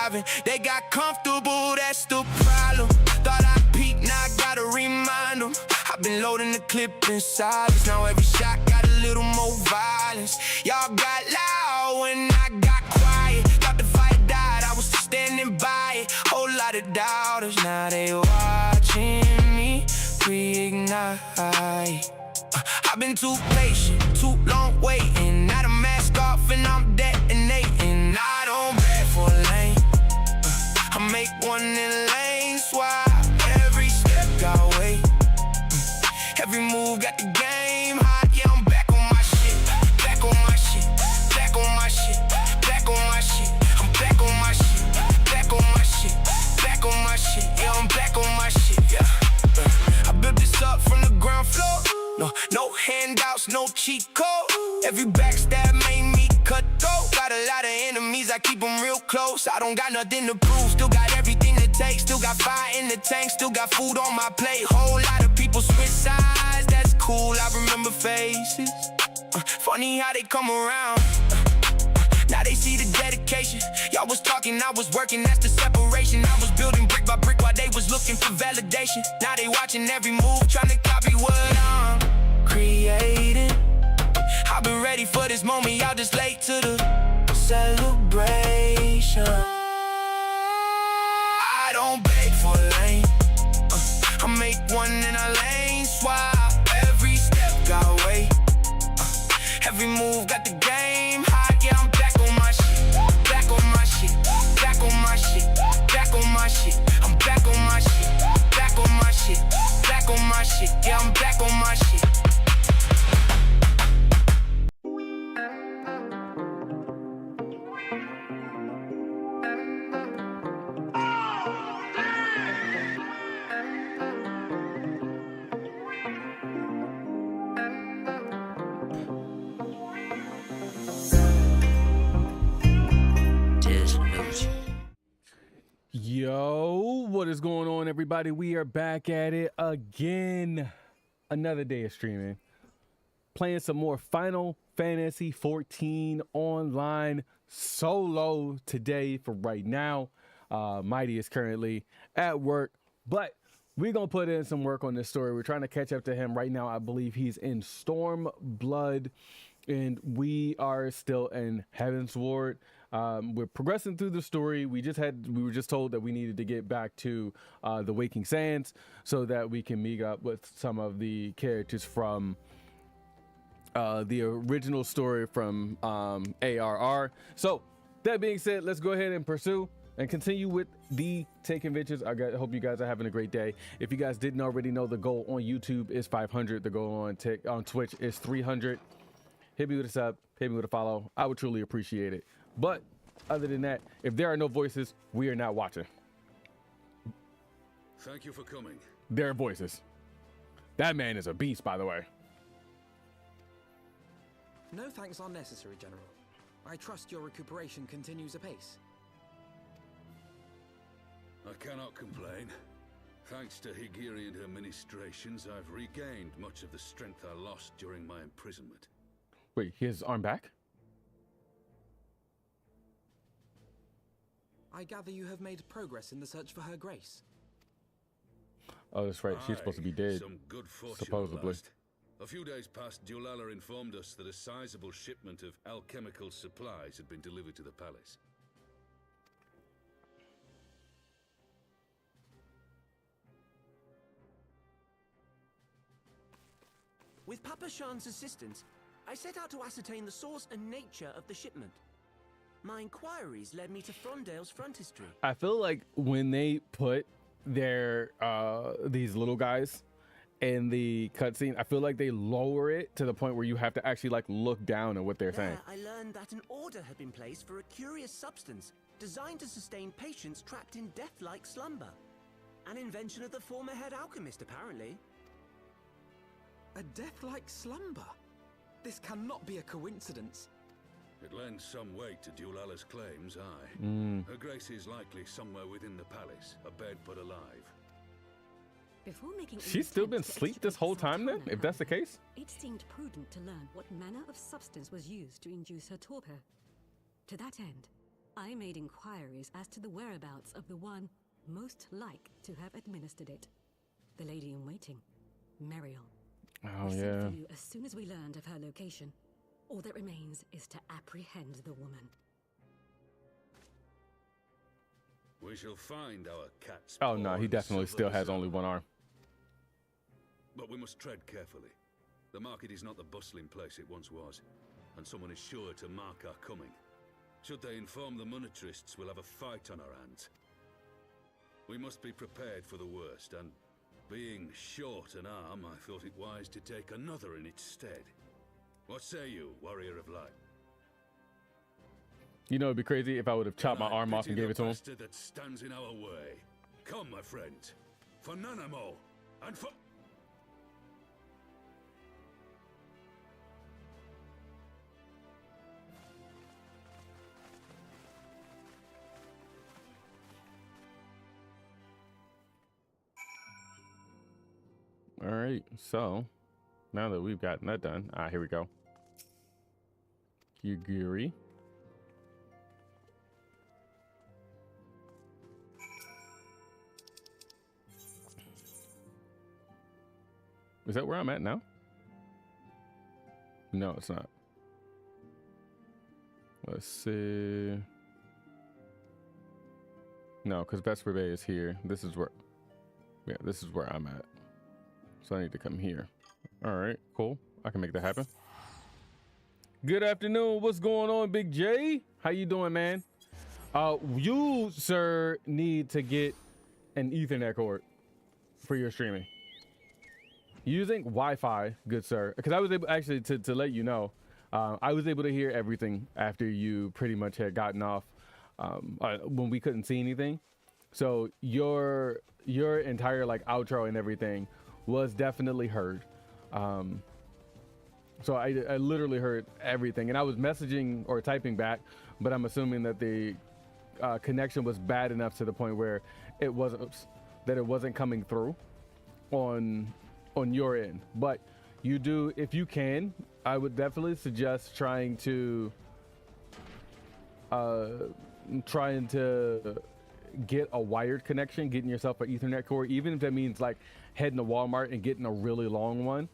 surviving. They got comfortable, that's the problem. Thought I peaked, now I gotta remind them. I've been loading the clip in silence. Now every shot got a little more violence. Y'all got loud when I got quiet. Thought the fight died, I was just standing by it. Whole lot of doubters, now they watching me reignite. I've been too patient, too long waiting. Now the mask off and I'm detonating. I don't beg for a lane. I make one in lane swap. Every step got weight. Every move got the game hot. Yeah, I'm back on my shit. Back on my shit. Back on my shit. Back on my shit. I'm back on my shit. Back on my shit. Back on my shit. Yeah, I'm back on my shit. Yeah. I built this up from the ground floor. No handouts, no cheat code. Every backstab made me cut throat. Got a lot of enemies, I keep them real close. I don't got nothing to prove, still got everything it takes. Still got fire in the tank, still got food on my plate. Whole lot of people switch sides, that's cool, I remember faces. Funny how they come around. Now they see the dedication. Y'all was talking, I was working, that's the separation. I was building brick by brick while they was looking for validation. Now they watching every move, trying to copy what I'm creating. I've been ready for this moment, y'all just late to the celebration. I don't beg for a lane. I make one in a lane swap. Every step got weight. Every move got the game hot. Yeah, I'm back on my shit. Back on my shit. Back on my shit. Back on my shit. I'm back on my shit. Back on my shit. Back on my shit. Yeah, I'm back on my shit. Yo, what is going on, everybody? We are back at it again. Another day of streaming. Playing some more Final Fantasy XIV online solo today for right now. Mighty is currently at work, but we're going to put in some work on this story. We're trying to catch up to him right now. I believe he's in Stormblood, and we are still in Heavensward. We're progressing through the story. We were just told that we needed to get back to the Waking Sands so that we can meet up with some of the characters from the original story from ARR. So that being said, let's go ahead and pursue and continue with the Taken Adventures. I hope you guys are having a great day. If you guys didn't already know, the goal on YouTube is 500. The goal on Twitch is 300. Hit me with a sub, hit me with a follow. I would truly appreciate it. But other than that, if there are no voices, we are not watching. Thank you for coming. There are voices. That man is a beast, by the way. No thanks are necessary, General. I trust your recuperation continues apace. I cannot complain. Thanks to Higiri and her ministrations, I've regained much of the strength I lost during my imprisonment. Wait, his arm back? I gather you have made progress in the search for her grace. Oh, that's right. She's supposed to be dead, some good fortune supposedly. last. A few days past, Dulala informed us that a sizable shipment of alchemical supplies had been delivered to the palace. With Papa Shan's assistance, I set out to ascertain the source and nature of the shipment. My inquiries led me to Frondale's frontistery. I feel like when they put their these little guys in the cutscene, I feel like they lower it to the point where you have to actually like look down at what they're saying. I learned that an order had been placed for a curious substance designed to sustain patients trapped in death-like slumber. An invention of the former head alchemist, apparently. A death-like slumber? This cannot be a coincidence. It lends some weight to Dulala's claims, aye. Her grace is likely somewhere within the palace, abed but alive. Before making She's still been asleep this whole time then, if that's the case? It seemed prudent to learn what manner of substance was used to induce her torpor. To that end, I made inquiries as to the whereabouts of the one most like to have administered it. The lady in waiting, Muriel. Oh, We sent yeah. for you as soon as we learned of her location. All that remains is to apprehend the woman. We shall find our cat's Oh, no, paw he and definitely silver still has bazaar. only one arm. But we must tread carefully. The market is not the bustling place it once was, and someone is sure to mark our coming. Should they inform the monetarists, we'll have a fight on our hands. We must be prepared for the worst, and being short an arm, I thought it wise to take another in its stead. What say you, warrior of light? You know, it'd be crazy if I would have chopped my I arm off and pity gave the it to him. bastard that stands in our way. Come, my friends, for Nanamo, and for... All right, so now that we've gotten that done, here we go. Yugiri. Is that where I'm at now? No, it's not. Let's see. No, because Vesper Bay is here. This is where, yeah, this is where I'm at. So I need to come here. All right, cool. I can make that happen. Good afternoon. What's going on, Big J? How you doing, man? You, sir, need to get an Ethernet cord for your streaming. Using Wi-Fi, good sir. Because I was able, actually, to let you know, I was able to hear everything after you pretty much had gotten off when we couldn't see anything. So your entire like outro and everything was definitely heard. So I literally heard everything, and I was messaging or typing back, but I'm assuming that the connection was bad enough to the point where it wasn't coming through on your end. But you do, if you can, I would definitely suggest trying to get a wired connection, getting yourself an Ethernet cord, even if that means like heading to Walmart and getting a really long one,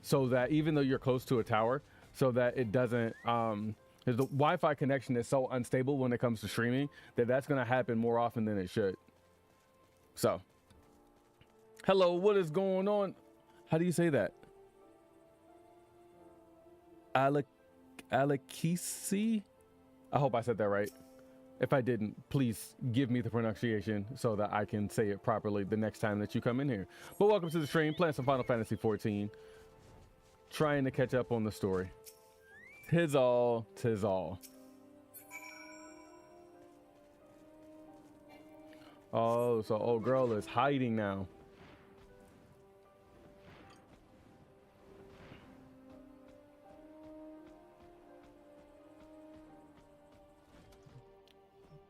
so that even though you're close to a tower, so that it doesn't because the Wi-Fi connection is so unstable when it comes to streaming that's going to happen more often than it should. So hello, what is going on? How do you say that? Alekisi? I hope I said that right. If I didn't, please give me the pronunciation so that I can say it properly the next time that you come in here. But welcome to the stream, playing some Final Fantasy XIV. Trying to catch up on the story. Tis all, tis all. Oh, so old girl is hiding now.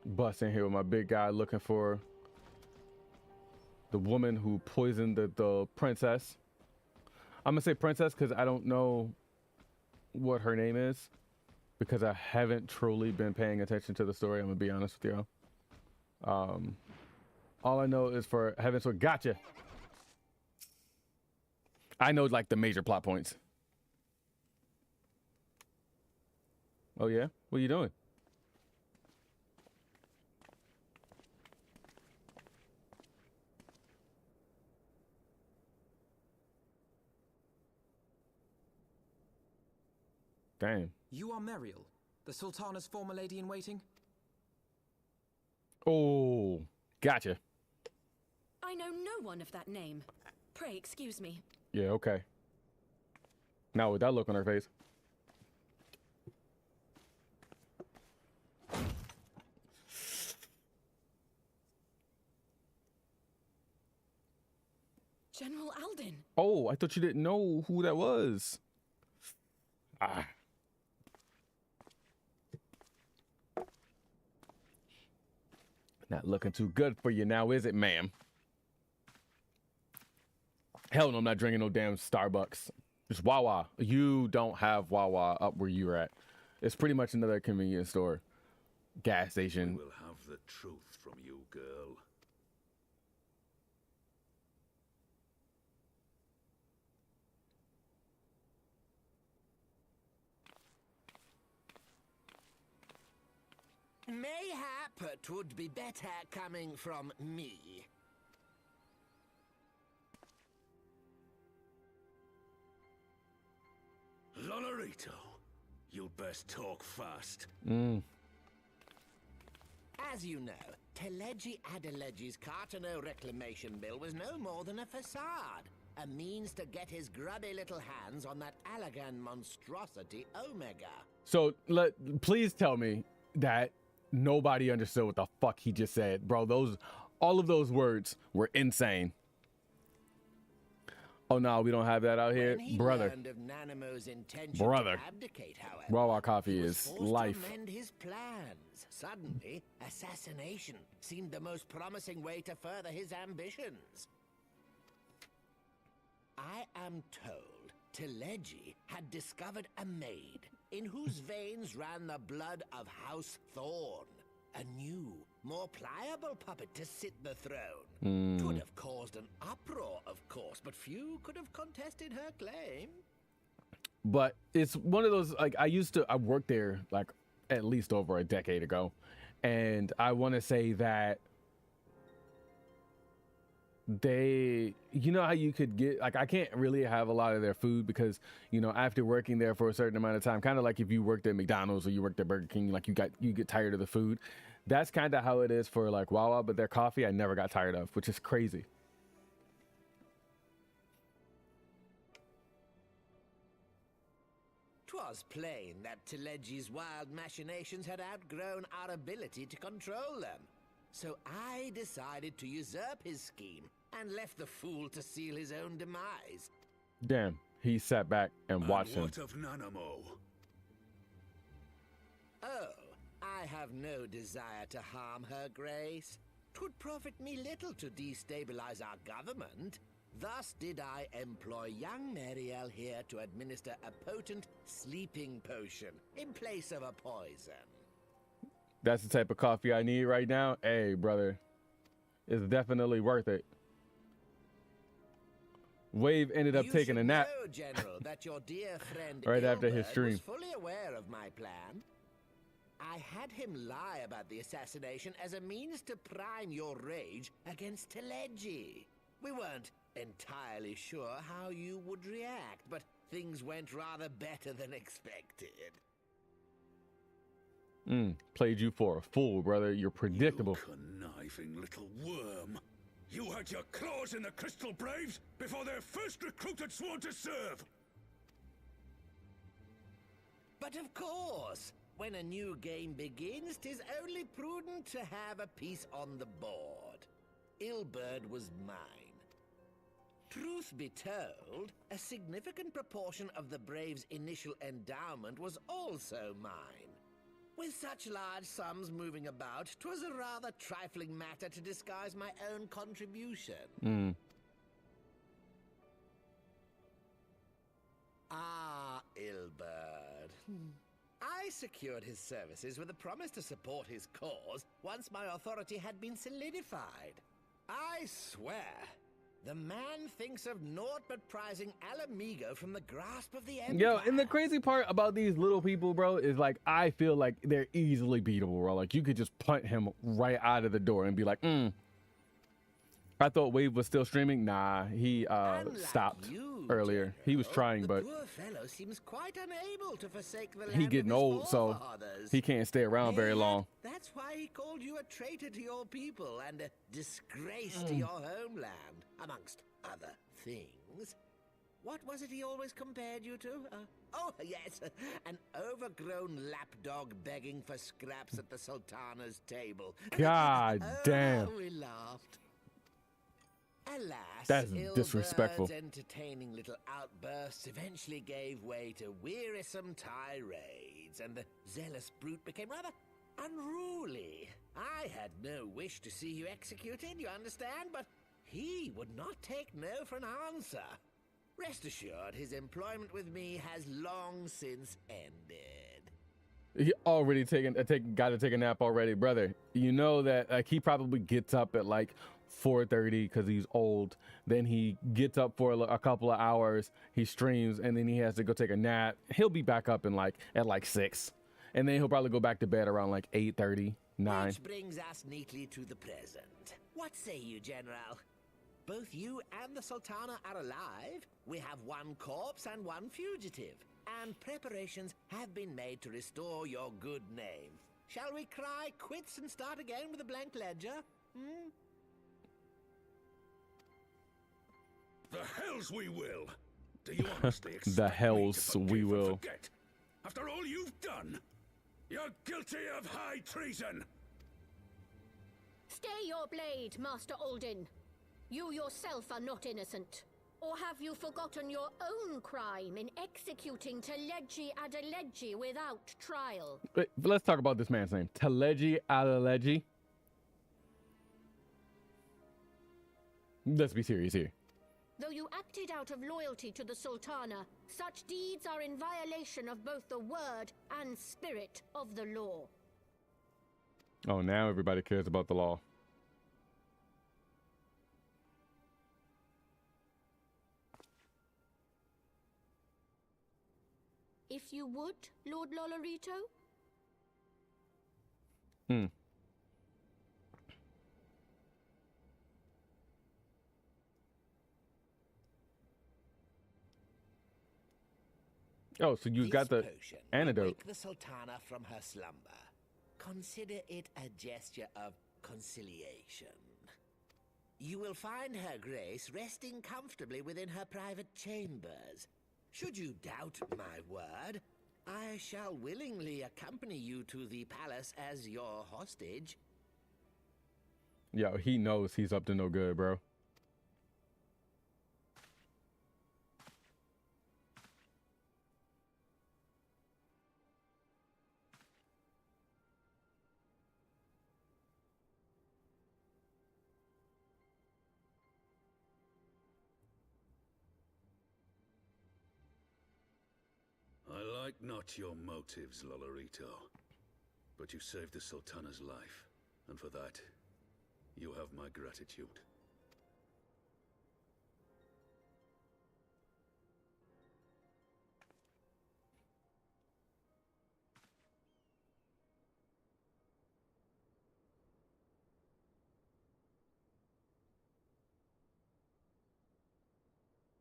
Bust in here with my big guy looking for the woman who poisoned the princess. I'm gonna say princess because I don't know what her name is, because I haven't truly been paying attention to the story. I'm gonna be honest with you. All I know is for heaven's sake, gotcha. I know like the major plot points. Oh yeah, what are you doing? Damn. You are Muriel, the Sultana's former lady-in-waiting? Oh, gotcha. I know no one of that name. Pray excuse me. Yeah, okay. Now with that look on her face. General Alden. Oh, I thought you didn't know who that was. Ah. Not looking too good for you now, is it, ma'am? Hell no, I'm not drinking no damn Starbucks. It's Wawa. You don't have Wawa up where you're at. It's pretty much another convenience store. gas We station. will have the truth from you, girl. Mayhap 'twould be better coming from me. Lonorito, you'd best talk fast. As you know, Teleji Adeleji's Cartano reclamation bill was no more than a facade. A means to get his grubby little hands on that Allagan monstrosity Omega. So please tell me that nobody understood what the fuck he just said, bro. All of those words were insane. Oh no, we don't have that out here, When he brother. learned of Nanamo's intention Brother. to abdicate, however, Wawa coffee he was is forced life. to amend his plans. Suddenly, assassination seemed the most promising way to further his ambitions. I am told Teleji had discovered a maid in whose veins ran the blood of House Thorn. A new, more pliable puppet to sit the throne. 'Twould have caused an uproar, of course, but few could have contested her claim. But it's one of those, like, I worked there like at least over a decade ago, and I want to say that you know how you could get, like, I can't really have a lot of their food because, you know, after working there for a certain amount of time, kind of like if you worked at McDonald's or you worked at Burger King, like you get tired of the food. That's kind of how it is for like Wawa, but their coffee I never got tired of, which is crazy. 'Twas plain that Teleji's wild machinations had outgrown our ability to control them. So I decided to usurp his scheme and left the fool to seal his own demise. Damn, he sat back and watched him. What of Nanamo? Oh, I have no desire to harm her grace. 'Twould profit me little to destabilize our government. Thus did I employ young Mariel here to administer a potent sleeping potion in place of a poison. That's the type of coffee I need right now. Hey, brother, it's definitely worth it. Wave ended up You taking a should nap know, General, that your dear friend right after his Ilbert stream. was fully aware of my plan. I had him lie about the assassination as a means to prime your rage against Teleji. We weren't entirely sure how you would react, but things went rather better than expected. Played you for a fool, brother. You're predictable. You conniving little worm. You had your claws in the Crystal Braves before their first recruit had sworn to serve. But of course, when a new game begins, 'tis only prudent to have a piece on the board. Ilbert was mine. Truth be told, a significant proportion of the Braves' initial endowment was also mine. With such large sums moving about, 'twas a rather trifling matter to disguise my own contribution. Ah, Ilbert. I secured his services with a promise to support his cause once my authority had been solidified. I swear, the man thinks of naught but prizing Alamigo from the grasp of the Empire. Yo, and the crazy part about these little people, bro, is like I feel like they're easily beatable, bro. Like you could just punt him right out of the door and be like, I thought Wave was still streaming. Nah, he Unlike stopped you, earlier. He was General, trying, the but poor fellow seems quite unable to forsake the land he of getting his old, so forefathers. he can't stay around very Mayhap long. That's why he called you a traitor to your people and a disgrace to your homeland, amongst other things. What was it he always compared you to? Oh, yes, an overgrown lapdog begging for scraps at the Sultana's table. God damn. We laughed. Alas, That's Ilbert's disrespectful. entertaining little outbursts eventually gave way to wearisome tirades, and the zealous brute became rather unruly. I had no wish to see you executed, you understand, but he would not take no for an answer. Rest assured, his employment with me has long since ended. He already got to take a nap already, brother. You know that like he probably gets up at like 4:30 because he's old. Then he gets up for a couple of hours. He streams and then he has to go take a nap. He'll be back up in at 6, and then he'll probably go back to bed around like 8:30, 9. Which brings us neatly to the present. What say you, General? Both you and the Sultana are alive. We have one corpse and one fugitive. And preparations have been made to restore your good name. Shall we cry quits and start again with a blank ledger? Hmm? The hells we will! Do you honestly expect The me hells to forgive we and will. forget? After all you've done, you're guilty of high treason! Stay your blade, Master Alden. You yourself are not innocent. Or have you forgotten your own crime in executing Teleji Adeleji without trial? Wait, let's talk about this man's name. Teleji Adeleji. Let's be serious here. Though you acted out of loyalty to the Sultana, such deeds are in violation of both the word and spirit of the law. Oh, now everybody cares about the law. If you would, Lord Lolorito? Oh, so you got the potion will antidote. wake the Sultana from her slumber. Consider it a gesture of conciliation. You will find her grace resting comfortably within her private chambers. Should you doubt my word, I shall willingly accompany you to the palace as your hostage. Yo, he knows he's up to no good, bro. I like not your motives, Lolorito. But you saved the Sultana's life, and for that, you have my gratitude.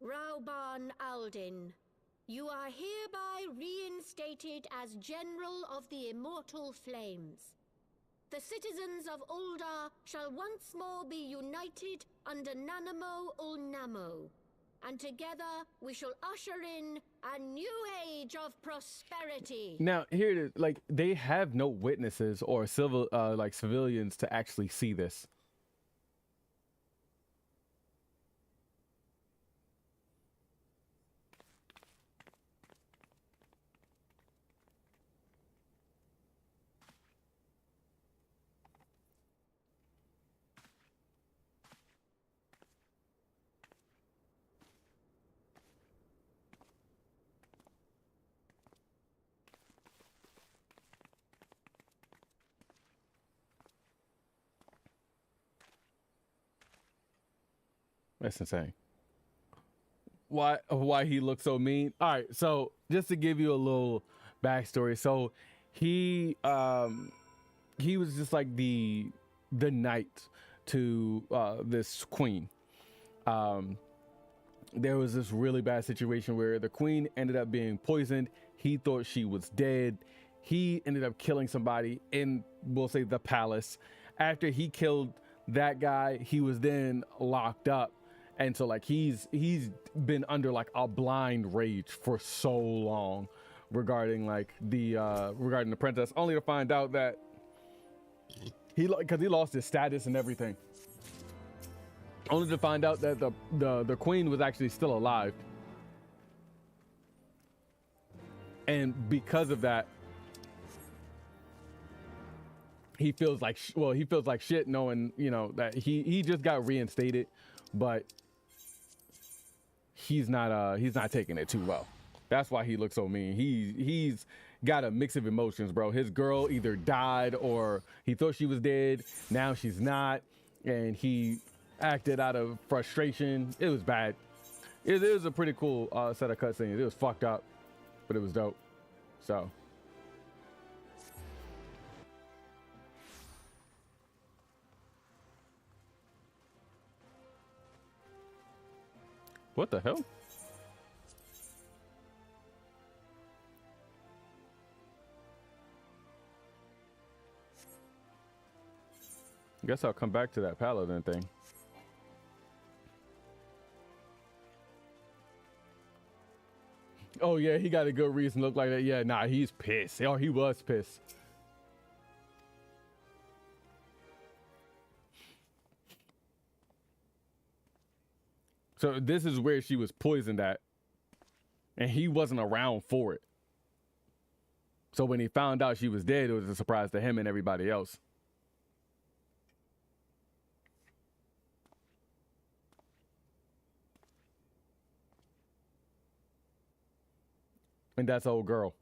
Rauban Aldin, you are hereby reinstated as General of the Immortal Flames. The citizens of Ul'dah shall once more be united under Nanamo Ul'Namo, and together we shall usher in a new age of prosperity. Now, here it is. Like, they have no witnesses or civilians to actually see this. That's insane. Why he looks so mean? All right, so just to give you a little backstory, so he was just like the knight to this queen. There was this really bad situation where the queen ended up being poisoned. He thought she was dead. He ended up killing somebody in, we'll say, the palace. After he killed that guy, he was then locked up. And so like he's been under like a blind rage for so long regarding like regarding the princess, only to find out that because he lost his status and everything, only to find out that the queen was actually still alive. And because of that, he feels like shit knowing, you know, that he just got reinstated, but he's not taking it too well. That's why he looks so mean. He's got a mix of emotions, bro. His girl either died or he thought she was dead. Now she's not. And he acted out of frustration. It was bad. It was a pretty cool set of cutscenes. It was fucked up, but it was dope. So. What the hell? Guess I'll come back to that paladin thing. Oh yeah, he got a good reason to look like that. Yeah, nah, he's pissed. Oh, he was pissed. So this is where she was poisoned at. And he wasn't around for it. So when he found out she was dead, it was a surprise to him and everybody else. And that's old girl.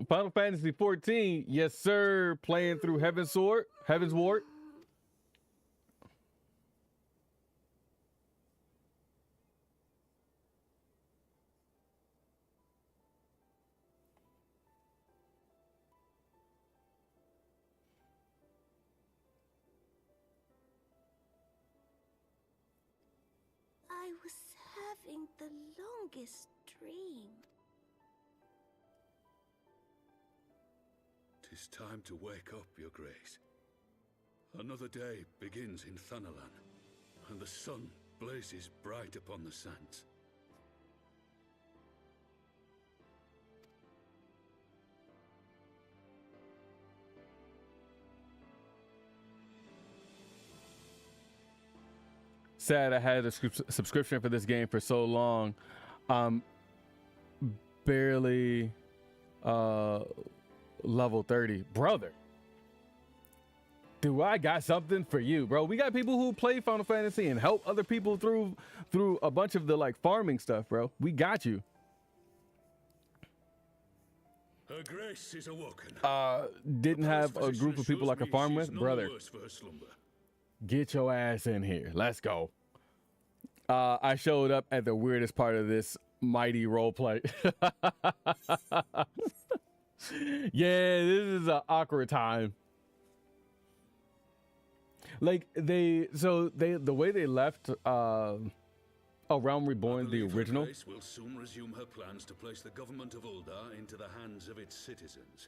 Final Fantasy XIV, yes sir, playing through Heaven's Ward. I was having the longest dream. 'Tis time to wake up, Your Grace. Another day begins in Thanalan, and the sun blazes bright upon the sands. Sad I had a subscription for this game for so long. Barely level 30. Brother, do I got something for you, bro? We got people who play Final Fantasy and help other people through a bunch of the like farming stuff, bro. We got you. Her Grace is awoken. Didn't have a group of people I could farm with, brother. Get your ass in here. Let's go. I showed up at the weirdest part of this mighty roleplay. Yeah, this is an awkward time. Like the way they left A Realm Reborn, the original. Will soon resume her plans to place the government of Uldar into the hands of its citizens.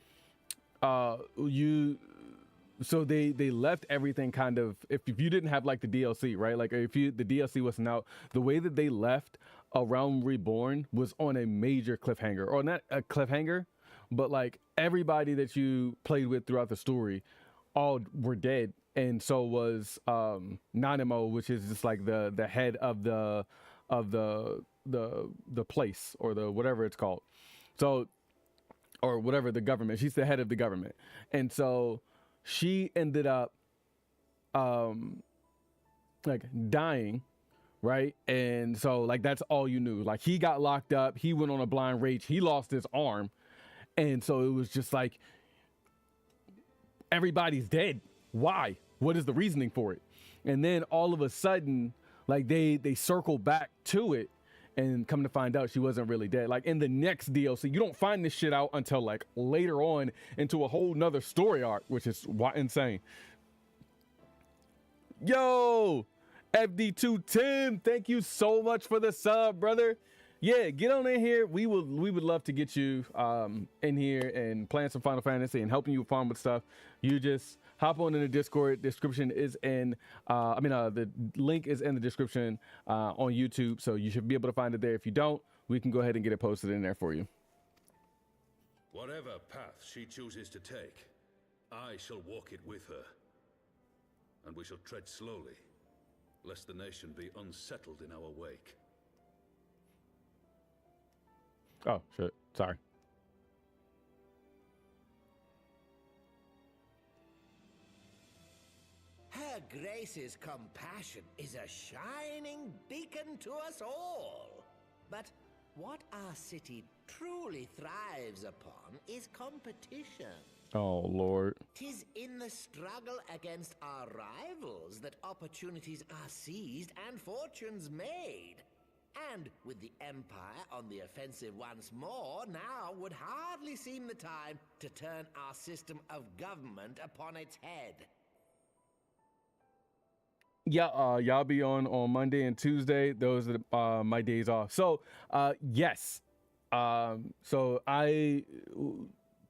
So they left everything kind of, if you didn't have like the DLC, right? Like if the DLC wasn't out, the way that they left A Realm Reborn was on a major cliffhanger, or not a cliffhanger, but like everybody that you played with throughout the story all were dead. And so was Nanimo, which is just like the head of the place, or the whatever it's called. So, or whatever, the government. She's the head of the government. And so she ended up like dying, right? And so like that's all you knew. Like he got locked up, he went on a blind rage, he lost his arm, and so it was just like everybody's dead. Why? What is the reasoning for it? And then all of a sudden, like they circle back to it, and come to find out she wasn't really dead. Like in the next DLC, you don't find this shit out until like later on into a whole nother story arc, which is insane. Yo, FD2 Tim, thank you so much for the sub, brother. yeah, get on in here. We would love to get you in here and playing some Final Fantasy and helping you farm with stuff. You just hop on in the Discord. Description is in the link is in the description on YouTube, so you should be able to find it there. If you don't, we can go ahead and get it posted in there for you. Whatever path she chooses to take, I shall walk it with her. And we shall tread slowly, lest the nation be unsettled in our wake. Oh, shit. Sorry. Her Grace's compassion is a shining beacon to us all. But what our city truly thrives upon is competition. Oh, Lord. 'Tis in the struggle against our rivals that opportunities are seized and fortunes made. And with the Empire on the offensive once more, now would hardly seem the time to turn our system of government upon its head. Yeah, y'all be on Monday and Tuesday. Those are my days off. So, yes. So I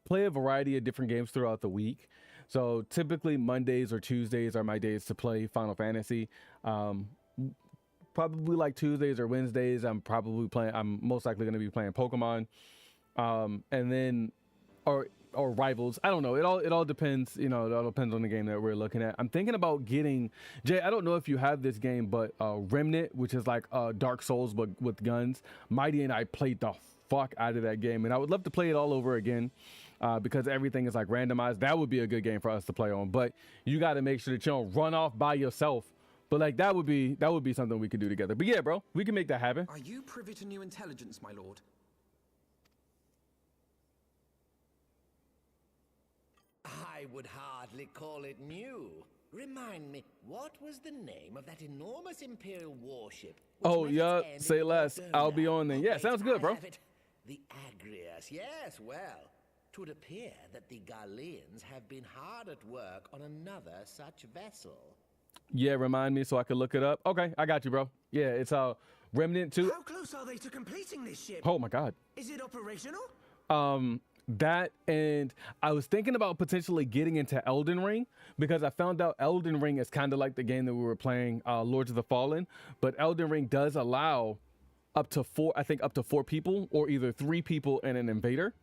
play a variety of different games throughout the week. So typically Mondays or Tuesdays are my days to play Final Fantasy. Probably like Tuesdays or Wednesdays, I'm most likely going to be playing Pokemon. And then, or rivals. I don't know. It all depends. You know, it all depends on the game that we're looking at. I'm thinking about getting Jay. I don't know if you have this game, but Remnant, which is like Dark Souls but with guns. Mighty and I played the fuck out of that game, and I would love to play it all over again because everything is like randomized. That would be a good game for us to play on. But you got to make sure that you don't run off by yourself. But like that would be something we could do together. But yeah, bro, we can make that happen. Are you privy to new intelligence, my lord? I would hardly call it new. Remind me, what was the name of that enormous Imperial warship? Oh, yeah, say less. I'll be on then. Yeah, sounds good, bro. The Agrias, yes, well. 'Twould appear that the Garleans have been hard at work on another such vessel. Yeah, remind me so I can look it up. Okay, I got you, bro. Yeah, it's Remnant 2. How close are they to completing this ship? Oh my God. Is it operational? That, and I was thinking about potentially getting into Elden Ring because I found out Elden Ring is kind of like the game that we were playing, Lords of the Fallen, but Elden Ring does allow up to 4 people, or either 3 people and an invader.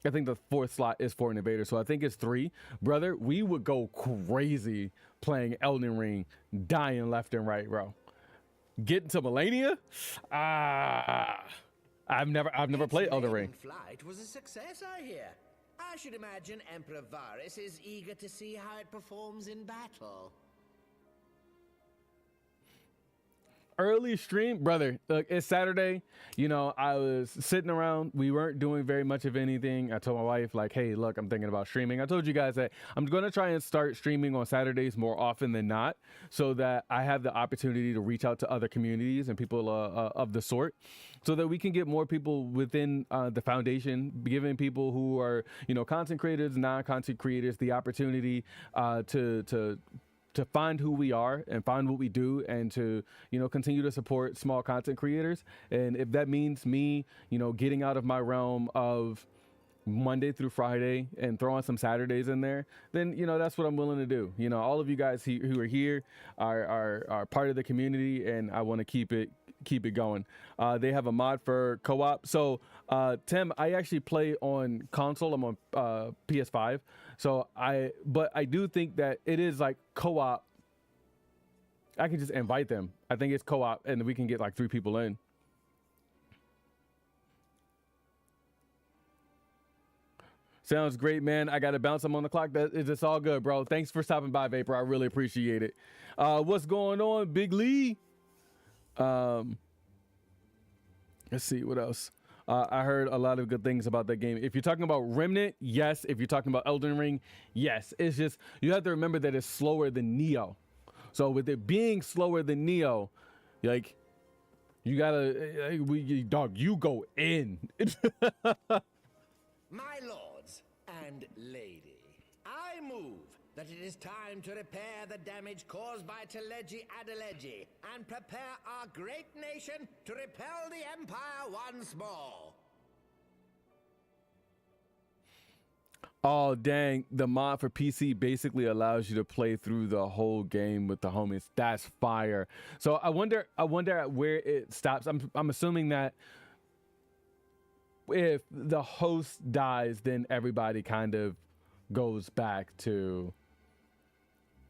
I think the 4th slot is for an invader, so I think it's 3. Brother, we would go crazy playing Elden Ring, dying left and right, bro. Getting to Melania? I've never played Elden Ring. Flight was a success, I hear. I should imagine Emperor Varus is eager to see how it performs in battle. Early stream, brother. Look, it's Saturday. You know, I was sitting around. We weren't doing very much of anything. I told my wife, like, hey, look, I'm thinking about streaming. I told you guys that I'm going to try and start streaming on Saturdays more often than not, so that I have the opportunity to reach out to other communities and people of the sort, so that we can get more people within the foundation, giving people who are, you know, content creators, non-content creators, the opportunity to find who we are and find what we do, and to, you know, continue to support small content creators. And if that means me, you know, getting out of my realm of Monday through Friday and throwing some Saturdays in there, then, you know, that's what I'm willing to do. You know, all of you guys who are here are part of the community, and I want to keep it going. They have a mod for co-op. So Tim, I actually play on console. I'm on PS5. So but I do think that it is like co-op. I can just invite them. I think it's co-op, and we can get like 3 people in. Sounds great, man. I got to bounce. I'm on the clock. It's all good, bro. Thanks for stopping by, Vapor. I really appreciate it. What's going on, Big Lee? Let's see what else. I heard a lot of good things about that game. If you're talking about Remnant, yes. If you're talking about Elden Ring, yes. It's just, you have to remember that it's slower than Neo. So with it being slower than Neo, like, you gotta, dog, you go in. My lords and lady, I move that it is time to repair the damage caused by Telegi Adelegi and prepare our great nation to repel the Empire once more. Oh dang, the mod for PC basically allows you to play through the whole game with the homies. That's fire. So I wonder where it stops. I'm assuming that if the host dies, then everybody kind of goes back to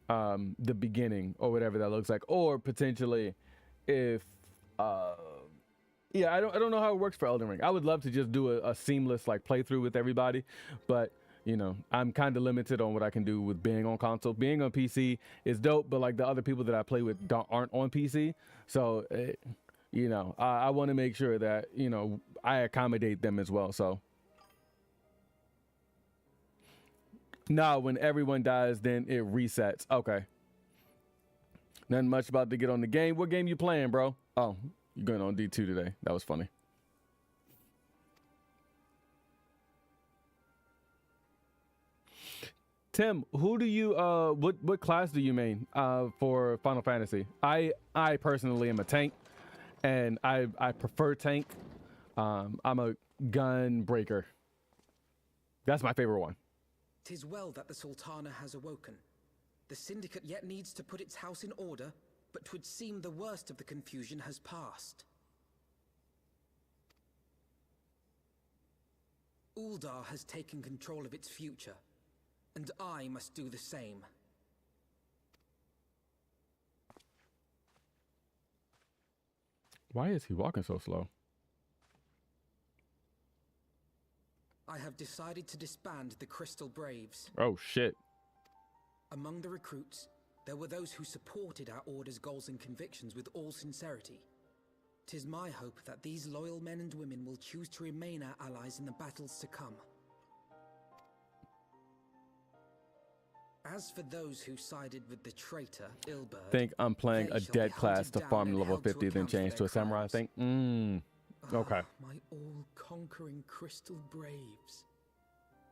the beginning or whatever that looks like. Or potentially if yeah, I don't know how it works for Elden Ring. I would love to just do a seamless like playthrough with everybody, but you know, I'm kind of limited on what I can do with being on console. Being on PC is dope, but like the other people that I play with aren't on PC. So, you know, I want to make sure that, you know, I accommodate them as well. So now when everyone dies, then it resets. Okay. Nothing much about to get on the game. What game you playing, bro? Oh, you're going on D2 today. That was funny. Tim, who do you what class do you main for Final Fantasy? I personally am a tank, and I prefer tank. I'm a gun breaker. That's my favorite one. 'Tis well that the Sultana has awoken. The Syndicate yet needs to put its house in order, but 'twould seem the worst of the confusion has passed. Uldar has taken control of its future, and I must do the same. Why is he walking so slow? I have decided to disband the Crystal Braves. Oh shit. Among the recruits, there were those who supported our order's goals and convictions with all sincerity. 'Tis my hope that these loyal men and women will choose to remain our allies in the battles to come. As for those who sided with the traitor, Ilberd, Think I'm playing they a shall be dead class hunted to down farm and level held to 50, then account for change to their a samurai. I crimes. think. Okay. My all-conquering Crystal Braves.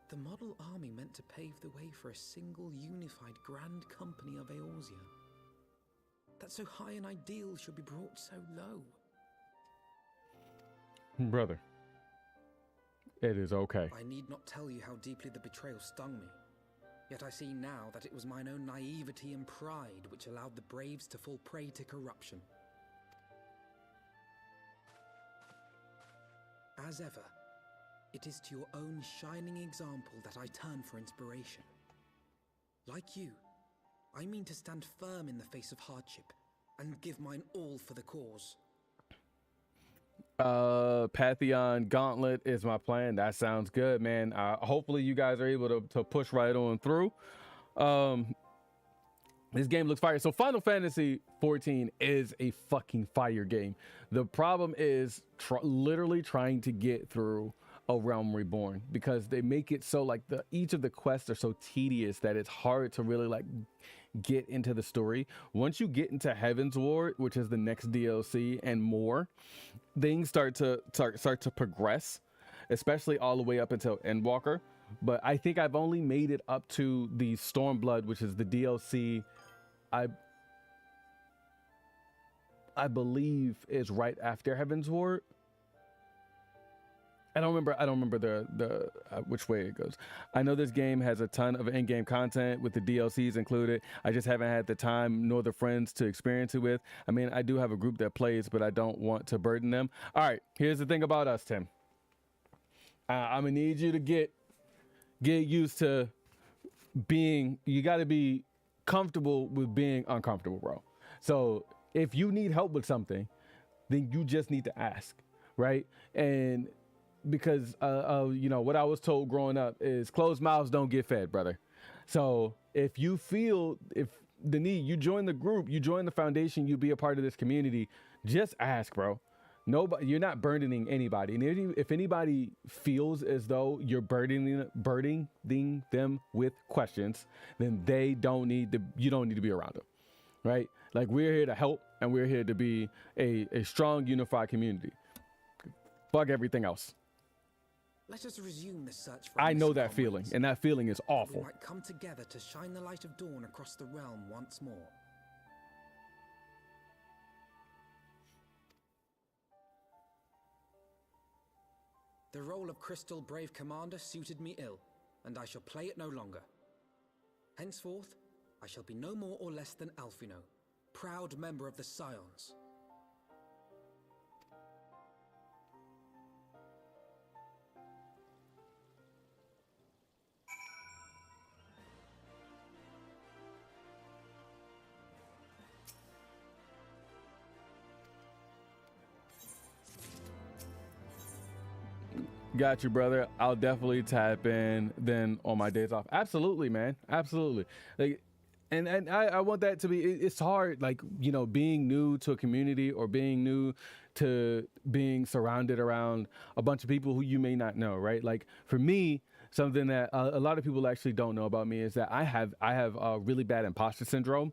The model army meant to pave the way for a single unified grand company of Eorzea. That so high an ideal should be brought so low. Brother, it is okay. I need not tell you how deeply the betrayal stung me. Yet I see now that it was mine own naivety and pride which allowed the Braves to fall prey to corruption. As ever, it is to your own shining example that I turn for inspiration. Like you, I mean to stand firm in the face of hardship and give mine all for the cause. Pantheon Gauntlet is my plan. That sounds good, man. Hopefully you guys are able to push right on through. This game looks fire. So Final Fantasy XIV is a fucking fire game. The problem is literally trying to get through A Realm Reborn, because they make it so like each of the quests are so tedious that it's hard to really like get into the story. Once you get into Heaven's Ward, which is the next DLC and more, things start to progress, especially all the way up until Endwalker. But I think I've only made it up to the Stormblood, which is the DLC I believe is right after Heaven's Ward. I don't remember the which way it goes. I know this game has a ton of in-game content with the DLCs included. I just haven't had the time nor the friends to experience it with. I mean, I do have a group that plays, but I don't want to burden them. All right, here's the thing about us, Tim. I'm gonna need you to get used to being. You got to be comfortable with being uncomfortable, bro. So if you need help with something, then you just need to ask, right? And because you know what I was told growing up is closed mouths don't get fed, brother. So if you feel the need, you join the group, you join the foundation, you be a part of this community, just ask, bro. Nobody, you're not burdening anybody. And if anybody feels as though you're burdening them with questions, then you don't need to be around them, right? Like, we're here to help, and we're here to be a strong, unified community. Fuck everything else. Let us resume the search for I know missing that feeling, comrades. and that feeling is We awful. might come together to shine the light of dawn across the realm once more. The role of Crystal Brave Commander suited me ill, and I shall play it no longer. Henceforth, I shall be no more or less than Alphino, proud member of the Scions. Got you, brother. I'll definitely tap in then on my days off. Absolutely, man. Absolutely. Like, and I want that to be. It's hard, like, you know, being new to a community or being new to being surrounded around a bunch of people who you may not know, right? Like for me, something that a lot of people actually don't know about me is that I have really bad imposter syndrome,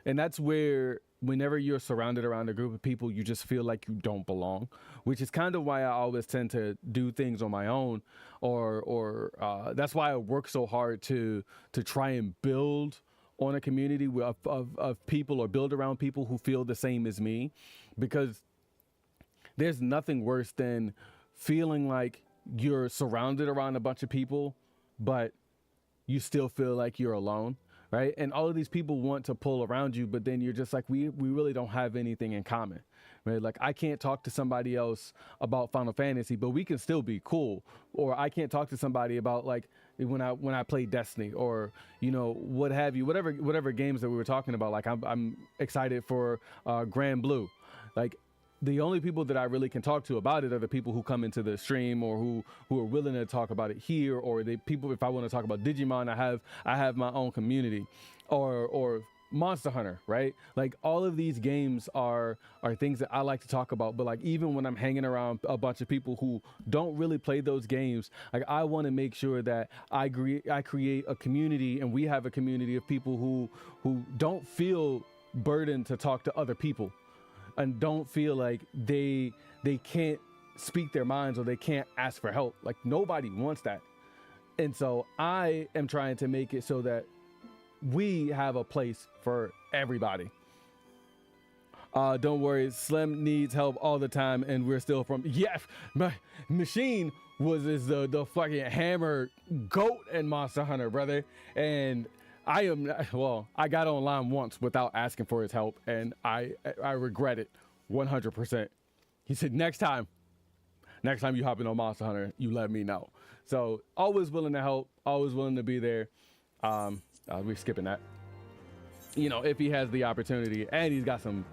and that's where whenever you're surrounded around a group of people, you just feel like you don't belong, which is kind of why I always tend to do things on my own, or that's why I work so hard to try and build on a community of people, or build around people who feel the same as me, because there's nothing worse than feeling like you're surrounded around a bunch of people, but you still feel like you're alone. Right. And all of these people want to pull around you, but then you're just like, we really don't have anything in common. Right. Like I can't talk to somebody else about Final Fantasy, but we can still be cool. Or I can't talk to somebody about like when I play Destiny, or, you know, what have you, whatever games that we were talking about. Like I'm excited for Grand Blue. Like the only people that I really can talk to about it are the people who come into the stream, or who are willing to talk about it here, or the people, if I want to talk about Digimon, I have my own community, or Monster Hunter, right? Like all of these games are things that I like to talk about, but like even when I'm hanging around a bunch of people who don't really play those games, like I want to make sure that I create a community, and we have a community of people who don't feel burdened to talk to other people, and don't feel like they can't speak their minds, or they can't ask for help. Like nobody wants that. And so I am trying to make it so that we have a place for everybody. Don't worry, Slim needs help all the time, and we're still from, yeah, my Machine is the fucking hammer goat in Monster Hunter, brother. And I got online once without asking for his help, and I regret it 100%. He said, next time you hop in on Monster Hunter, you let me know. So always willing to help, always willing to be there. We're skipping that. You know, if he has the opportunity, and he's got some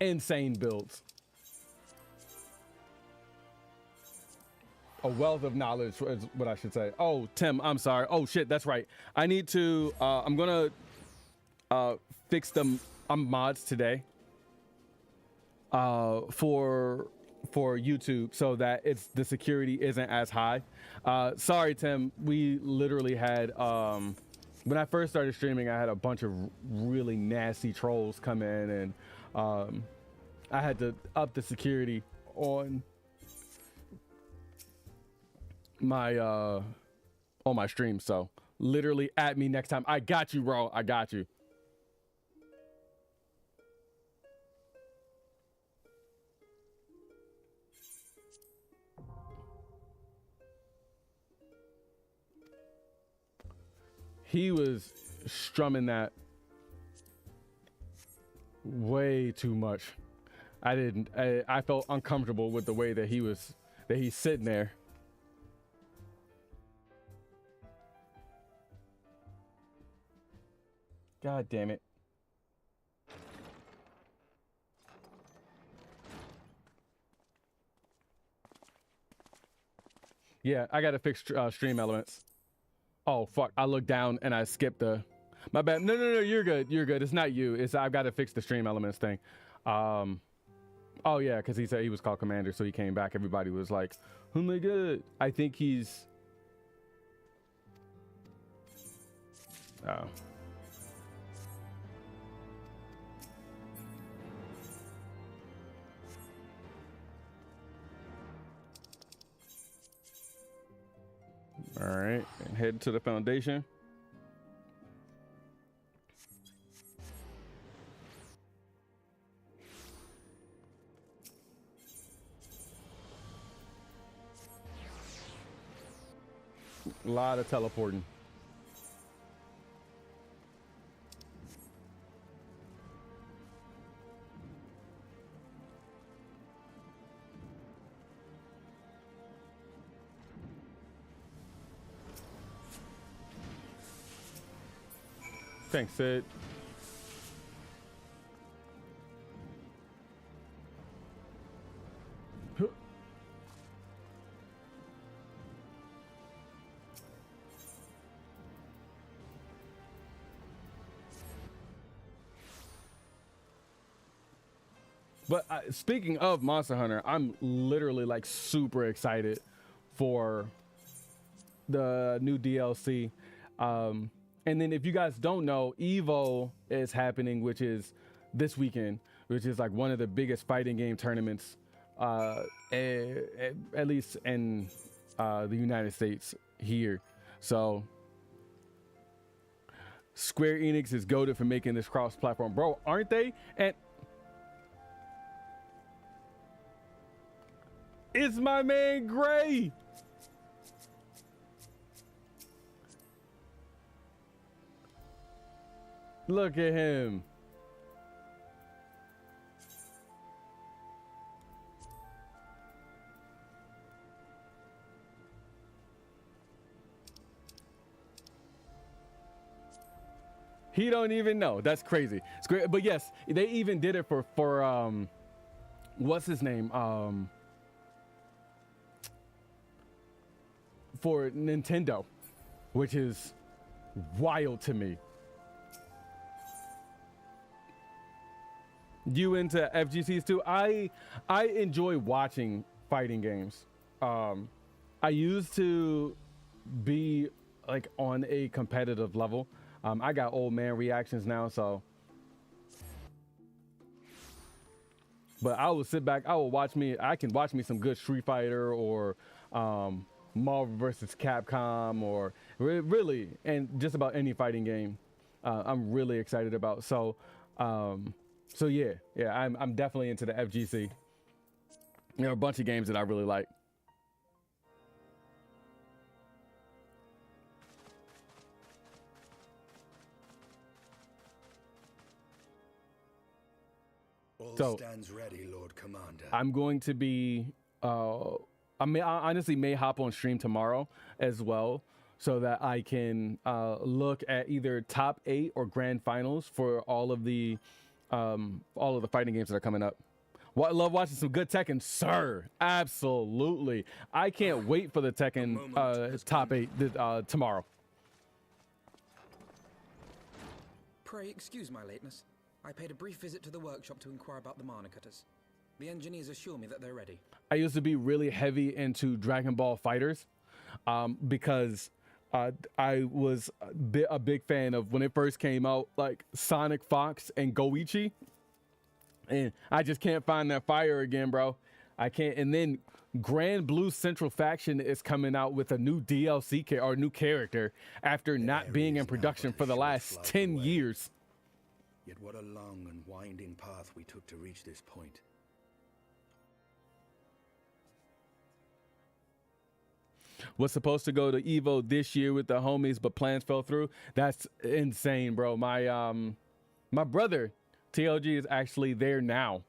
insane builds. A wealth of knowledge is what I should say. Oh, Tim, I'm sorry. Oh shit, that's right. I need to, I'm gonna fix the mods today for YouTube, so that the security isn't as high. Sorry, Tim, we literally had, when I first started streaming, I had a bunch of really nasty trolls come in, and I had to up the security on my stream. So literally at me next time. I got you, bro. I got you. He was strumming that way too much. I felt uncomfortable with the way that he's sitting there. God damn it. Yeah, I gotta fix stream elements. Oh fuck, I looked down and I skipped the, my bad. No, you're good, it's not you, it's I've got to fix the stream elements thing. Oh yeah, because he said he was called Commander, so he came back, everybody was like, oh my god. I think he's right, and head to the Foundation. A lot of teleporting. Thanks, Sid. But speaking of Monster Hunter, I'm literally like super excited for the new DLC. And then if you guys don't know, Evo is happening, which is this weekend, which is like one of the biggest fighting game tournaments, at least in the United States here. So Square Enix is goated for making this cross-platform, bro, aren't they? And it's my man Gray. Look at him. He don't even know. That's crazy. It's great. But yes, they even did it for what's his name? For Nintendo, which is wild to me. You into FGCs too? I enjoy watching fighting games. I used to be like on a competitive level. I got old man reactions now, so. But I will sit back. I will watch me. I can watch me some good Street Fighter or Marvel vs. Capcom, or really, and just about any fighting game. I'm really excited about. So yeah, I'm definitely into the FGC. There are a bunch of games that I really like. All stands ready, Lord Commander. I'm going to be I honestly may hop on stream tomorrow as well, so that I can look at either top 8 or grand finals for all of the fighting games that are coming up. Well, I love watching some good Tekken, sir. Absolutely. I can't wait for the Tekken top 8 tomorrow. Pray excuse my lateness. I paid a brief visit to the workshop to inquire about the mana cutters. The engineers assure me that they're ready. I used to be really heavy into Dragon Ball Fighters because I was a big fan of when it first came out, like Sonic Fox and Goichi. And I just can't find that fire again, bro. I can't. And then Grand Blue Central Faction is coming out with a new DLC or new character after not being in production for the last 10 years. Yet what a long and winding path we took to reach this point. Was supposed to go to Evo this year with the homies, but plans fell through. That's insane, bro. My brother TLG is actually there now.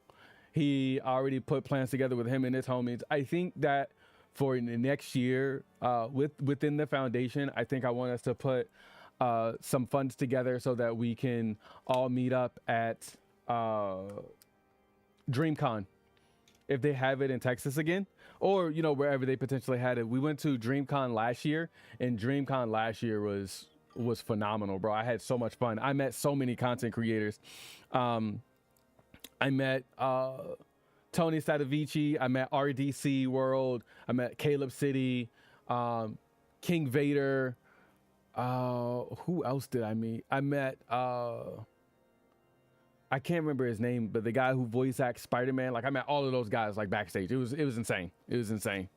He already put plans together with him and his homies. I think that for the next year, within the foundation, I think I want us to put some funds together so that we can all meet up at DreamCon, if they have it in Texas again, or wherever they potentially had it. We went to DreamCon last year, and DreamCon last year was phenomenal, bro. I had so much fun. I met so many content creators. I met Tony Sadavici. I met RDC World. I met Caleb City, King Vader. Who else did I meet? I met I can't remember his name, but the guy who voice acts Spider-Man. Like, I met all of those guys like backstage. It was insane. It was insane.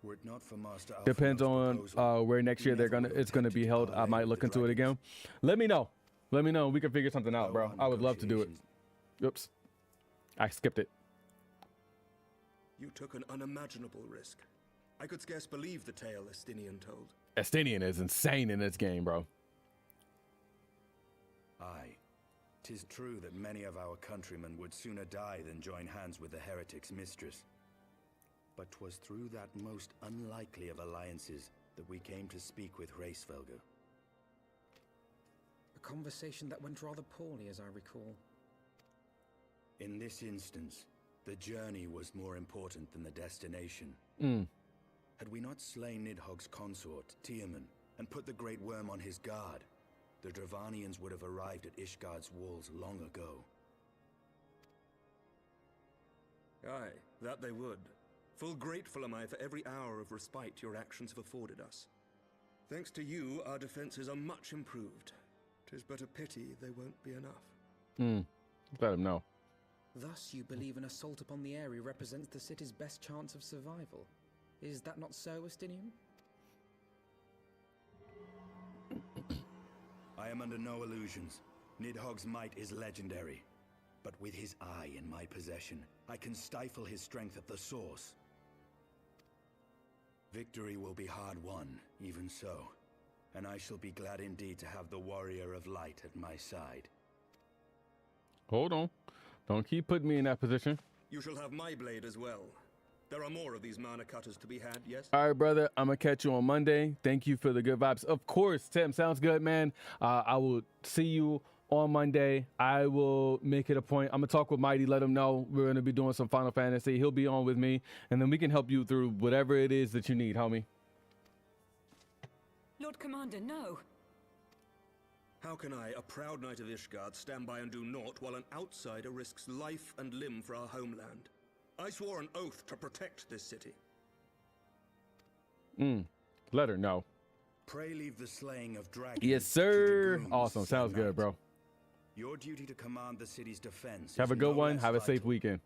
Were it not for Master Depends Alphinaud's on proposal, where next we year never would have it's gonna be attempted to held. I parley might with look the into it again. dragons. Let me know. Let me know. We can figure something out, Go bro. on, I would love to do it. negotiations. Oops. I skipped it. You took an unimaginable risk. I could scarce believe the tale Estinian told. Estinian is insane in this game, bro. Aye. 'Tis true that many of our countrymen would sooner die than join hands with the heretic's mistress. But 'twas through that most unlikely of alliances that we came to speak with Hraesvelgr. A conversation that went rather poorly, as I recall. In this instance, the journey was more important than the destination. Had we not slain Nidhogg's consort, Tiaman, and put the Great Worm on his guard, the Dravanians would have arrived at Ishgard's walls long ago. Aye, that they would. Full grateful am I for every hour of respite your actions have afforded us. Thanks to you, our defenses are much improved. 'Tis but a pity they won't be enough. Let him know. Thus, you believe an assault upon the area represents the city's best chance of survival. Is that not so, Estinian? I am under no illusions. Nidhogg's might is legendary. But with his eye in my possession, I can stifle his strength at the source. Victory will be hard won, even so. And I shall be glad indeed to have the Warrior of Light at my side. Hold on. Don't keep putting me in that position. You shall have my blade as well. There are more of these mana cutters to be had, yes? All right, brother. I'm going to catch you on Monday. Thank you for the good vibes. Of course, Tim. Sounds good, man. I will see you on Monday. I will make it a point. I'm going to talk with Mighty, let him know we're going to be doing some Final Fantasy. He'll be on with me, and then we can help you through whatever it is that you need, homie. Lord Commander, no. How can I, a proud knight of Ishgard, stand by and do naught while an outsider risks life and limb for our homeland? I swore an oath to protect this city. Let her know. Pray leave the slaying of dragons. Yes, to sir. dragoons, Awesome. Sir Sounds good, Knight. bro. Your duty to command the city's defense. Have is a good no one. less Have a safe vital. weekend.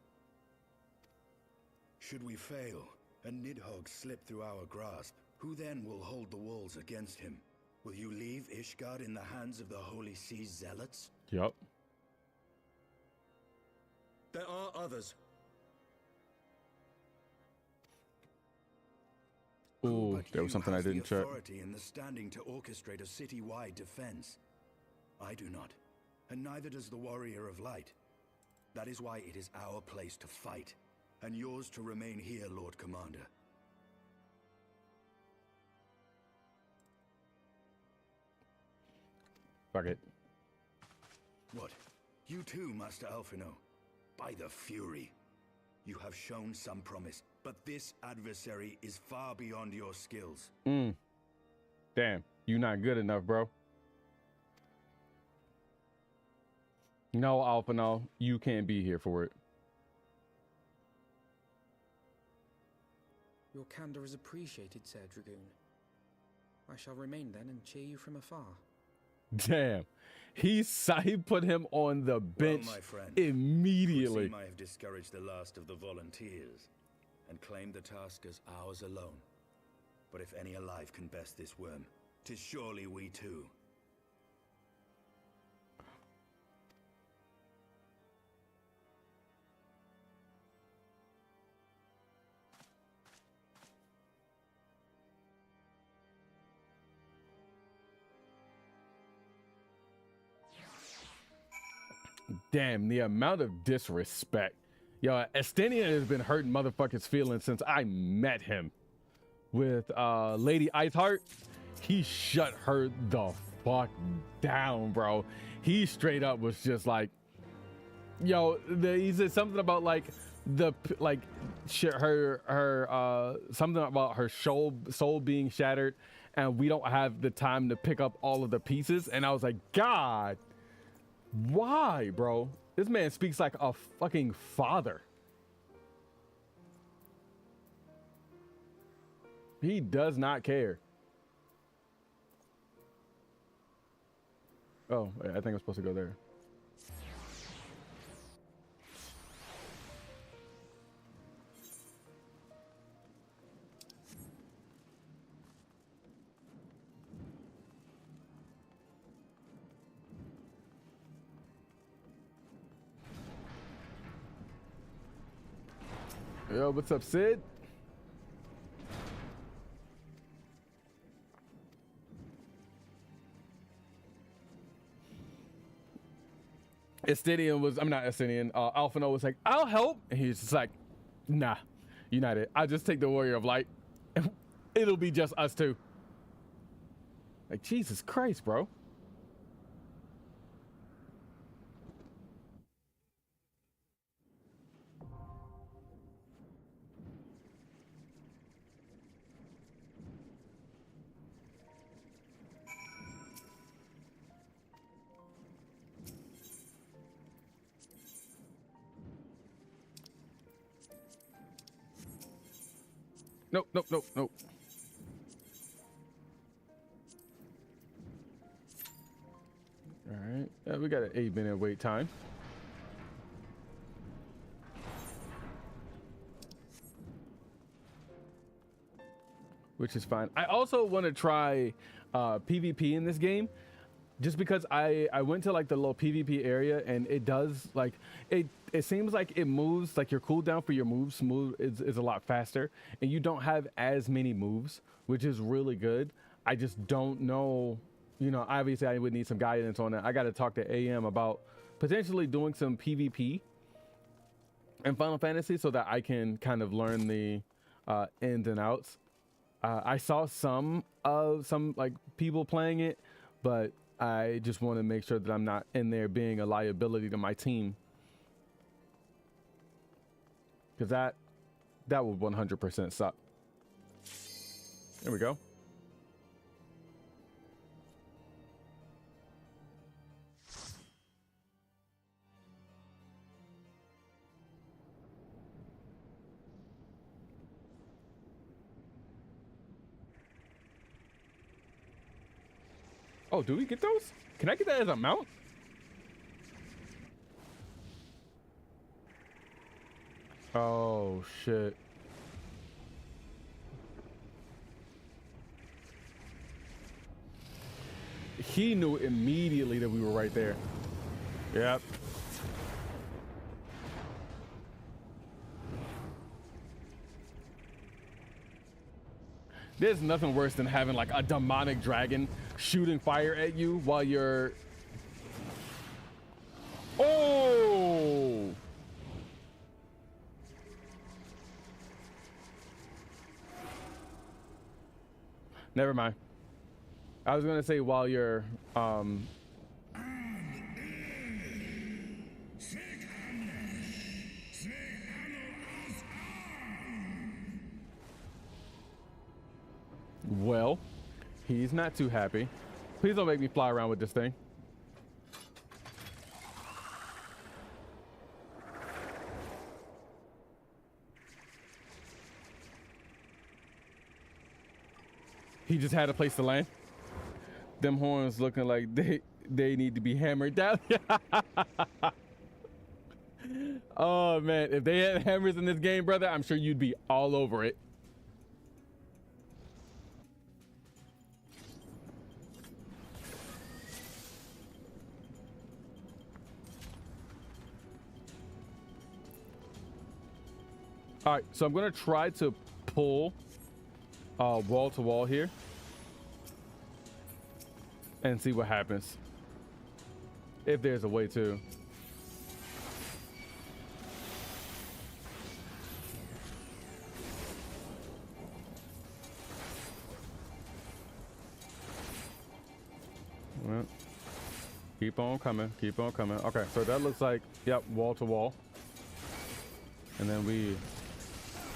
Should we fail, and Nidhogg slip through our grasp, who then will hold the walls against him? Will you leave Ishgard in the hands of the Holy Sea's zealots? Yup. There are others. Ooh, But there was you something I has the didn't check. authority and the standing to orchestrate a city-wide defense. I do not, and neither does the Warrior of Light. That is why it is our place to fight, and yours to remain here, Lord Commander. Fuck it. What? You too, Master Alphinaud? By the Fury. You have shown some promise, but this adversary is far beyond your skills. Damn, you not good enough, bro. No, Alpha, no, you can't be here for it. Your candor is appreciated, Sir Dragoon. I shall remain then and cheer you from afar. Damn, he put him on the bench my friend, immediately. I have discouraged the last of the volunteers and claimed the task as ours alone. But if any alive can best this worm, 'tis surely we too. Damn, the amount of disrespect. Yo, Estinian has been hurting motherfuckers' feelings since I met him. With Lady Iceheart, he shut her the fuck down, bro. He straight up was just like, yo, he said something about like something about her soul being shattered, and we don't have the time to pick up all of the pieces. And I was like, God, why, bro? This man speaks like a fucking father. He does not care. Oh, I think I'm supposed to go there. Yo, what's up, Sid? Estidian was, I'm not Estidian, Alphino was like, I'll help. And he's just like, nah, United. I'll just take the Warrior of Light. And it'll be just us two. Like, Jesus Christ, bro. Nope, nope, nope, nope. All right, we got an 8-minute wait time. Which is fine. I also want to try PvP in this game, just because I went to like the little PvP area, and it does like it seems like it moves, like your cooldown for your moves is a lot faster, and you don't have as many moves, which is really good. I just don't know, you know, obviously I would need some guidance on that. I got to talk to AM about potentially doing some PvP in Final Fantasy so that I can kind of learn the ins and outs. I saw some like people playing it, but I just want to make sure that I'm not in there being a liability to my team. Because that would 100% suck. There we go. Oh, do we get those? Can I get that as a mount? Oh, shit. He knew immediately that we were right there. Yep. There's nothing worse than having like a demonic dragon shooting fire at you while you're... Oh! Never mind. I was gonna say while you're well, he's not too happy. Please don't make me fly around with this thing. He just had a place to land. Them horns looking like they need to be hammered down. Oh man, if they had hammers in this game, brother, I'm sure you'd be all over it. All right, so I'm gonna try to pull wall to wall here and see what happens, if there's a way to. Well, keep on coming, keep on coming. Okay, so that looks like, yep, wall to wall. And then we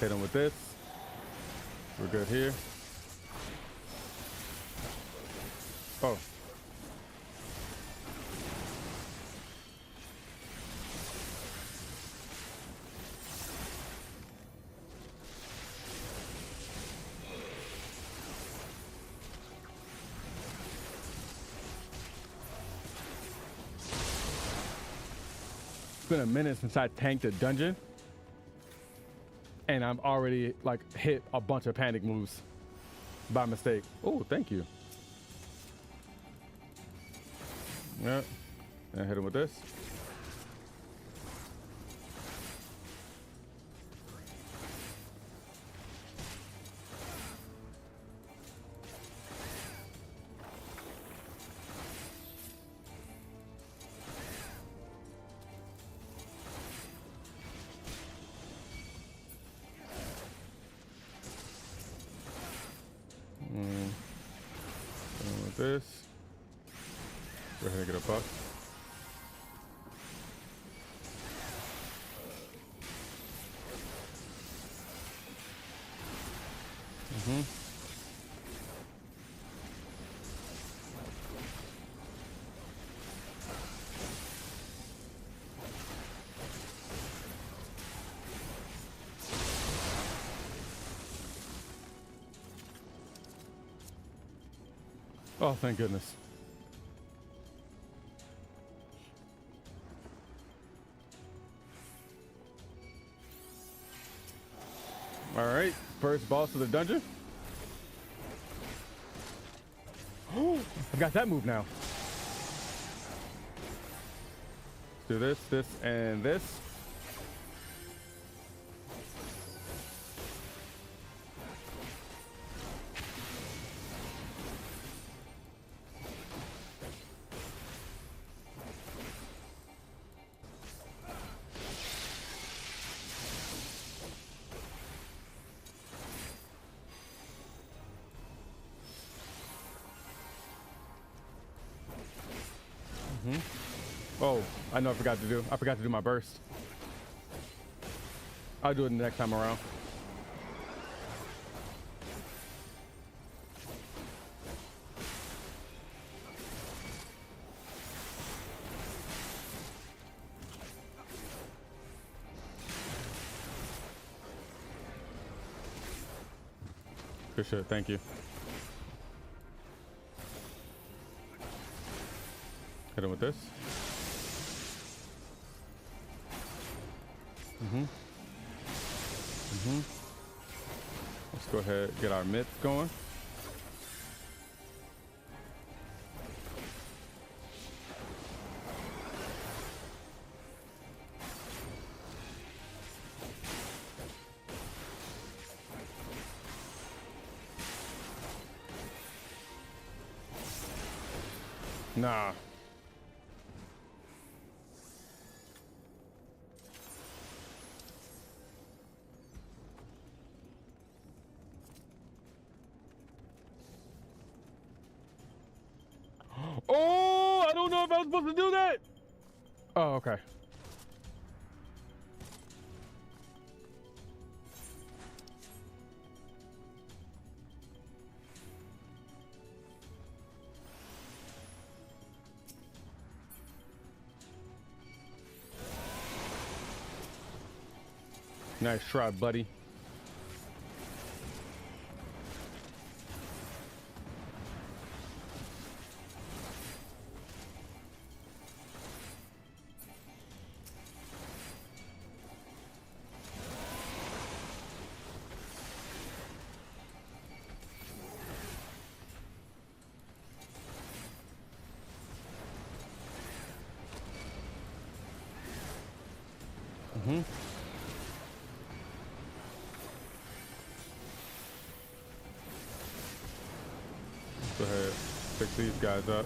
hit him with this. We're good here. Oh. It's been a minute since I tanked a dungeon, and I've already like hit a bunch of panic moves by mistake. Oh, thank you. Yeah, and hit him with this. this. Go ahead and get a buck. Oh, thank goodness. All right, first boss of the dungeon. Oh, I've got that move now. Let's do this, this, and this. Oh, I know I forgot to do my burst. I'll do it the next time around. Good shit, thank you. Hit him with this. Let's go ahead and get our myth going. Nah. Oh, I don't know if I was supposed to do that. Oh, okay. Nice try, buddy. Go ahead, fix these guys up.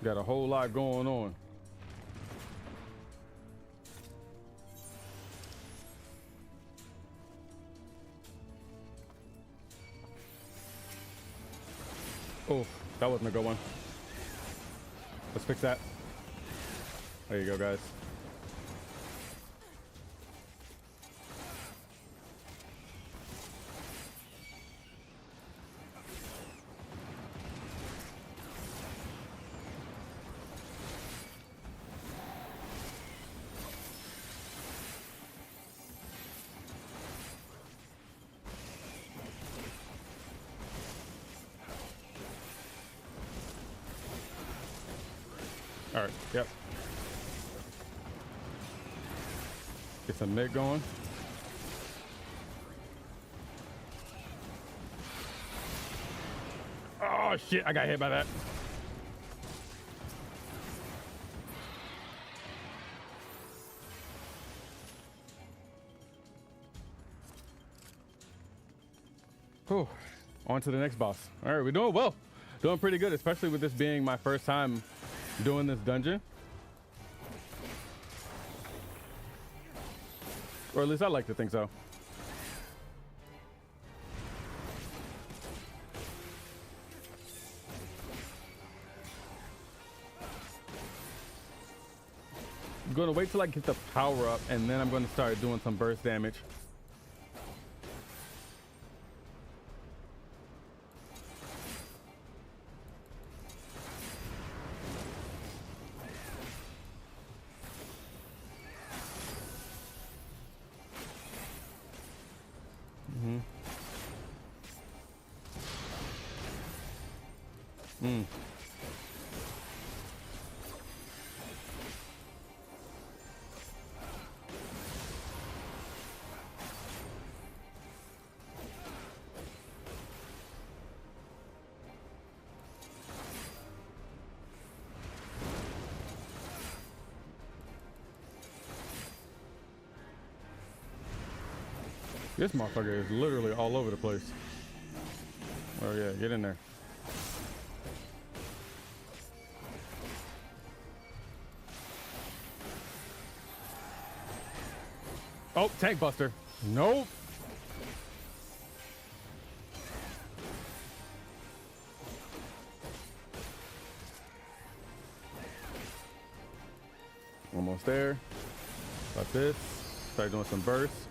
Got a whole lot going on. Oh, that wasn't a good one. Let's fix that. There you go, guys. All right, yep. Get some mid going. Oh shit, I got hit by that. Whew. On to the next boss. All right, we're doing well. Doing pretty good, especially with this being my first time doing this dungeon. Or at least I like to think so. I'm gonna wait till I get the power up, and then I'm gonna start doing some burst damage. This motherfucker is literally all over the place. Oh yeah, get in there. Oh, tank buster. Nope. Almost there. Like this. Start doing some bursts.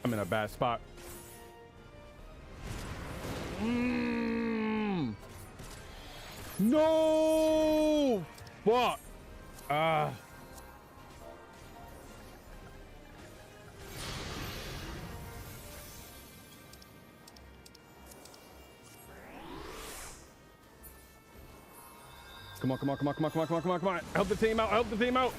I'm in a bad spot. No! Fuck. Come on, come on, come on, come on, come on, come on, come on, come on. Help the team out, help the team out.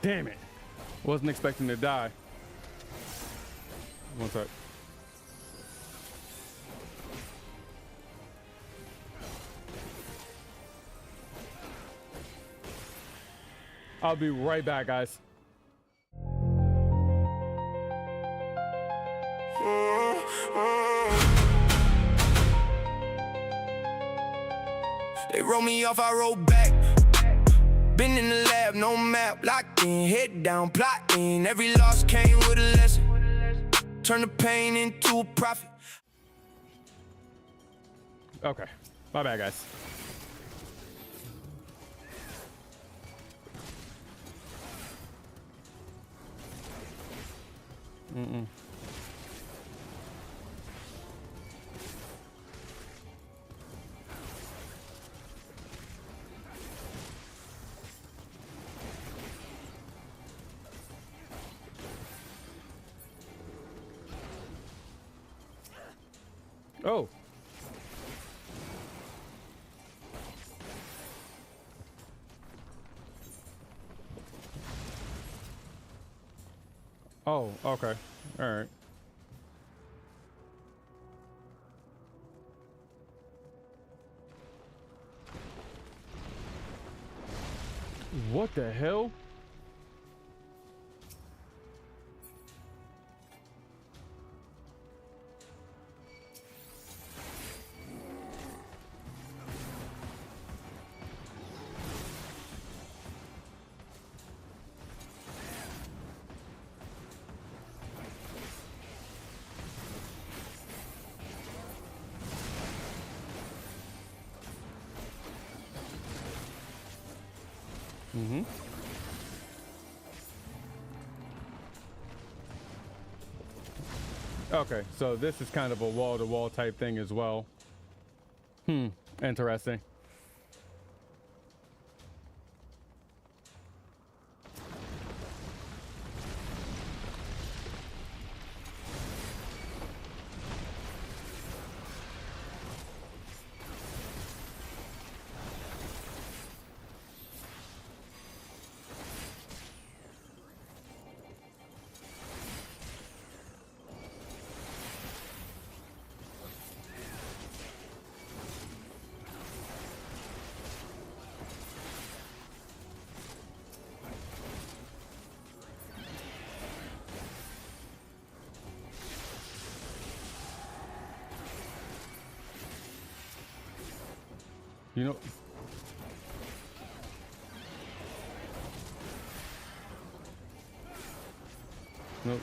Damn it. Wasn't expecting to die. One sec. I'll be right back, guys. They roll me off, I roll back. Been in the lab, no map, locked in, head down, plotting. Every loss came with a lesson. Turn the pain into a profit. Okay, my bad, guys. Oh. Oh, okay. All right. What the hell? Okay, so this is kind of a wall-to-wall type thing as well. Interesting. You know. Nope.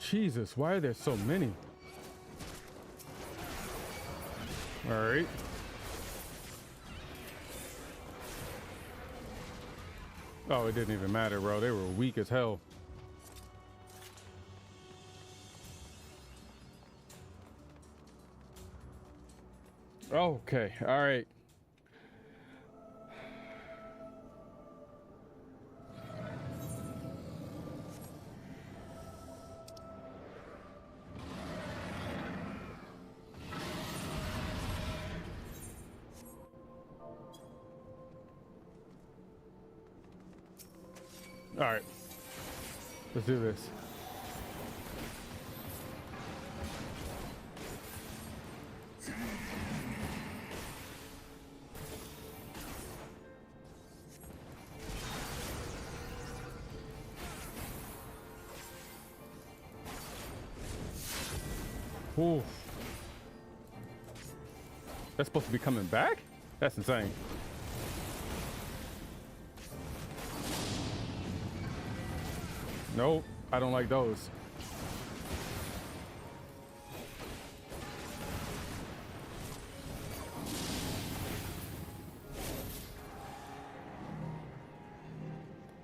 Jesus, why are there so many? All right. Oh, it didn't even matter, bro. They were weak as hell. Okay, all right. All right, let's do this. Ooh. That's supposed to be coming back? That's insane. Nope, I don't like those.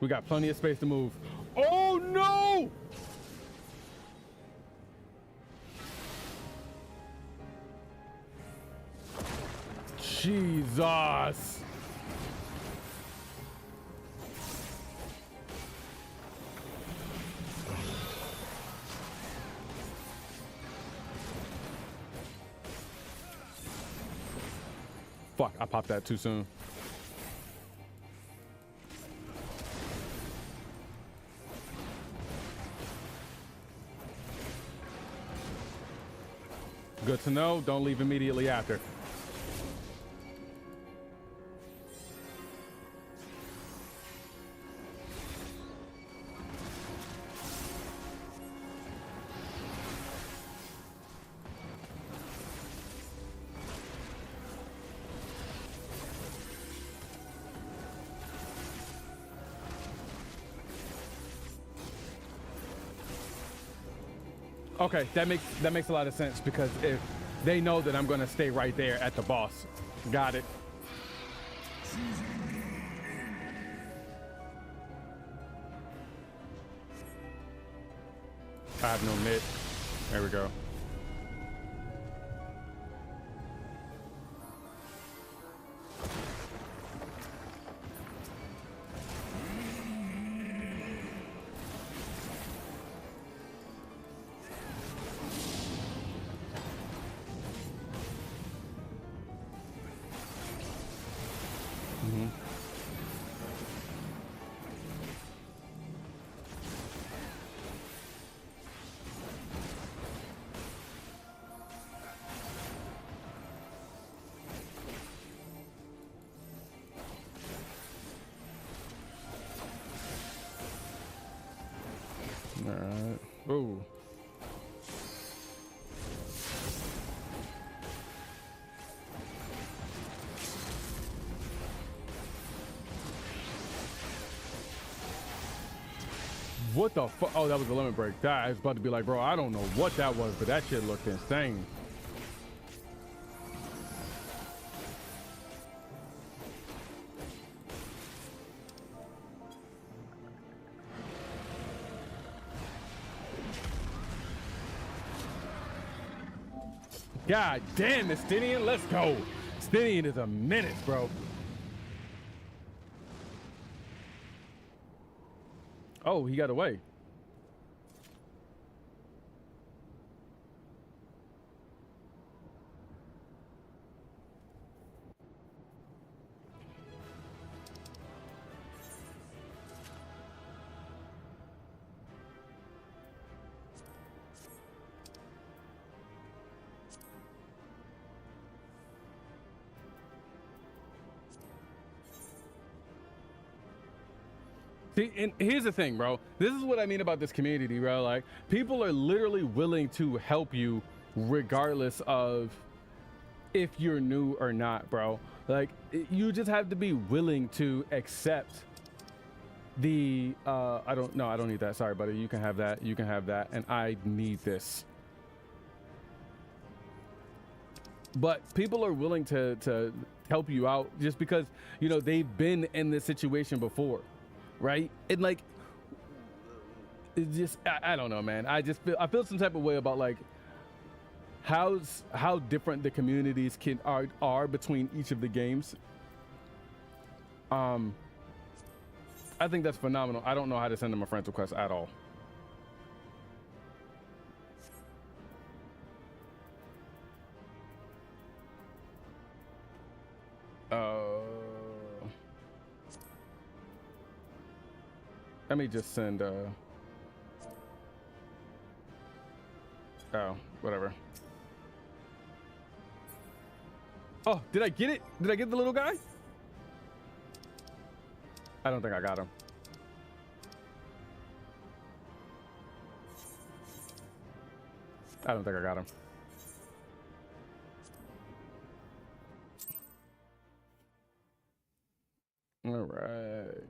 We got plenty of space to move. Oh no! Jesus. Fuck, I popped that too soon. Good to know. Don't leave immediately after. Okay, that makes a lot of sense, because if they know that I'm gonna stay right there at the boss. Got it. I have no mid. There we go. All right. Ooh. What the fuck? Oh, that was a limit break. That I was about to be like, bro, I don't know what that was, but that shit looked insane. God damn, Estinian, let's go. Estinian is a menace, bro. Oh, he got away. See, and here's the thing, bro. This is what I mean about this community, bro. Like, people are literally willing to help you regardless of if you're new or not, bro. Like, you just have to be willing to accept the I don't need that. Sorry, buddy. You can have that. You can have that. And I need this. But people are willing to help you out just because, you know, they've been in this situation before, right? And like, it just, I don't know, man. I feel some type of way about like how different the communities are between each of the games. I think that's phenomenal. I don't know how to send them a friend request at all. Let me just send oh, whatever. Oh, did I get it? Did I get the little guy? I don't think I got him. I don't think I got him. All right.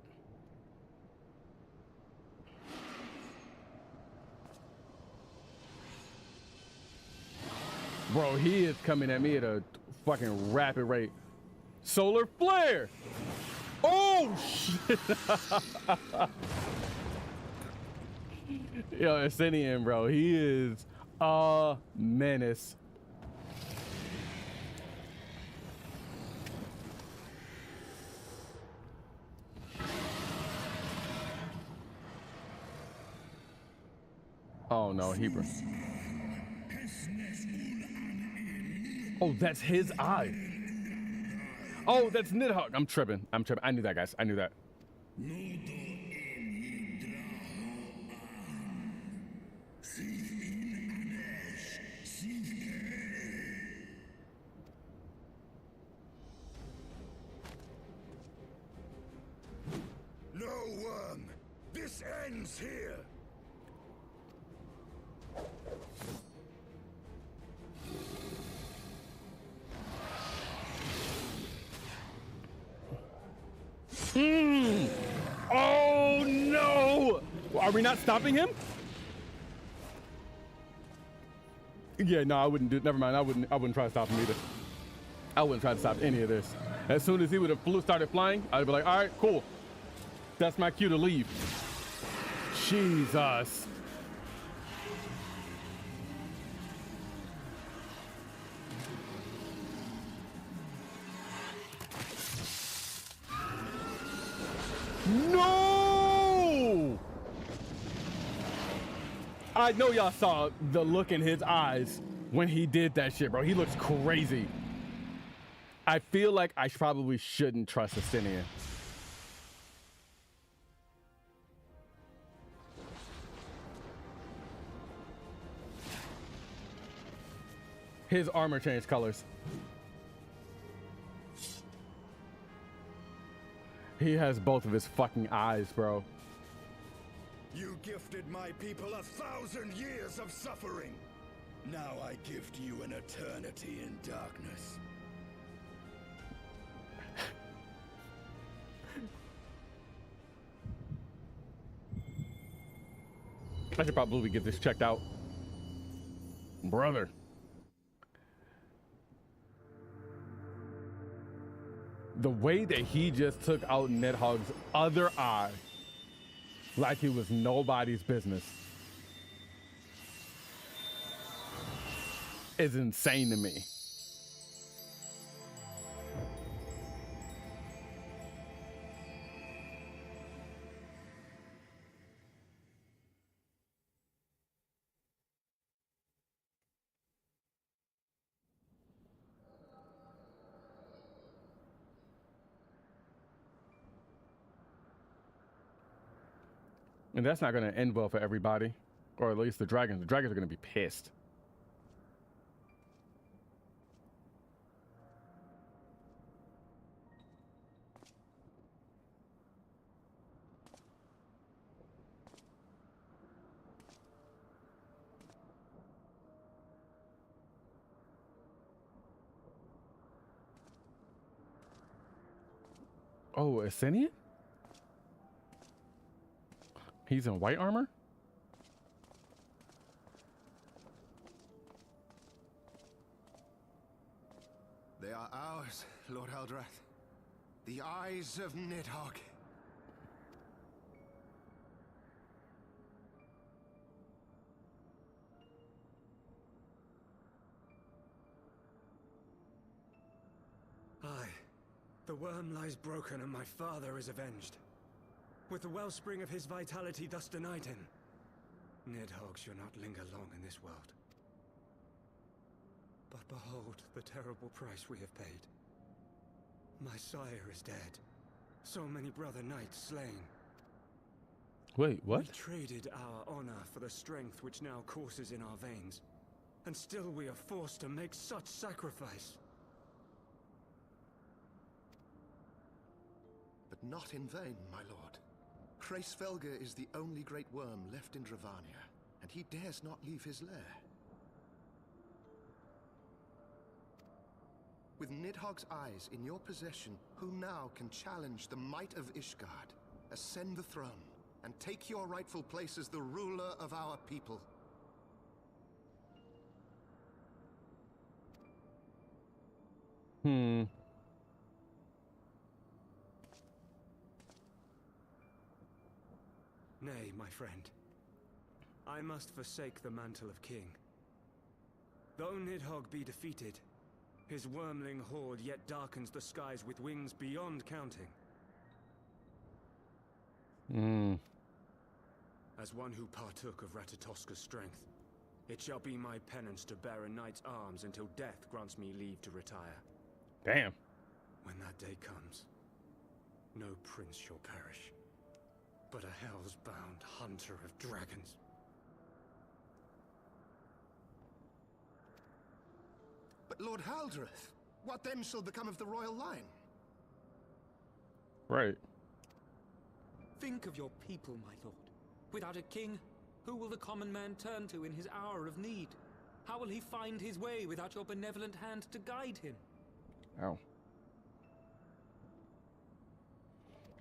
Bro, he is coming at me at a fucking rapid rate. Solar flare. Oh shit. Yo, Ascenian, bro, he is a menace. Oh no, Hebrew. Oh, that's his eye. Oh, that's Nidhogg. I'm tripping. I knew that, guys. I knew that. No worm. This ends here. Oh no! Are we not stopping him? Yeah, no, I wouldn't do. Never mind. I wouldn't try to stop him either. I wouldn't try to stop any of this. As soon as he would have started flying, I'd be like, all right, cool. That's my cue to leave. Jesus. No! I know y'all saw the look in his eyes when he did that shit, bro. He looks crazy. I feel like I probably shouldn't trust Ascenian. His armor changed colors. He has both of his fucking eyes, bro. You gifted my people 1,000 years of suffering. Now I gift you an eternity in darkness. I should probably get this checked out. Brother. The way that he just took out Nidhogg's other eye like it was nobody's business is insane to me. And that's not going to end well for everybody, or at least the dragons. The dragons are going to be pissed. Oh, Ascenian? He's in white armor? They are ours, Lord Haldrath. The eyes of Nidhogg. Aye. The worm lies broken and my father is avenged. With the wellspring of his vitality thus denied him, Nidhogg shall not linger long in this world. But behold the terrible price we have paid. My sire is dead. So many brother knights slain. Wait, what? We traded our honor for the strength which now courses in our veins. And still we are forced to make such sacrifice. But not in vain, my lord. Hraesvelgr is the only great worm left in Dravania, and he dares not leave his lair. With Nidhogg's eyes in your possession, who now can challenge the might of Ishgard, ascend the throne, and take your rightful place as the ruler of our people? Nay, my friend. I must forsake the mantle of king. Though Nidhogg be defeated, his wormling horde yet darkens the skies with wings beyond counting. As one who partook of Ratatoska's strength, it shall be my penance to bear a knight's arms until death grants me leave to retire. Damn. When that day comes, no prince shall perish, but a hell's-bound hunter of dragons. But Lord Haldrath, what then shall become of the royal line? Right. Think of your people, my lord. Without a king, who will the common man turn to in his hour of need? How will he find his way without your benevolent hand to guide him? Ow.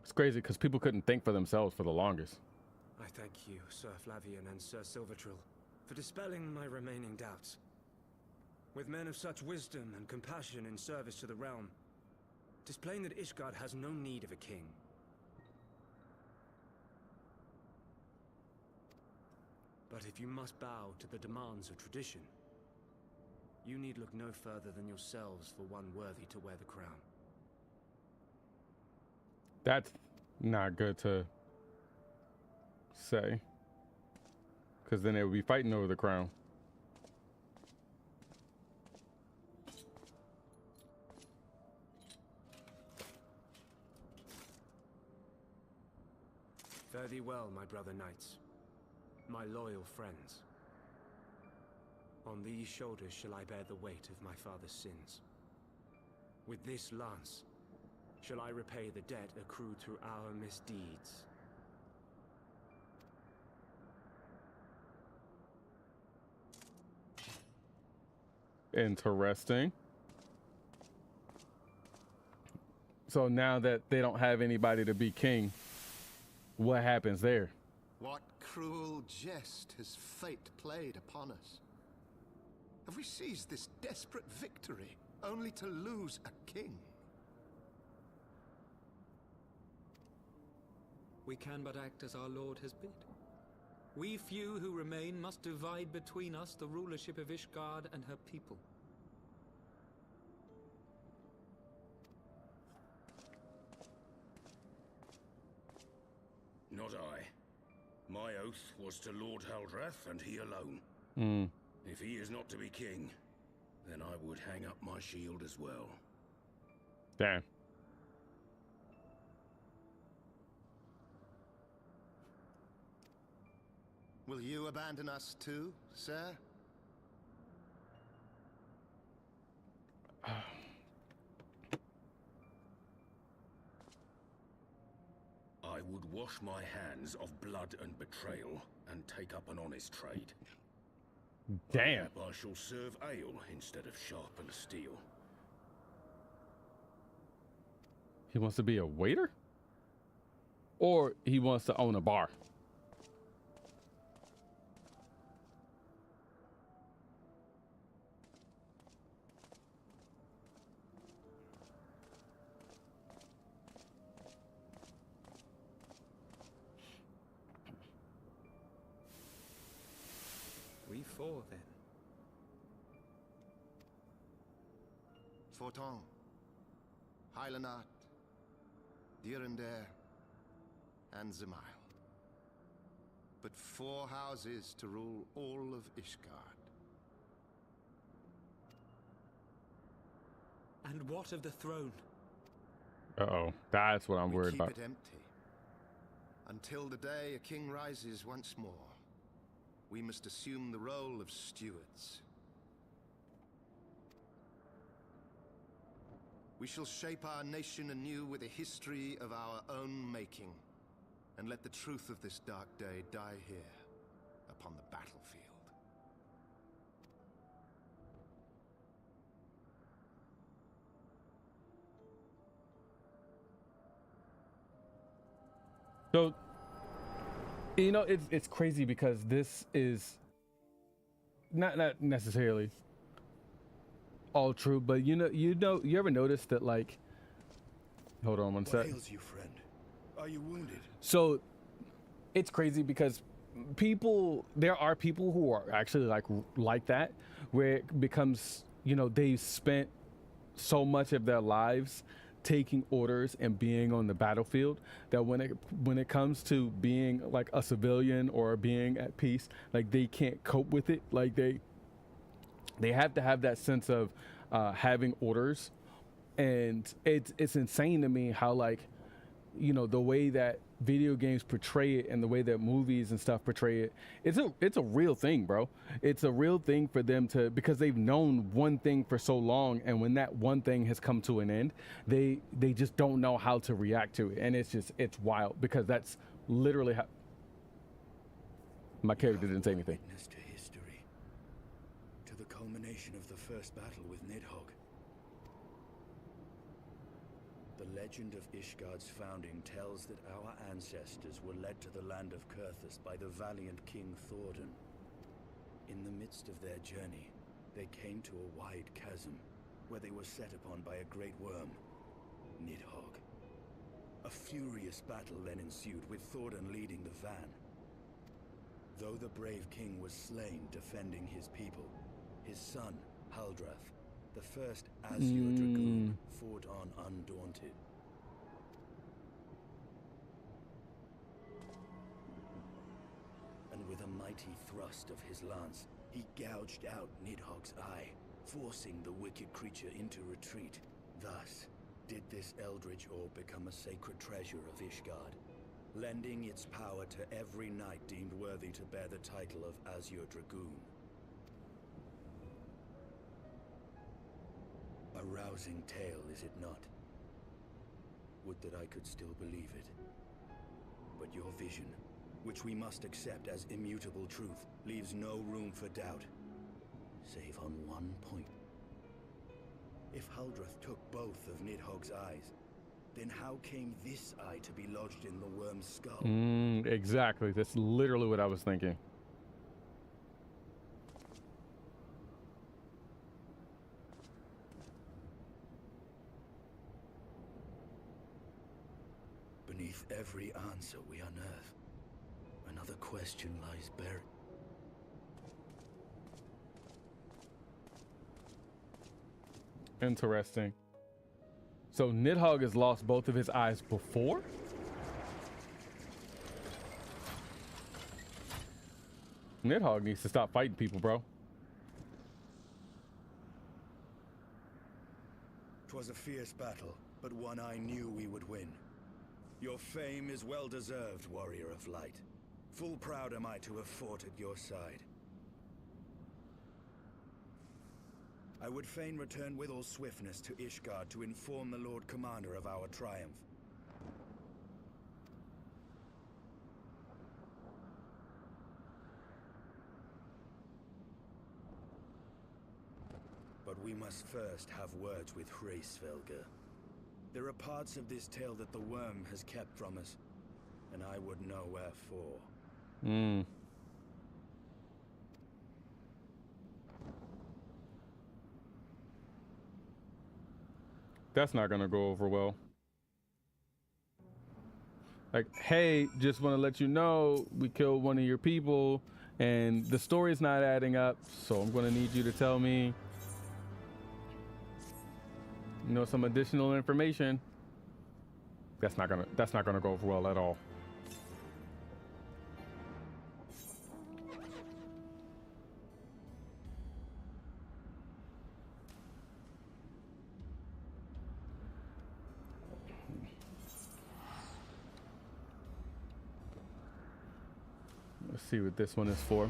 It's crazy because people couldn't think for themselves for the longest. I thank you, Sir Flavian and Sir Silvertrill, for dispelling my remaining doubts. With men of such wisdom and compassion in service to the realm, 'tis plain that Ishgard has no need of a king. But if you must bow to the demands of tradition, you need look no further than yourselves for one worthy to wear the crown. That's not good to say, because then they would be fighting over the crown. Fare thee well, my brother knights, my loyal friends. On these shoulders shall I bear the weight of my father's sins. With this lance shall I repay the debt accrued through our misdeeds. Interesting. So now that they don't have anybody to be king, what happens there? What cruel jest has fate played upon us? Have we seized this desperate victory only to lose a king? We can but act as our lord has bid. We few who remain must divide between us the rulership of Ishgard and her people. Not I. My oath was to Lord Haldrath and he alone. If he is not to be king, then I would hang up my shield as well. Damn. Will you abandon us too, sir? I would wash my hands of blood and betrayal and take up an honest trade. Damn. I shall serve ale instead of sharpened steel. He wants to be a waiter? Or he wants to own a bar? We four, then. Forton, Heilenat, Dirander, and Zemile. But 4 houses to rule all of Ishgard. And what of the throne? Uh-oh, that's what I'm worried Keep about. it empty. Until the day a king rises once more, we must assume the role of stewards. We shall shape our nation anew with a history of our own making, and let the truth of this dark day die here, upon the battlefield. So, you know, it's crazy because this is not necessarily all true, but you ever notice that, like, hold on one sec. What ails you, friend? Are you wounded? So it's crazy because there are people who are actually like that, where it becomes, they've spent so much of their lives taking orders and being on the battlefield that when it comes to being like a civilian or being at peace, like they can't cope with it. Like they have to have that sense of having orders, and it's insane to me how, like, the way that video games portray it and the way that movies and stuff portray it, it's a real thing, bro. It's a real thing for them because they've known one thing for so long, and when that one thing has come to an end, they just don't know how to react to it, and it's wild because that's literally how my character didn't say anything. Witness to history, to the culmination of the first battle with Nidhogg. The legend of Ishgard's founding tells that our ancestors were led to the land of Kurthus by the valiant King Thordan. In the midst of their journey, they came to a wide chasm, where they were set upon by a great worm, Nidhogg. A furious battle then ensued, with Thordan leading the van. Though the brave king was slain defending his people, his son, Haldrath, the first Azure Dragoon, fought on undaunted. And with a mighty thrust of his lance, he gouged out Nidhogg's eye, forcing the wicked creature into retreat. Thus, did this eldritch orb become a sacred treasure of Ishgard, lending its power to every knight deemed worthy to bear the title of Azure Dragoon. A rousing tale, is it not? Would that I could still believe it. But your vision, which we must accept as immutable truth, leaves no room for doubt, save on one point. If Haldrath took both of Nidhogg's eyes, then how came this eye to be lodged in the worm's skull? Exactly. That's literally what I was thinking. Beneath every answer we unearth, another question lies buried. Interesting. So Nidhogg has lost both of his eyes before? Nidhogg needs to stop fighting people, bro. 'Twas a fierce battle, but one I knew we would win. Your fame is well deserved, warrior of light. Full proud am I to have fought at your side. I would fain return with all swiftness to Ishgard to inform the Lord Commander of our triumph. But we must first have words with Hraesvelgr. There are parts of this tale that the worm has kept from us, and I would know wherefore. That's not gonna go over well. Like, hey, just want to let you know we killed one of your people and the story's not adding up, so I'm gonna need you to tell me, you know, some additional information. That's not gonna go over well at all. Let's see what this one is for.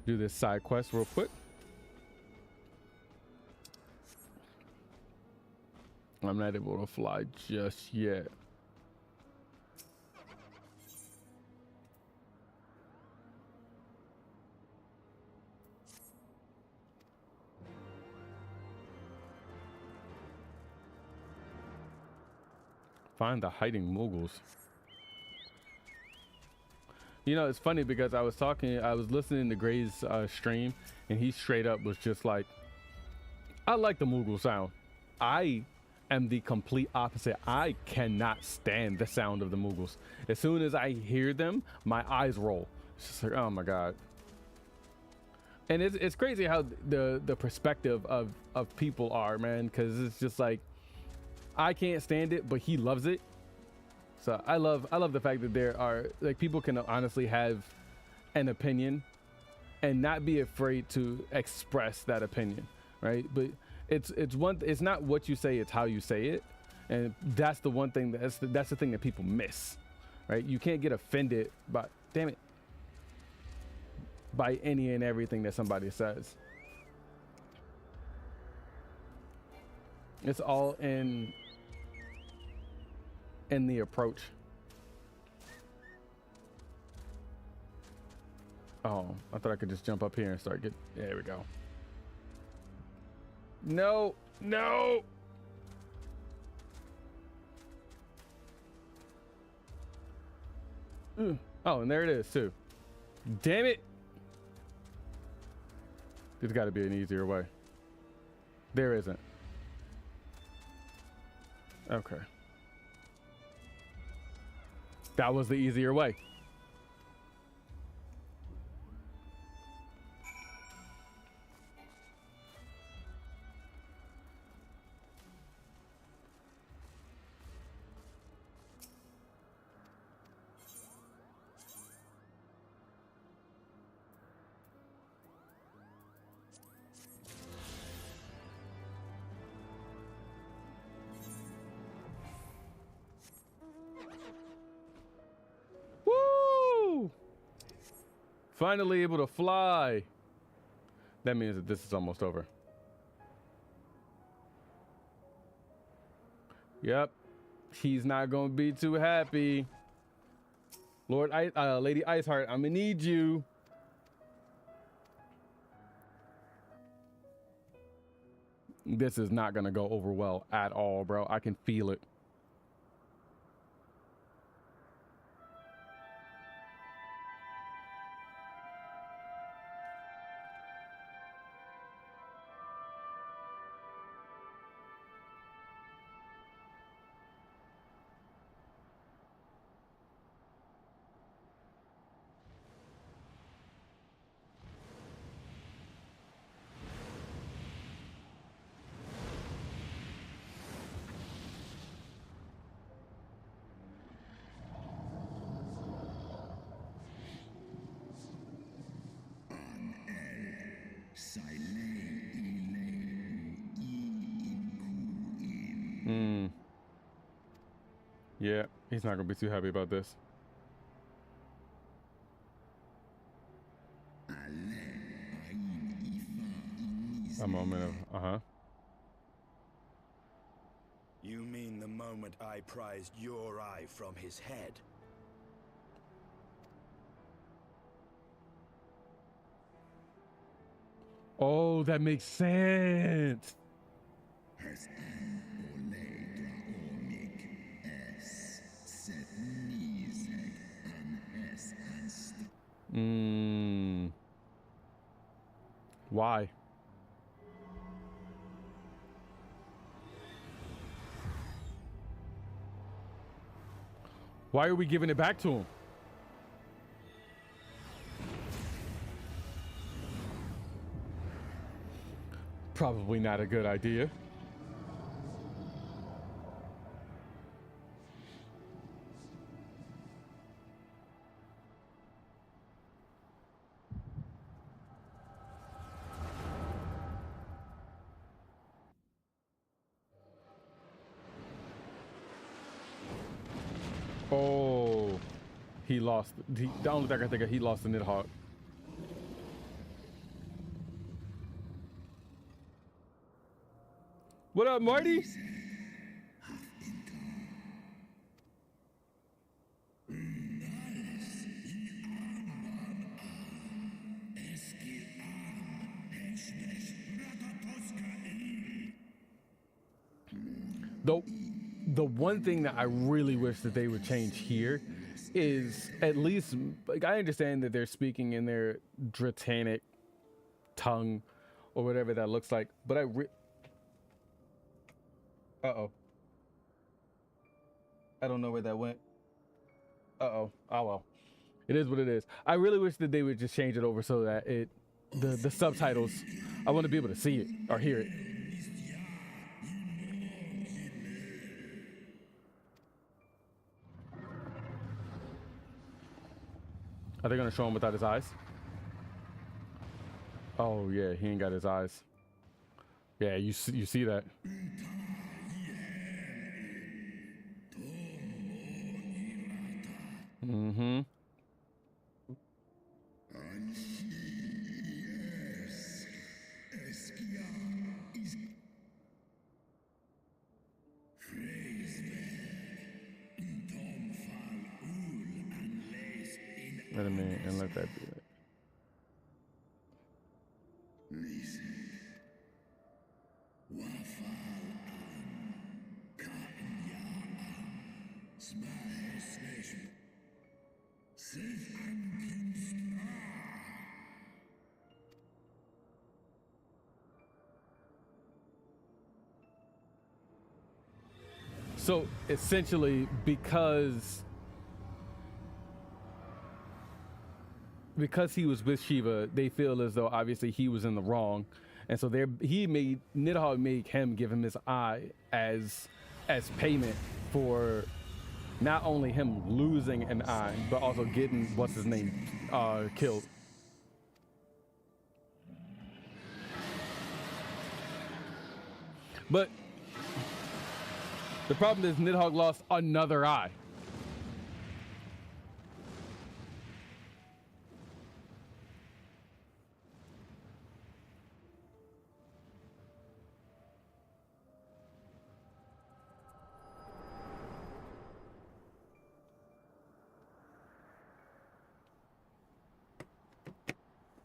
Do this side quest real quick. I'm not able to fly just yet. Find the hiding Mughals. You know, it's funny because I was listening to Gray's stream, and he straight up was just like, I like the Mughal sound. I am the complete opposite. I cannot stand the sound of the Mughals. As soon as I hear them, my eyes roll. It's just like, oh my God. And it's crazy how the perspective of people are, man, because it's just like, I can't stand it, but he loves it. So I love the fact that there are, like, people can honestly have an opinion and not be afraid to express that opinion, right? But it's not what you say, it's how you say it. And that's the one thing that's the thing that people miss, right? You can't get offended by, damn it, by any and everything that somebody says. It's all in the approach. Oh, I thought I could just jump up here and start there we go. No. Oh, and there it is too. Damn it. There's got to be an easier way. There isn't. Okay. That was the easier way. Finally able to fly. That means that this is almost over. Yep. He's not going to be too happy. Lady Iceheart, I'm going to need you. This is not going to go over well at all, bro. I can feel it. Yeah, he's not gonna be too happy about this. A moment of, You mean the moment I prized your eye from his head? Oh, that makes sense. Why? Why are we giving it back to him? Probably not a good idea. Oh, he lost. The only thing I can think of, he lost the Nidhogg. What up, Marty? The one thing that I really wish that they would change here is, at least, like, I understand that they're speaking in their Dratanic tongue or whatever that looks like, but uh-oh. I don't know where that went. Uh-oh. Oh, well. It is what it is. I really wish that they would just change it over so that the subtitles, I want to be able to see it or hear it. Are they going to show him without his eyes? Oh, yeah. He ain't got his eyes. Yeah, you see that. Mm-hmm. Wait a minute and let that be it. So essentially, because he was with Shiva, they feel as though obviously he was in the wrong, and so Nidhogg made him give him his eye as payment for not only him losing an eye, but also getting what's his name killed. But the problem is Nidhogg lost another eye.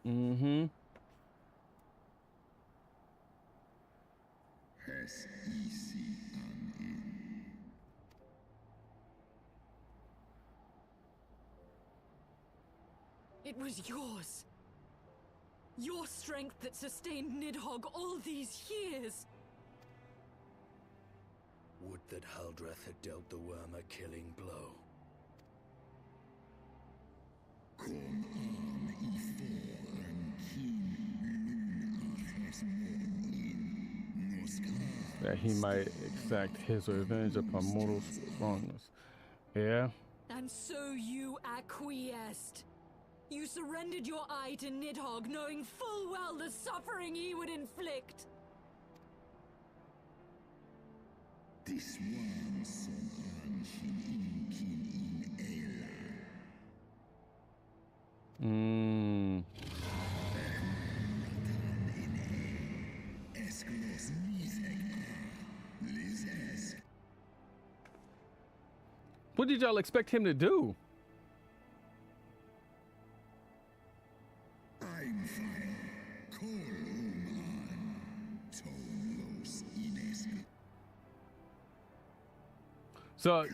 Mm-hmm. It was yours. Your strength that sustained Nidhogg all these years. Would that Haldreth had dealt the worm a killing blow. That he might exact his revenge upon mortals' wrongness. Yeah. And so you acquiesced. You surrendered your eye to Nidhogg, knowing full well the suffering he would inflict. This one son in What did y'all expect him to do? So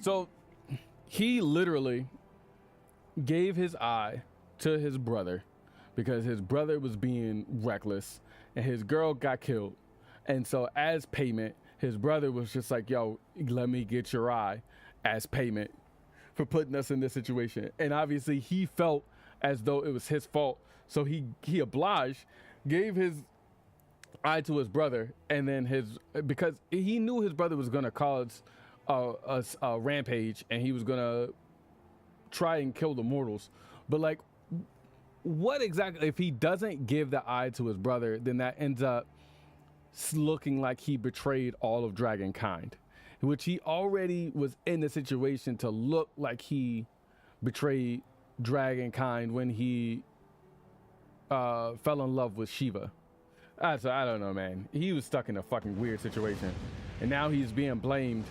So he literally gave his eye to his brother because his brother was being reckless and his girl got killed. And so as payment, his brother was just like, yo, let me get your eye as payment for putting us in this situation. And obviously he felt as though it was his fault. So he obliged, gave his eye to his brother, and then because he knew his brother was going to cause a rampage and he was going to try and kill the mortals. But like, what exactly, if he doesn't give the eye to his brother, then that ends up looking like he betrayed all of Dragonkind, which he already was in the situation to look like he betrayed Dragonkind when he fell in love with Shiva. So I don't know, man. He was stuck in a fucking weird situation, and now he's being blamed.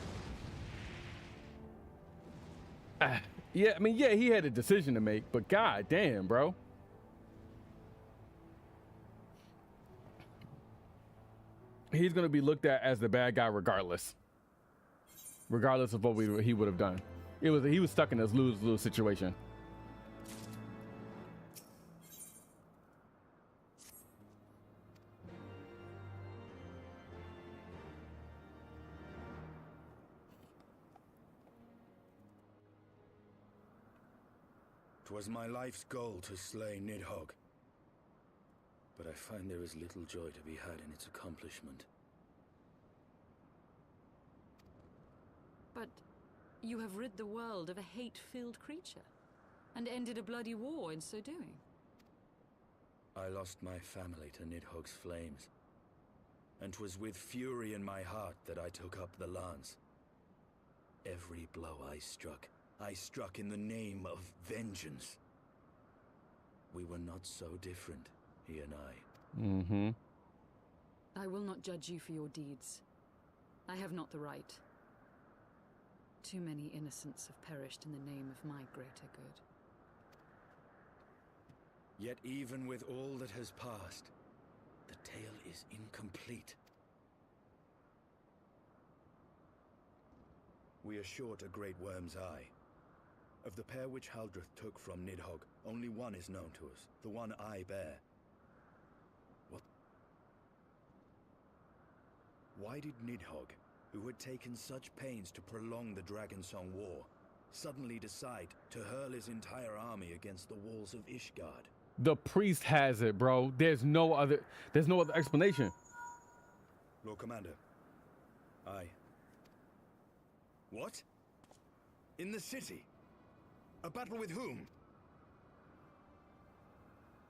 Yeah, I mean, yeah, he had a decision to make, but god damn, bro. He's gonna be looked at as the bad guy regardless of what he would have done. He was stuck in this lose-lose situation. Twas my life's goal to slay Nidhogg, but I find there is little joy to be had in its accomplishment. But you have rid the world of a hate-filled creature, and ended a bloody war in so doing. I lost my family to Nidhogg's flames, and 'twas with fury in my heart that I took up the lance. Every blow I struck in the name of vengeance. We were not so different, he and I. Mm-hmm. I will not judge you for your deeds. I have not the right. Too many innocents have perished in the name of my greater good. Yet even with all that has passed, the tale is incomplete. We are short a great worm's eye. Of the pair which Haldreth took from Nidhogg, only one is known to us, the one I bear. What? Why did Nidhogg, who had taken such pains to prolong the Dragonsong War, suddenly decide to hurl his entire army against the walls of Ishgard? The priest has it, bro. There's no other explanation. Lord Commander. Aye. What? In the city? A battle with whom?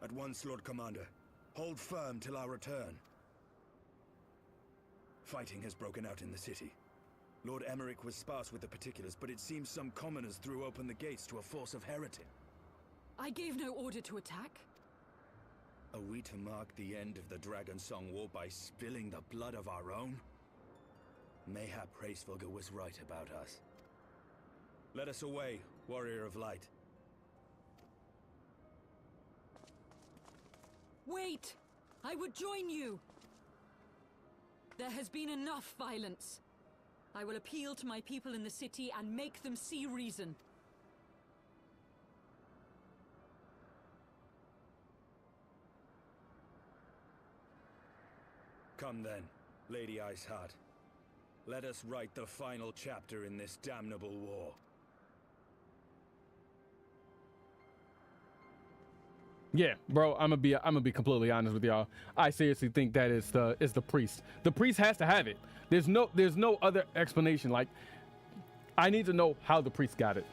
At once, Lord Commander. Hold firm till our return. Fighting has broken out in the city. Lord Emmerich was sparse with the particulars, but it seems some commoners threw open the gates to a force of heretics. I gave no order to attack. Are we to mark the end of the Dragonsong War by spilling the blood of our own? Mayhap Hraesvelgr was right about us. Let us away, Warrior of Light. Wait! I would join you! There has been enough violence. I will appeal to my people in the city and make them see reason. Come then, Lady Iceheart. Let us write the final chapter in this damnable war. Yeah, bro, I'm gonna be completely honest with y'all. I seriously think that is the priest. The priest has to have it. There's no other explanation. Like, I need to know how the priest got it.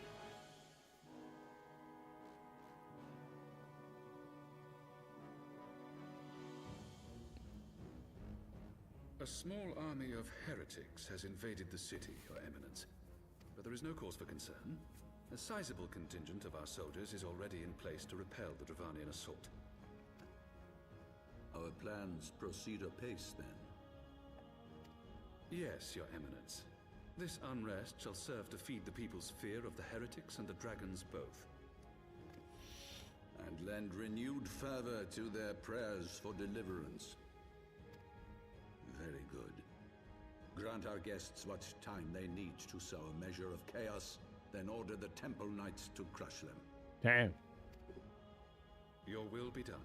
A small army of heretics has invaded the city, Your Eminence. But there is no cause for concern. A sizable contingent of our soldiers is already in place to repel the Dravanian assault. Our plans proceed apace, then? Yes, Your Eminence. This unrest shall serve to feed the people's fear of the heretics and the dragons both. And lend renewed fervor to their prayers for deliverance. Very good. grant our guests what time they need to sow a measure of chaos, then order the Temple Knights to crush them. Damn. Your will be done.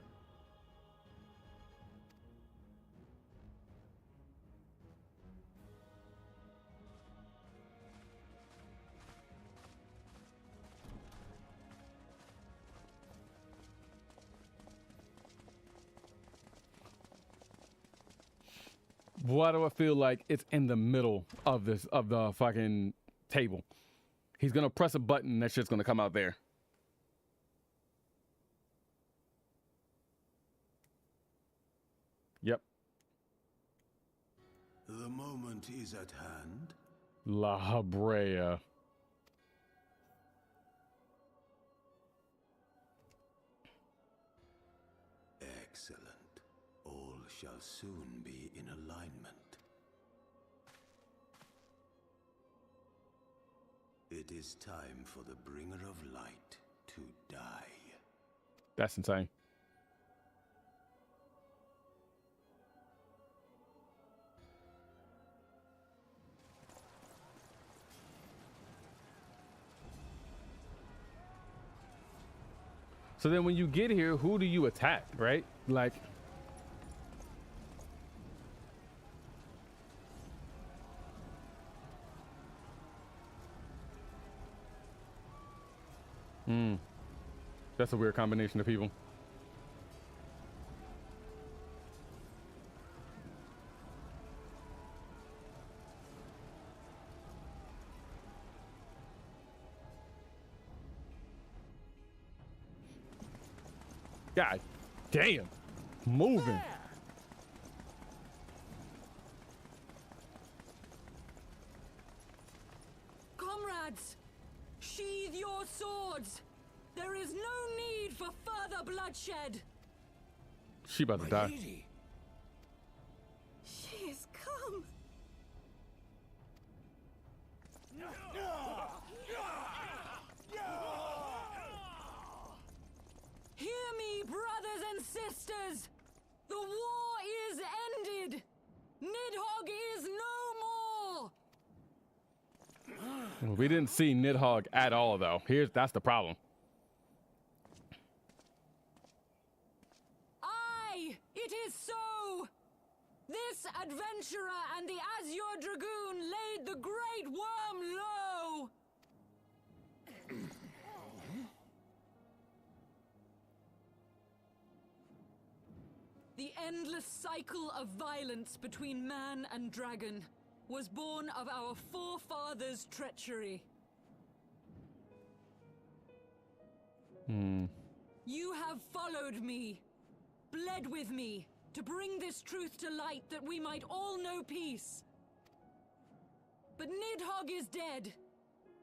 Why do I feel like it's in the middle of the fucking table? He's gonna press a button and that shit's gonna come out there. Yep. The moment is at hand. La Brea. Excellent. All shall soon be in alignment. It is time for the bringer of light to die. That's insane. So then when you get here, who do you attack, right? Like, that's a weird combination of people. God damn. Moving. Comrades, sheathe your swords. There is no need for further bloodshed. She about to die. She has come. Hear me, brothers and sisters. The war is ended. Nidhogg is no more. We didn't see Nidhogg at all, though. That's the problem. Aye, it is so. This adventurer and the Azure Dragoon laid the Great Worm low. The endless cycle of violence between man and dragon was born of our forefathers' treachery. You have followed me, bled with me, to bring this truth to light that we might all know peace. But Nidhogg is dead.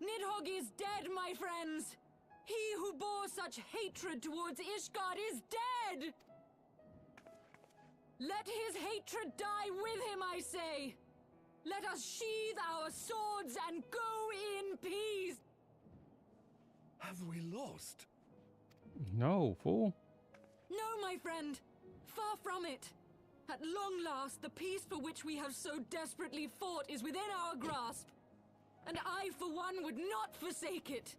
Nidhogg is dead, my friends. He who bore such hatred towards Ishgard is dead. Let his hatred die with him, I say. Let us sheathe our swords and go in peace. Have we lost? No, fool. No, my friend. Far from it. At long last, the peace for which we have so desperately fought is within our grasp. And I, for one, would not forsake it.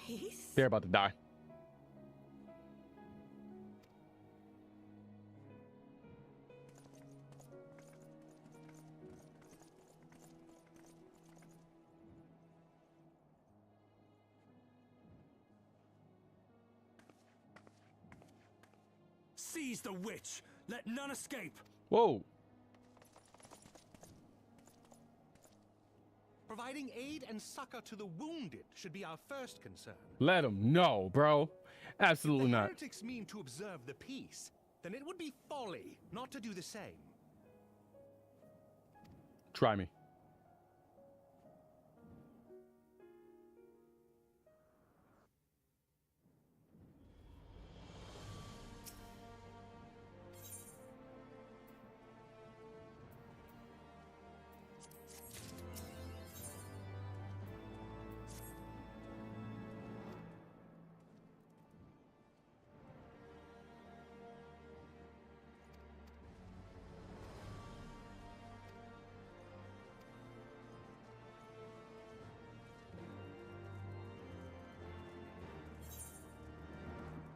Peace? They're about to die. Seize the witch! Let none escape! Whoa. Providing aid and succor to the wounded should be our first concern. Let him know, bro. Absolutely If the not. heretics mean to observe the peace, then it would be folly not to do the same. Try me.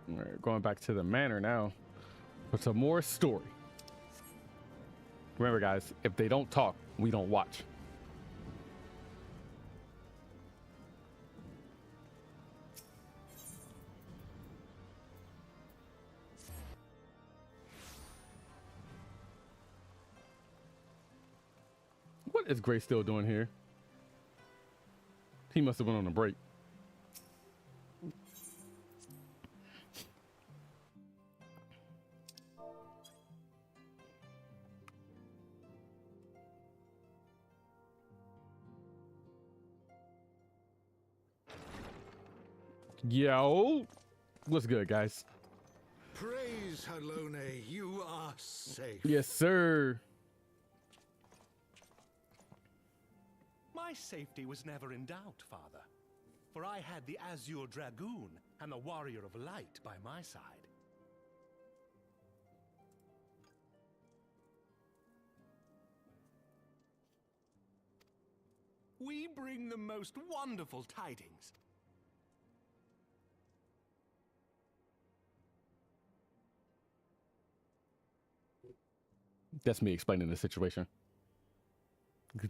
We're going back to the manor now for some more story. Remember, guys, if they don't talk, we don't watch. What is Gray still doing here? He must have went on a break. Yo, what's good, guys? Praise Halone, you are safe. Yes, sir. My safety was never in doubt, Father, for I had the Azure Dragoon and the Warrior of Light by my side. We bring the most wonderful tidings. That's me explaining the situation.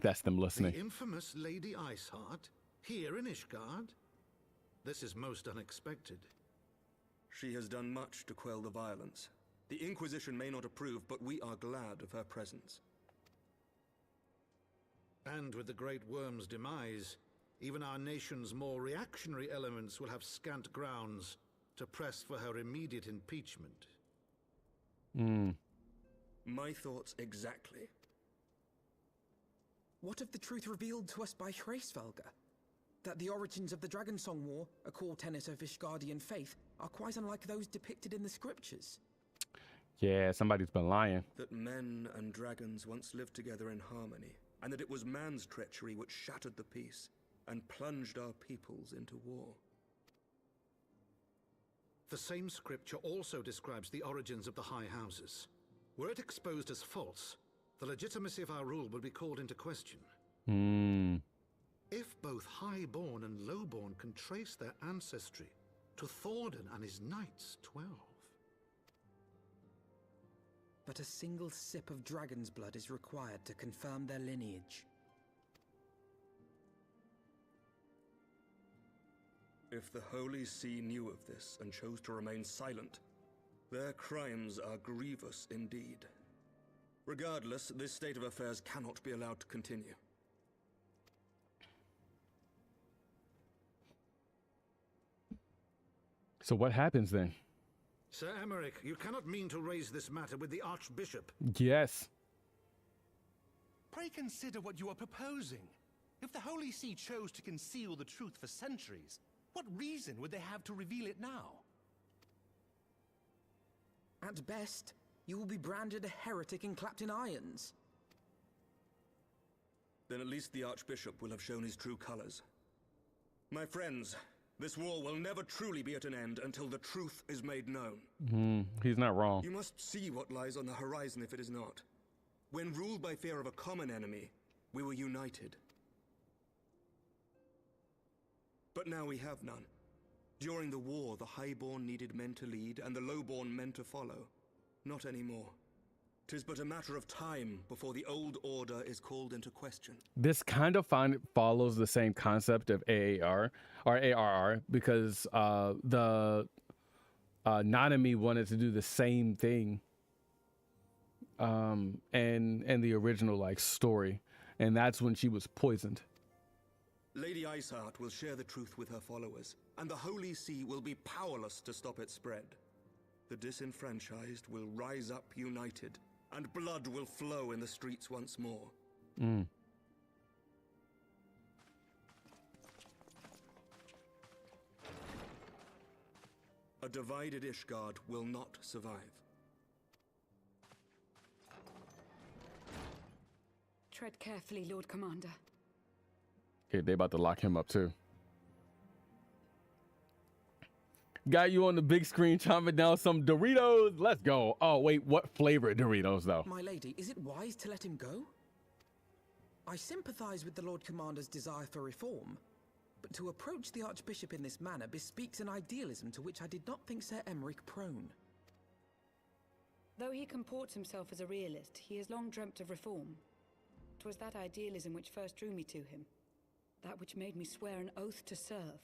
That's them listening. The infamous Lady Iceheart here in Ishgard? This is most unexpected. She has done much to quell the violence. The Inquisition may not approve, but we are glad of her presence. And with the Great Worm's demise, even our nation's more reactionary elements will have scant grounds to press for her immediate impeachment. My thoughts exactly. What of the truth revealed to us by Hraesvelga? That the origins of the Dragonsong War, a core tenet of Ishgardian faith, are quite unlike those depicted in the scriptures. Yeah, somebody's been lying. That men and dragons once lived together in harmony, and that it was man's treachery which shattered the peace and plunged our peoples into war. The same scripture also describes the origins of the High Houses. Were it exposed as false, the legitimacy of our rule would be called into question. If both Highborn and Lowborn can trace their ancestry to Thordan and his knights 12. But a single sip of dragon's blood is required to confirm their lineage. If the Holy See knew of this and chose to remain silent, their crimes are grievous indeed. Regardless, this state of affairs cannot be allowed to continue. So what happens then? Sir Emmerich, you cannot mean to raise this matter with the Archbishop. Yes. Pray consider what you are proposing. If the Holy See chose to conceal the truth for centuries, what reason would they have to reveal it now? At best, you will be branded a heretic and clapped in irons. Then at least the Archbishop will have shown his true colors. My friends, this war will never truly be at an end until the truth is made known. He's not wrong. You must see what lies on the horizon if it is not. When ruled by fear of a common enemy, we were united. But now we have none. During the war, the Highborn needed men to lead, and the Lowborn men to follow. Not anymore. 'Tis but a matter of time before the old order is called into question. This kind of follows the same concept of AAR or ARR because the Nanami wanted to do the same thing and the original like story, and that's when she was poisoned. Lady Iceheart will share the truth with her followers, and the Holy See will be powerless to stop its spread. The disenfranchised will rise up united, and blood will flow in the streets once more. A divided Ishgard will not survive. Tread carefully, Lord Commander. Okay, they about to lock him up too. Got you on the big screen chomping down some Doritos. Let's go. Oh, wait, what flavor Doritos, though? My lady, is it wise to let him go? I sympathize with the Lord Commander's desire for reform, But to approach the Archbishop in this manner bespeaks an idealism to which I did not think Sir Emmerich prone. Though he comports himself as a realist, he has long dreamt of reform. 'Twas that idealism which first drew me to him. That which made me swear an oath to serve.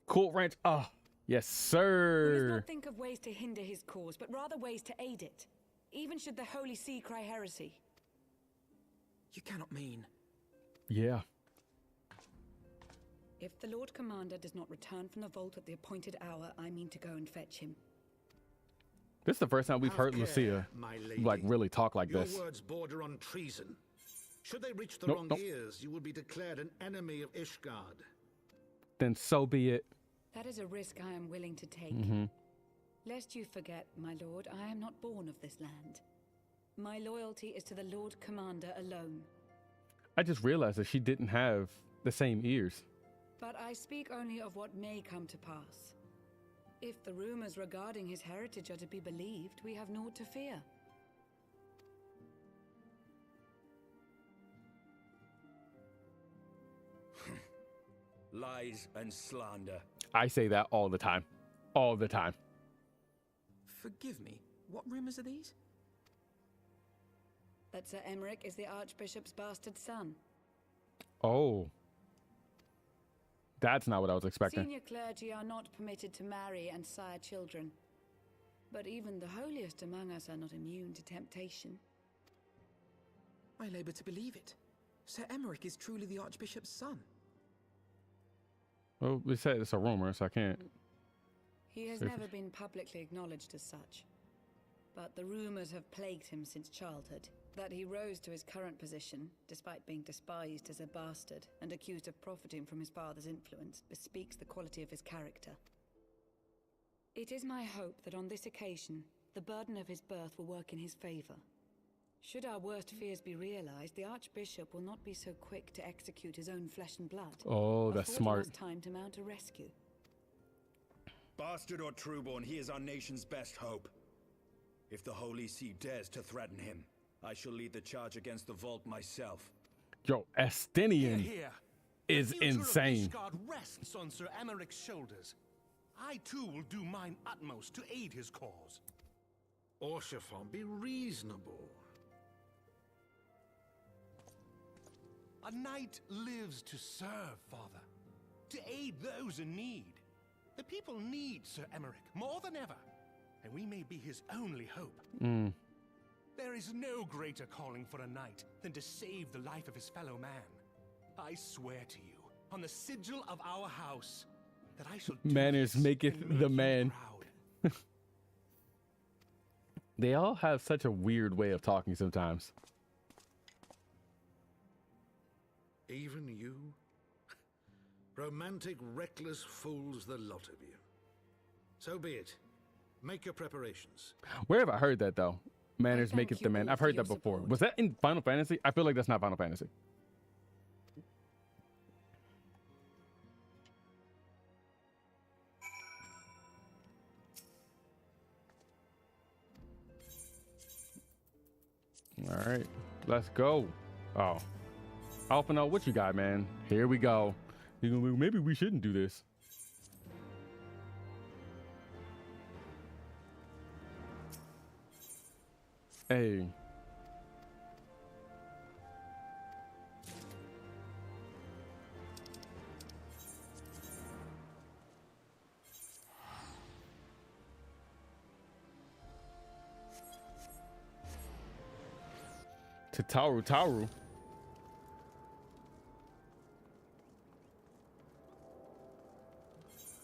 Cool Ranch. Oh, yes, We must sir. not think of ways to hinder his cause, but rather ways to aid it. Even should the Holy See cry heresy. You cannot mean... Yeah. If the Lord Commander does not return from the vault at the appointed hour, I mean to go and fetch him. This is the first time we've heard Have care, Lucia my lady. like really talk like Your this. words border on treason. Should they reach the Nope, wrong nope. ears, you will be declared an enemy of Ishgard. Then so be it. That is a risk I am willing to take. Mhm. Lest you forget, my lord, I am not born of this land. My loyalty is to the Lord Commander alone. I just realized that she didn't have the same ears. But I speak only of what may come to pass. If the rumors regarding his heritage are to be believed, we have naught to fear. Lies and slander. I say that all the time. All the time. Forgive me, what rumors are these? That Sir Emmerich is the Archbishop's bastard son. Oh. That's not what I was expecting. Senior clergy are not permitted to marry and sire children. But even the holiest among us are not immune to temptation. I labor to believe it. Sir Emmerich is truly the Archbishop's son. Well, they said it's a rumor, so I can't. He has If- never been publicly acknowledged as such. But the rumors have plagued him since childhood. That he rose to his current position, despite being despised as a bastard and accused of profiting from his father's influence, bespeaks the quality of his character. It is my hope that on this occasion, the burden of his birth will work in his favor. Should our worst fears be realized, the Archbishop will not be so quick to execute his own flesh and blood. Oh, that's affording smart. us time to mount a rescue. Bastard or trueborn, he is our nation's best hope. If the Holy See dares to threaten him, I shall lead the charge against the vault myself. Yo, Estinian Here. is The future of insane. Ishgard rests on Sir Emmerich's shoulders. I too will do mine utmost to aid his cause. Orshafon, be reasonable. A knight lives to serve, Father. To aid those in need. The people need Sir Emmerich more than ever. And we may be his only hope. There is no greater calling for a knight than to save the life of his fellow man. I swear to you, on the sigil of our house, that I shall do Manners this maketh and make the you man. proud. They all have such a weird way of talking sometimes. Even you? Romantic, reckless fools, the lot of you. So be it. Make your preparations. Where have I heard that though? Manners thank maketh you the man. all I've for heard your that before. support. Was that in Final Fantasy? I feel like that's not Final Fantasy. All right, let's go. Oh, Alpha, know what you got, man? Here we go. You're gonna be, maybe we shouldn't do this. Hey. To Tauru.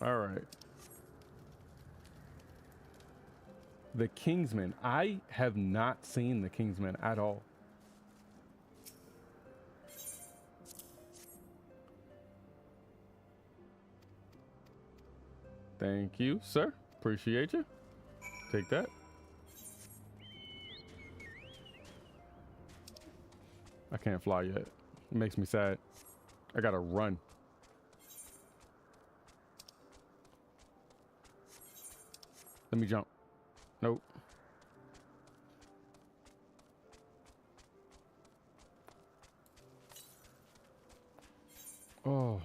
All right. The Kingsman. I have not seen the Kingsman at all. Thank you, sir. Appreciate you. Take that. I can't fly yet. It makes me sad. I gotta run. Let me jump. Nope. Oh.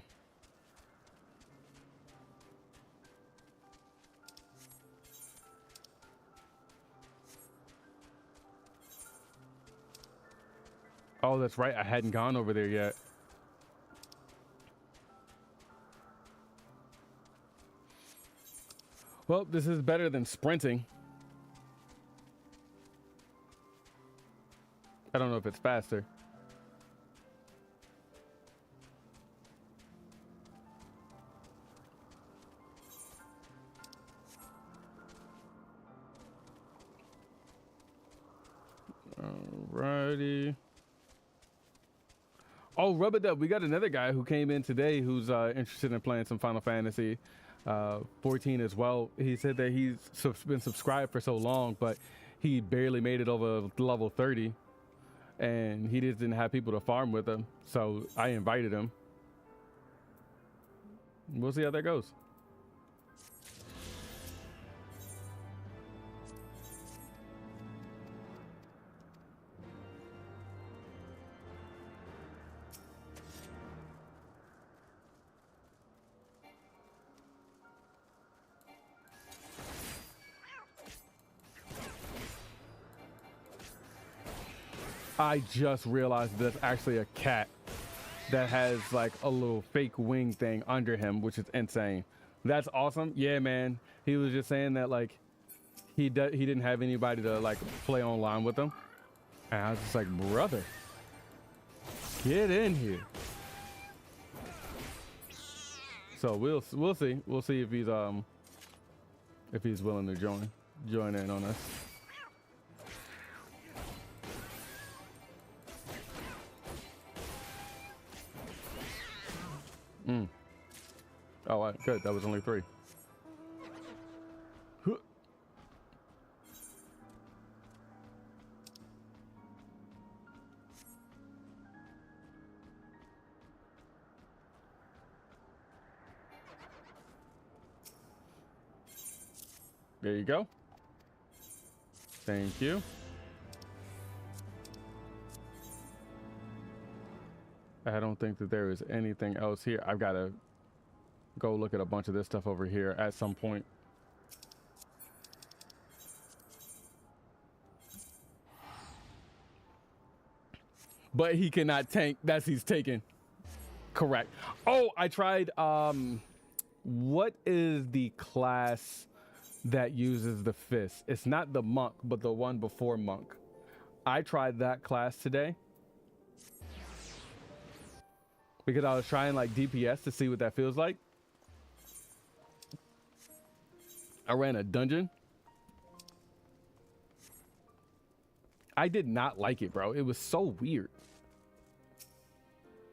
Oh, that's right. I hadn't gone over there yet. Well, this is better than sprinting. I don't know if it's faster. Alrighty. Oh, rub it up. We got another guy who came in today who's interested in playing some Final Fantasy 14 as well. He said that he's been subscribed for so long, but he barely made it over level 30. And he just didn't have people to farm with him. So I invited him. We'll see how that goes. I just realized there's actually a cat that has like a little fake wing thing under him, which is insane. That's awesome. Yeah, man. He was just saying that like he didn't have anybody to like play online with him, and I was just like, brother, get in here. So we'll see if he's willing to join in on us. Oh, good. That was only 3. There you go. Thank you. I don't think that there is anything else here. I've got to go look at a bunch of this stuff over here at some point. But he cannot tank. He's taken. Correct. Oh, I tried. What is the class that uses the fist? It's not the monk, but the one before monk. I tried that class today because I was trying like DPS to see what that feels like. I ran a dungeon. I did not like it, bro. It was so weird.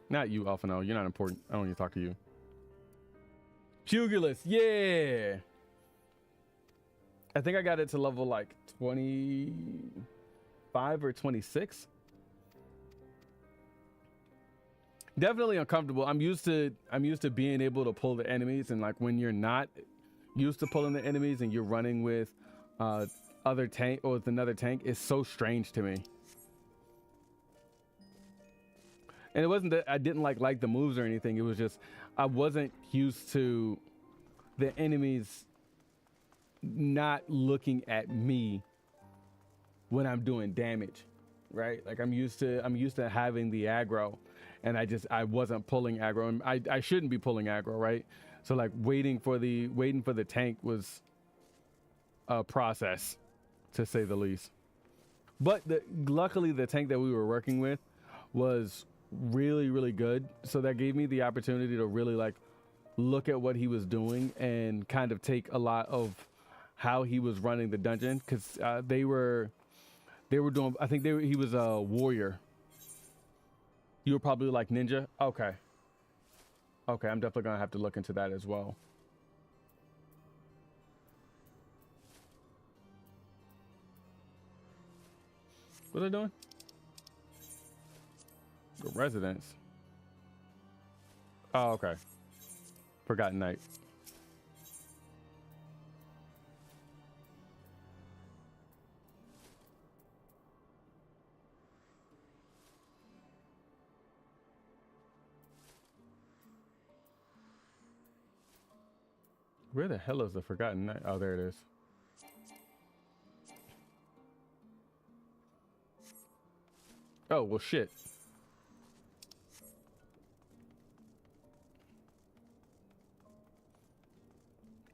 Not you, Alphano. You're not important. I don't need to talk to you. Pugilist, yeah. I think I got it to level like 25 or 26. Definitely uncomfortable. I'm used to being able to pull the enemies, and like when you're not used to pulling the enemies and you're running with other tank or with another tank, it's so strange to me. And it wasn't that I didn't like the moves or anything. It was just I wasn't used to the enemies not looking at me when I'm doing damage, right? Like I'm used to having the aggro, and I wasn't pulling aggro, and I shouldn't be pulling aggro, right? So like waiting for the tank was a process, to say the least. But luckily the tank that we were working with was really, really good. So that gave me the opportunity to really like look at what he was doing and kind of take a lot of how he was running the dungeon, because they were doing, I think he was a warrior. You were probably like ninja. Okay, I'm definitely gonna have to look into that as well. What are they doing? The residence. Oh, okay. Forgotten Night. Where the hell is the Forgotten Night? Oh, there it is. Oh, well, shit.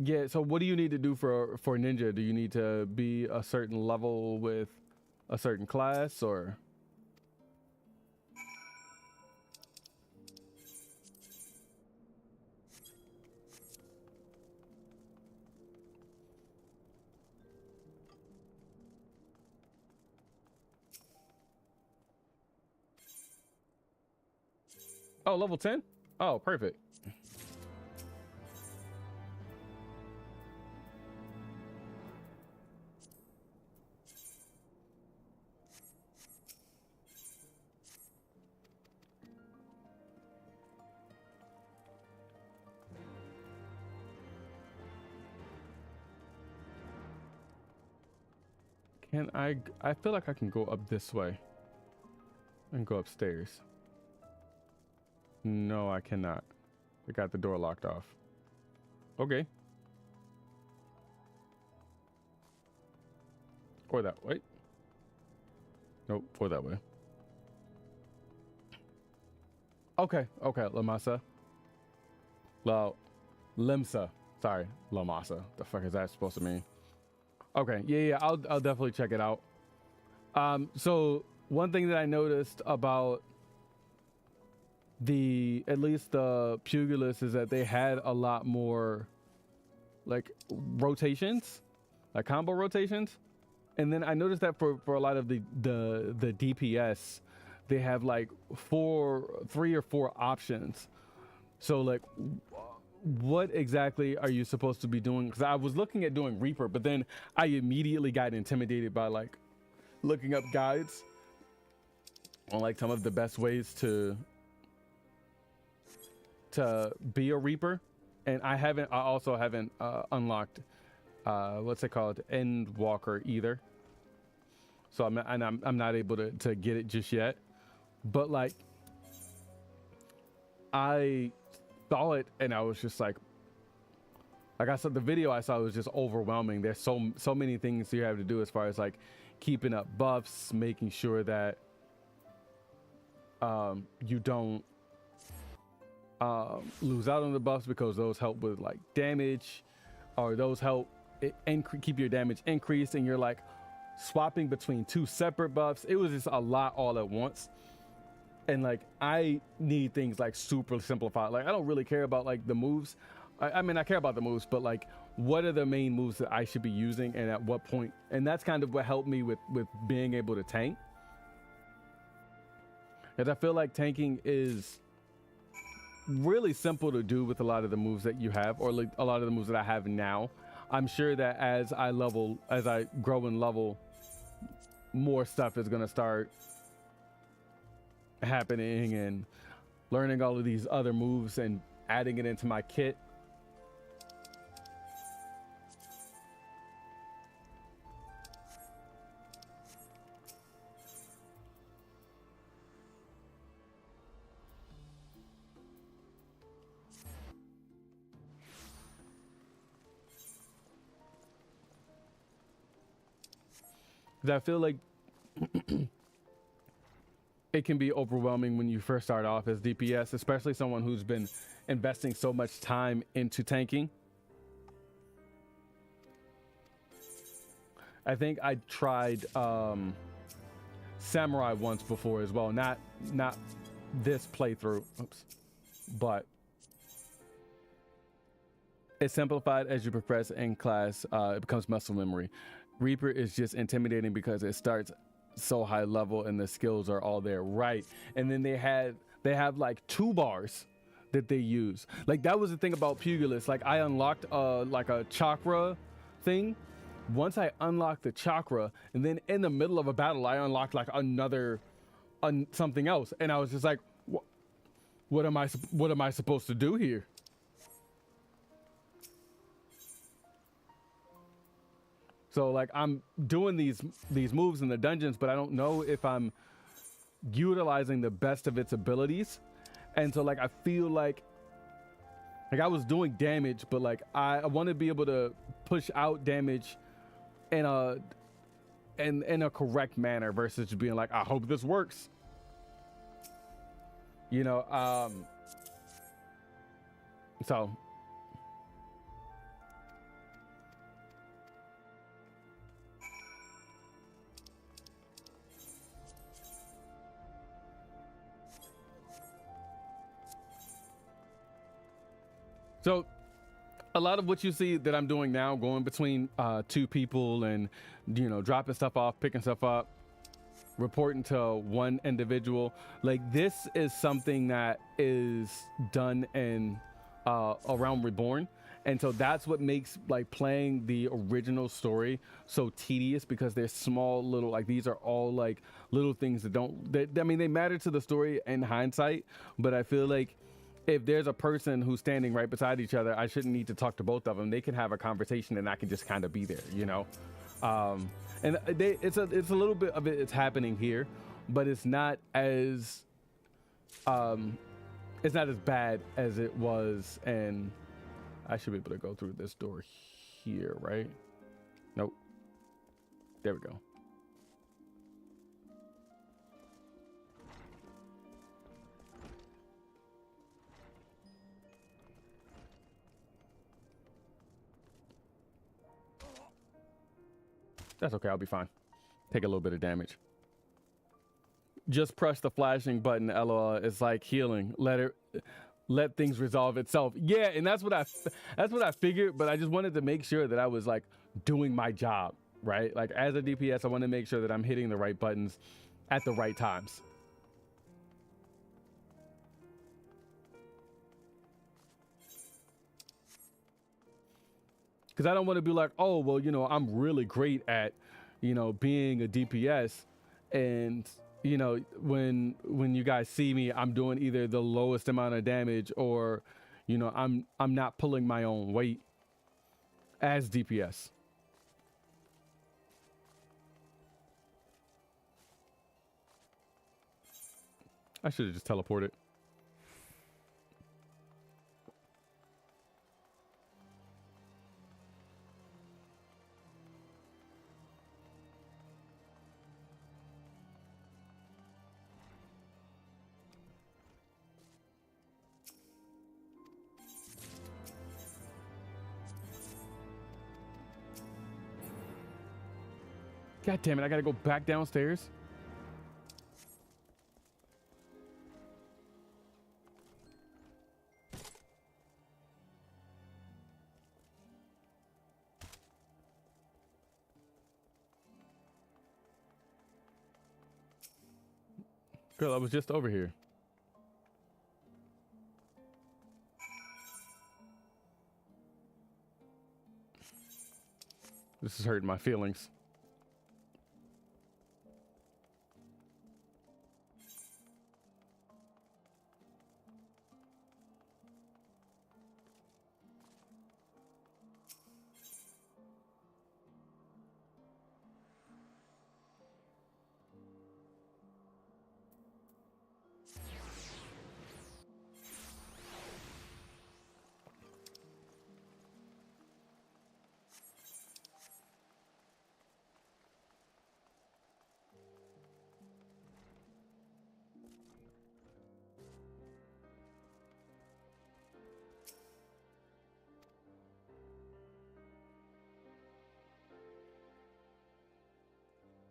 Yeah, so what do you need to do for ninja? Do you need to be a certain level with a certain class, or? Oh, level 10? Oh, perfect. Can I feel like I can go up this way and go upstairs. No, I cannot. I got the door locked off. Okay. Or that way. Nope, or that way. Okay, okay, Lamasa. Limsa. Sorry, Lamasa. The fuck is that supposed to mean? Okay, yeah, I'll definitely check it out. So one thing that I noticed about at least the Pugilists is that they had a lot more like rotations, like combo rotations. And then I noticed that for a lot of the DPS, they have like 3 or 4 options. So like, what exactly are you supposed to be doing? Because I was looking at doing Reaper, but then I immediately got intimidated by like looking up guides on like some of the best ways to be a Reaper. And I also haven't unlocked what's it called, Endwalker either. So I'm not able to get it just yet. But like, I saw it and I was just like I said, the video I saw was just overwhelming. There's so many things you have to do as far as like keeping up buffs, making sure that you don't lose out on the buffs, because those help with like damage, or those help keep your damage increased, and you're like swapping between 2 separate buffs. It was just a lot all at once. And like, I need things like super simplified. Like, I don't really care about like the moves. I mean, I care about the moves, but like, what are the main moves that I should be using and at what point? And that's kind of what helped me with being able to tank. And I feel like tanking is really simple to do with a lot of the moves that you have, or like a lot of the moves that I have now. I'm sure that as I grow in level, more stuff is going to start happening, and learning all of these other moves and adding it into my kit. I feel like it can be overwhelming when you first start off as DPS, especially someone who's been investing so much time into tanking. I think I tried Samurai once before as well, not this playthrough, but it's simplified as you progress in class. It becomes muscle memory. Reaper is just intimidating because it starts so high level and the skills are all there, right? And then they have like 2 bars that they use. Like, that was the thing about Pugilists. Like, I unlocked like a chakra thing. Once I unlocked the chakra, and then in the middle of a battle, I unlocked like another something else, and I was just like, what am I supposed to do here? So like, I'm doing these moves in the dungeons, but I don't know if I'm utilizing the best of its abilities. And so like, I feel like I was doing damage, but like I want to be able to push out damage in a correct manner versus just being like, I hope this works. You know, so So a lot of what you see that I'm doing now, going between two people and, you know, dropping stuff off, picking stuff up, reporting to one individual, like this is something that is done in around Reborn. And so that's what makes like playing the original story so tedious, because they're small little, like these are all like little things that I mean, they matter to the story in hindsight, but I feel like if there's a person who's standing right beside each other, I shouldn't need to talk to both of them. They can have a conversation and I can just kind of be there, you know? And it's a little bit of it's happening here, but it's not as bad as it was. And I should be able to go through this door here, right? Nope. There we go. That's okay, I'll be fine. Take a little bit of damage. Just press the flashing button, LOL. It's like healing. Let things resolve itself. Yeah, and that's what I figured, but I just wanted to make sure that I was like doing my job, right? Like as a DPS, I want to make sure that I'm hitting the right buttons at the right times. Because I don't want to be like, oh, well, you know, I'm really great at, you know, being a DPS. And, you know, when you guys see me, I'm doing either the lowest amount of damage or, you know, I'm not pulling my own weight as DPS. I should have just teleported. God damn it, I gotta go back downstairs. Girl, I was just over here. This is hurting my feelings.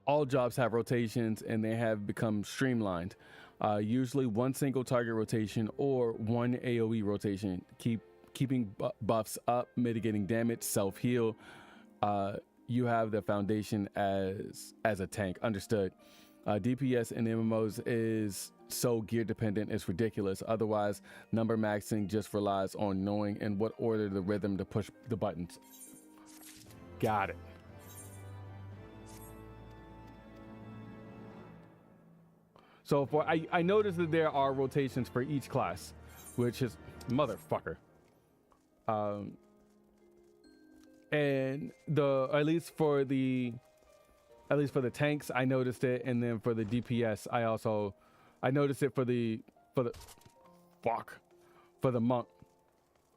All jobs have rotations and they have become streamlined. Usually one single target rotation or one AoE rotation. Keeping buffs up, mitigating damage, self-heal. You have the foundation as a tank. Understood. DPS in MMOs is so gear dependent, it's ridiculous. Otherwise, number maxing just relies on knowing in what order the rhythm to push the buttons. Got it. So I noticed that there are rotations for each class, which is motherfucker. And at least for the tanks, I noticed it, and then for the DPS, I noticed it for the monk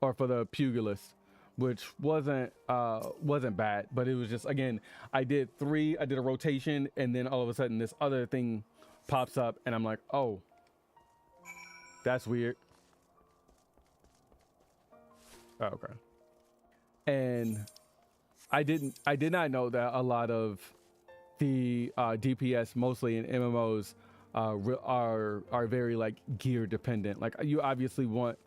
or for the pugilist, which wasn't bad, but it was just, again, I did a rotation, and then all of a sudden this other thing pops up and I'm like, oh, that's weird. Oh, okay. And I did not know that a lot of the DPS, mostly in MMOs, are very like gear dependent. Like you obviously want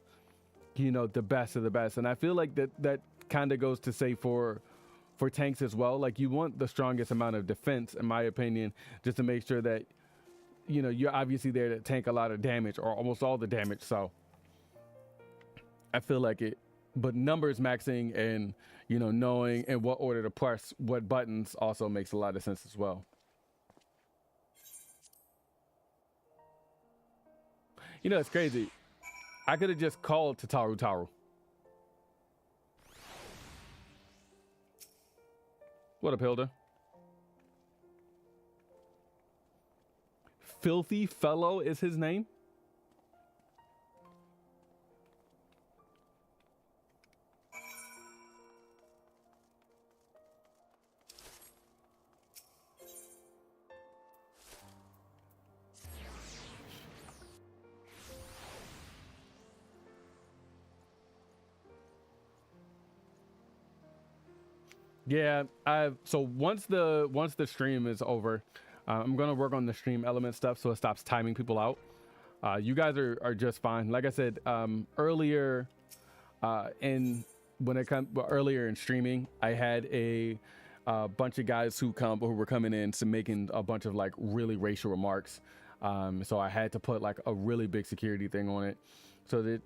you know, the best of the best. And I feel like that kind of goes to say for tanks as well. Like, you want the strongest amount of defense, in my opinion, just to make sure that, you know, you're obviously there to tank a lot of damage or almost all the damage. So I feel like it, but numbers maxing and, you know, knowing in what order to press what buttons also makes a lot of sense as well. You know, it's crazy. I could have just called Tataru. What up, Hilda? Filthy Fellow is his name? Yeah, so once the stream is over, I'm gonna work on the stream element stuff so it stops timing people out. You guys are just fine. Like I said earlier, earlier in streaming, I had a bunch of guys who were coming in to making a bunch of like really racial remarks. So I had to put like a really big security thing on it so that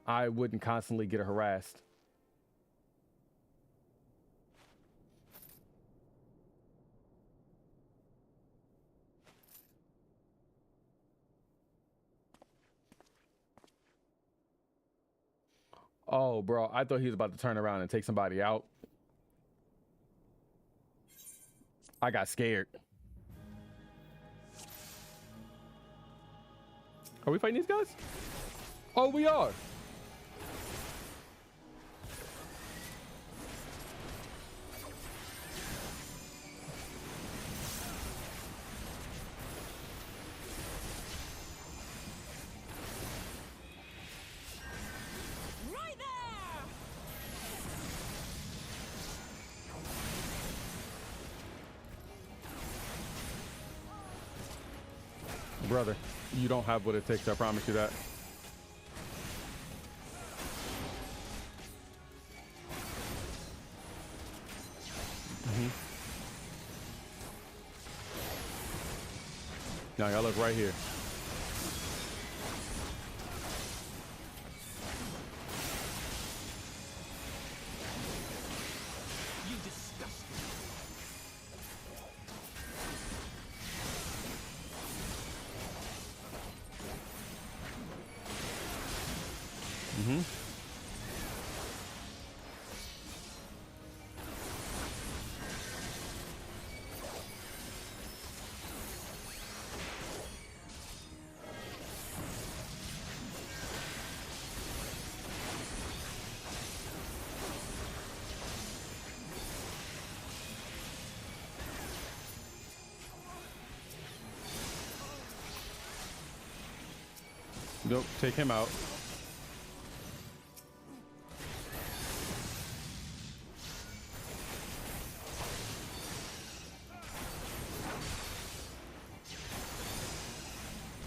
I wouldn't constantly get harassed. Oh, bro, I thought he was about to turn around and take somebody out. I got scared. Are we fighting these guys? Oh, we are. Brother, you don't have what it takes, I promise you that. Now y'all look right here. Nope, take him out.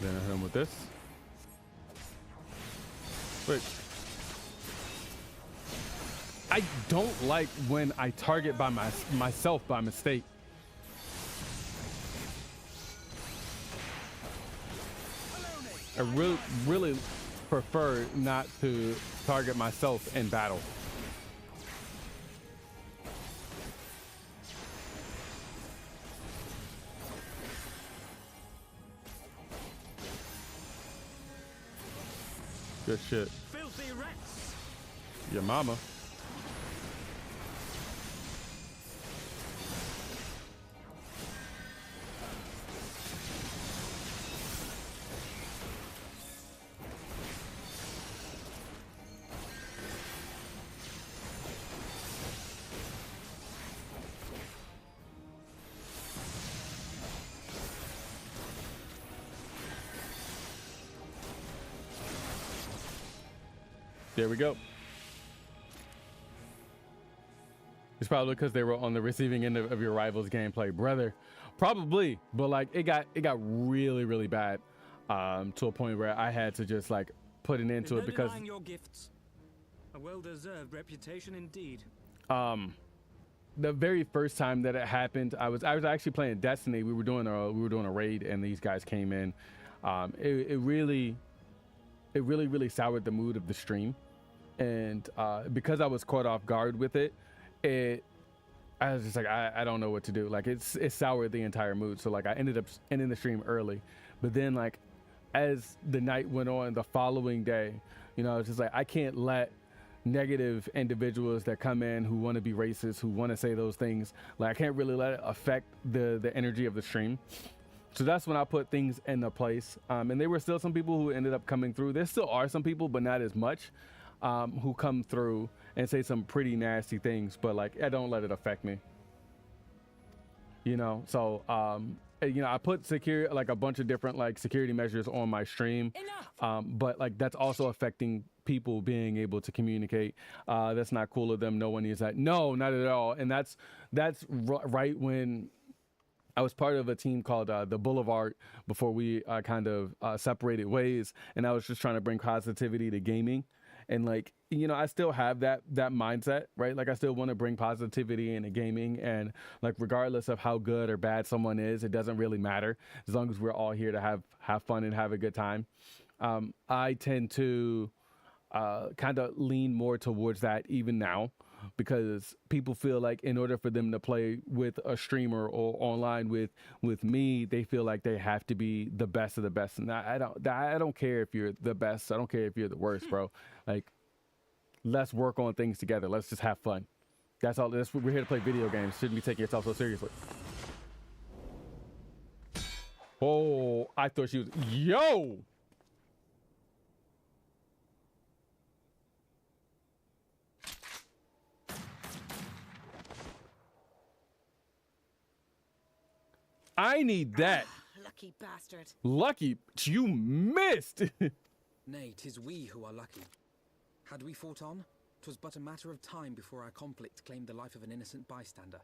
Then I hit him with this. Wait. I don't like when I target by myself by mistake. I really prefer not to target myself in battle. Good shit. Filthy rats. Your mama. There we go. It's probably because they were on the receiving end of your rival's gameplay, brother. Probably, but like it got really bad to a point where I had to just like putting into it because your gifts. A well-deserved reputation indeed. the very first time that it happened, I was actually playing Destiny. We were doing a raid, and these guys came in. It really soured the mood of the stream, and because I was caught off guard with it, I was just like, I don't know what to do. Like it soured the entire mood. So like I ended up ending the stream early, but then like as the night went on, the following day, you know, it's just like I can't let negative individuals that come in who want to be racist, who want to say those things, like I can't really let it affect the energy of the stream. So that's when I put things into place. And there were still some people who ended up coming through. There still are some people, but not as much, who come through and say some pretty nasty things, but like I don't let it affect me, you know. So you know, I put like a bunch of different like security measures on my stream, but like that's also affecting people being able to communicate. That's not cool of them. No one needs that. No, not at all. And that's right when I was part of a team called the Boulevard before we kind of separated ways, and I was just trying to bring positivity to gaming. And like, you know, I still have that mindset, right? Like I still want to bring positivity into gaming, and like regardless of how good or bad someone is, it doesn't really matter as long as we're all here to have fun and have a good time. I tend to kind of lean more towards that even now, because people feel like in order for them to play with a streamer or online with me, they feel like they have to be the best of the best. And I don't care if you're the best. I don't care if you're the worst, bro. Like, let's work on things together. Let's just have fun. That's all. We're here to play video games. Shouldn't be taking yourself so seriously. Oh, I thought she was, yo. I need that. Lucky bastard. Lucky? You missed. Nay, 'tis we who are lucky. Had we fought on, 'twas but a matter of time before our conflict claimed the life of an innocent bystander.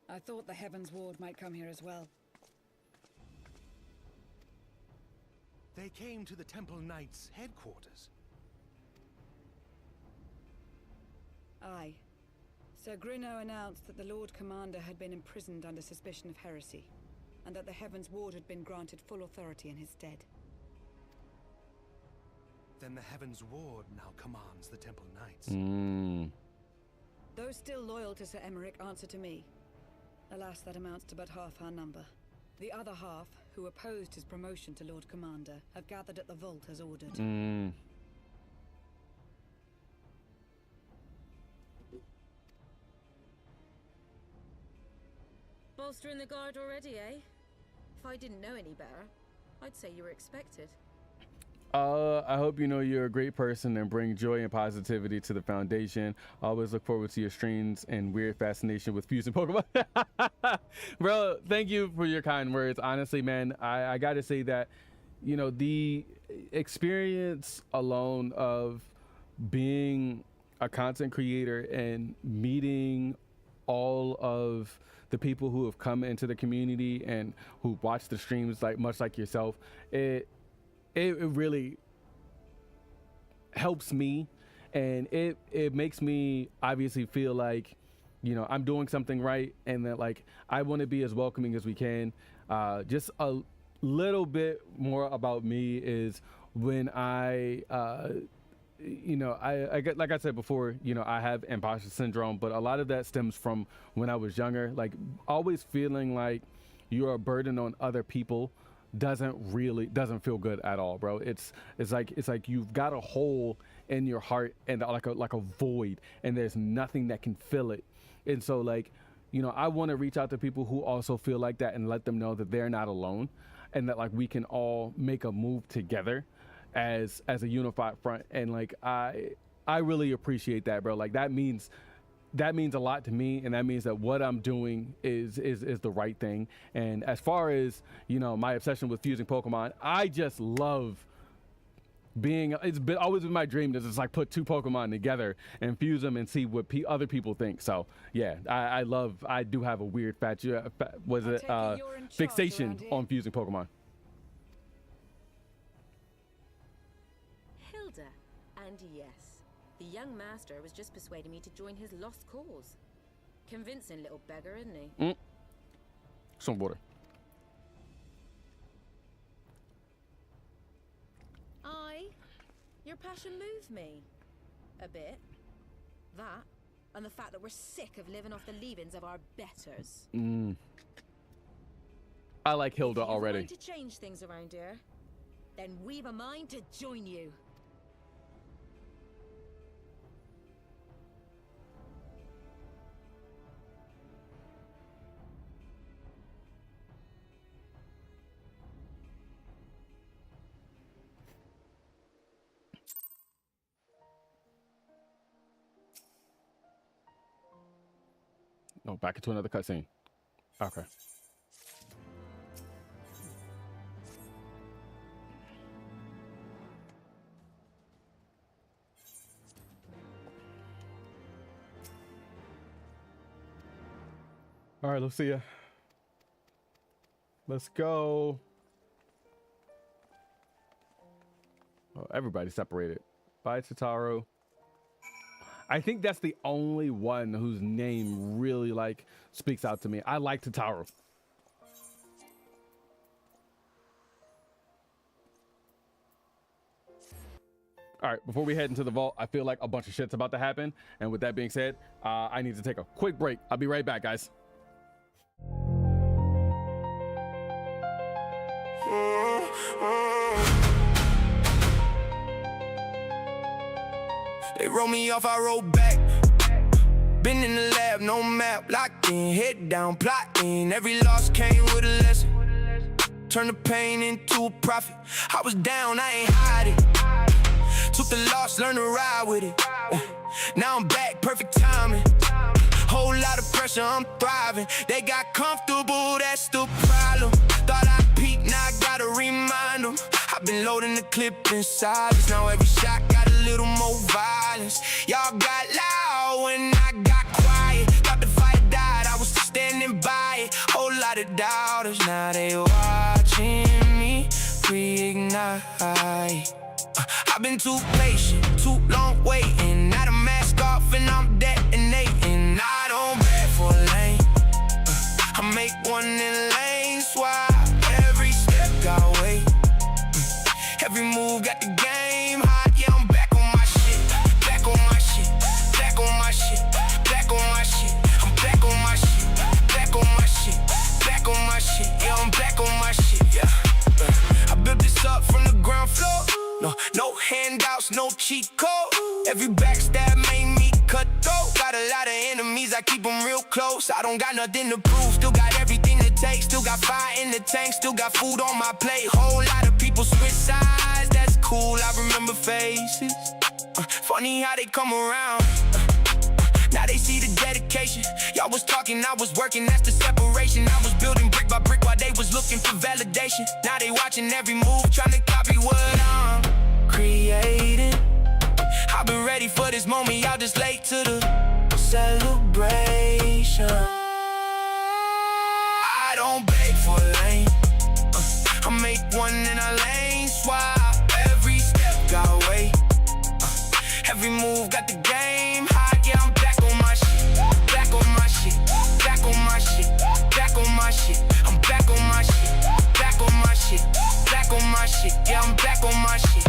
I thought the Heavens Ward might come here as well. They came to the Temple Knights' headquarters. Aye. Sir Grinno announced that the Lord Commander had been imprisoned under suspicion of heresy, and that the Heavens Ward had been granted full authority in his stead. Then the Heavens Ward now commands the Temple Knights. Those still loyal to Sir Emmerich answer to me. Alas, that amounts to but half our number. The other half, who opposed his promotion to Lord Commander, have gathered at the vault as ordered. Bolstering the guard already, eh? If I didn't know any better, I'd say you were expected. I hope you know you're a great person and bring joy and positivity to the foundation. I always look forward to your streams and weird fascination with fusing Pokemon. Bro, thank you for your kind words. Honestly, man, I gotta say that, you know, the experience alone of being a content creator and meeting all of the people who have come into the community and who watch the streams, like much like yourself, it really helps me, and it makes me obviously feel like, you know, I'm doing something right, and that like I want to be as welcoming as we can. Just a little bit more about me is when I you know, I get, like I said before, you know, I have imposter syndrome, but a lot of that stems from when I was younger, like always feeling like you're a burden on other people doesn't feel good at all, bro. It's like you've got a hole in your heart and like a void, and there's nothing that can fill it. And so like, you know, I want to reach out to people who also feel like that and let them know that they're not alone, and that like we can all make a move together as a unified front. And like I really appreciate that, bro. Like that means a lot to me, and that means that what I'm doing is the right thing. And as far as, you know, my obsession with fusing Pokemon, I just love it's been always been my dream to just like put two Pokemon together and fuse them and see what other people think. So yeah, I do have a weird fixation on fusing Pokemon. Hilda, and yes, the young master was just persuading me to join his lost cause. Convincing little beggar, isn't he? Some water. Your passion moved me. A bit. That, and the fact that we're sick of living off the leavings of our betters. I like Hilda already. If you're going to change things around here, then we've a mind to join you. Oh, back into another cutscene. Okay. All right, Lucia. Let's go. Oh, everybody separated. Bye, Tataru. I think that's the only one whose name really like speaks out to me. I like Tataru. All right, before we head into the vault, I feel like a bunch of shit's about to happen. And with that being said, I need to take a quick break. I'll be right back, guys. They roll me off, I roll back. Been in the lab, no map, locked in, head down, plotting. Every loss came with a lesson. Turn the pain into a profit. I was down, I ain't hide it. Took the loss, learned to ride with it. Now I'm back, perfect timing. Whole lot of pressure, I'm thriving. They got comfortable, that's the problem. Thought I peaked, now I gotta remind them. I've been loading the clip inside. Now every shot got a little more violence. Y'all got loud when I got quiet. Thought the fight died, I was standing by it. Whole lot of doubters, now they watching me reignite. I've been too patient, too long waiting. Now the mask off and I'm detonating. I don't beg for a lane. I make one in lane swap. Every step got weight. Every move got the game hot. Yeah, I'm back on my shit. Back on my shit. Back on my shit. Back on my shit. I'm back on my shit. Back on my shit. Back on my shit. Yeah, I'm back on my shit. Yeah. I built this up from the ground floor. No handouts, no cheat code. Every backstab made me cut throat. Got a lot of enemies, I keep them real close. I don't got nothing to prove, still got everything it takes. Still got fire in the tank, still got food on my plate. Whole lot of people switch sides, that's cool, I remember faces. Funny how they come around. Now they see the dedication. Y'all was talking, I was working, that's the separation. I was building brick by brick while they was looking for validation. Now they watching every move, trying to copy what I'm creating. I've been ready for this moment, y'all just late to the celebration. I don't beg for a lane. I make one in a lane swap. Every step got weight. Every move got the game hot. Yeah, I'm back on my shit. Back on my shit. Back on my shit. Back on my shit. I'm back on my shit. Back on my shit. Back on my shit. Yeah, I'm back on my shit.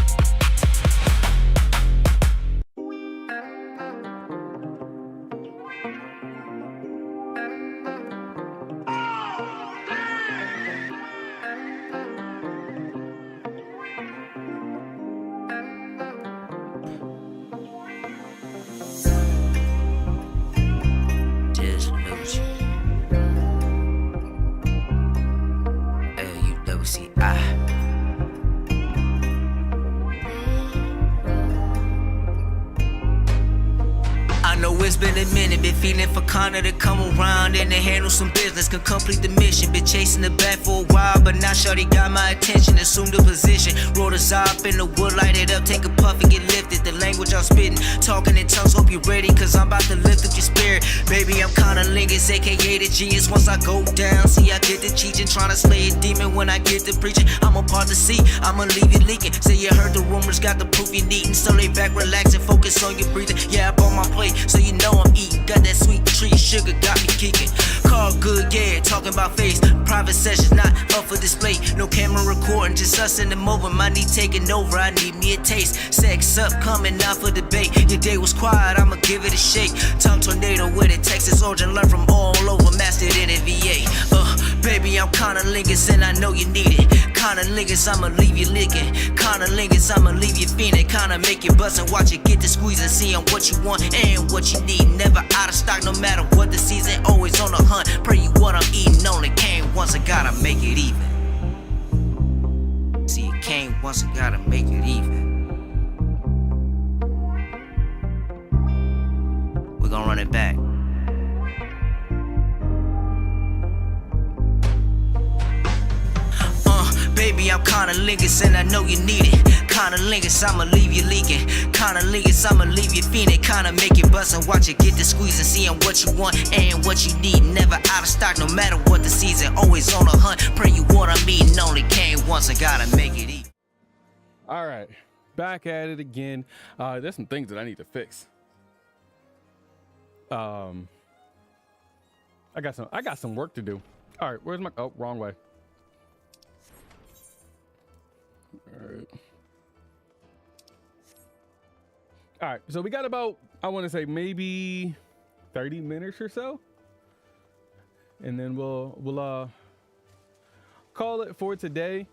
know it's been a minute, been feeling for Connor to come around and to handle some business, can complete the mission. Been chasing the bat for a while, but now shorty got my attention, assumed the position. Roll the up in the wood, light it up, take a puff and get lifted. The language I'm spitting, talking in tongues, hope you're ready, cause I'm about to lift up your spirit. Baby, I'm kinda Lingus, aka the genius. Once I go down, see I get the teaching, trying to slay a demon when I get to preaching. I'ma part the sea, I'ma leave you leaking. Say you heard the rumors, got the proof you needin'. So lay back, relax and focus on your breathing. Yeah, I bought my plate, so you know I'm eating. Got that sweet tree sugar, got me kicking. Call good, yeah, talking about face. Private sessions not up for display. No camera recording, just us in the moment. My knee taking over, I need me a taste. Sex up, coming out for debate. Your day was quiet, I'ma give it a shake. Tongue tornado with it, Texas origin, learn from all over, mastered in a VA. Baby, I'm kinda Lingus and I know you need it. Kinda Lingus, I'ma leave you licking. Kinda Lingus, I'ma leave you fiending. Kinda make you bust and watch it get to squeezing. Seeing what you want and what you need. Never out of stock, no matter what the season. Always on the hunt, pray you what I'm eating. Only came once, I gotta make it even. See, it came once, I gotta make it even. We're gonna run it back. Baby, I'm kinda Lingus and I know you need it. Kinda Lingus, I'ma leave you leaking. Kinda Lingus, I'ma leave you fiending. Kinda make it bust and watch it get to squeezing. Seeing what you want and what you need. Never out of stock, no matter what the season. Always on the hunt, pray you what I'm eating. Only came once, I gotta make it even. All right, back at it again. There's some things that I need to fix. I got some work to do. All right, where's my, oh, wrong way. All right, so we got about, I want to say maybe 30 minutes or so, and then we'll call it for today.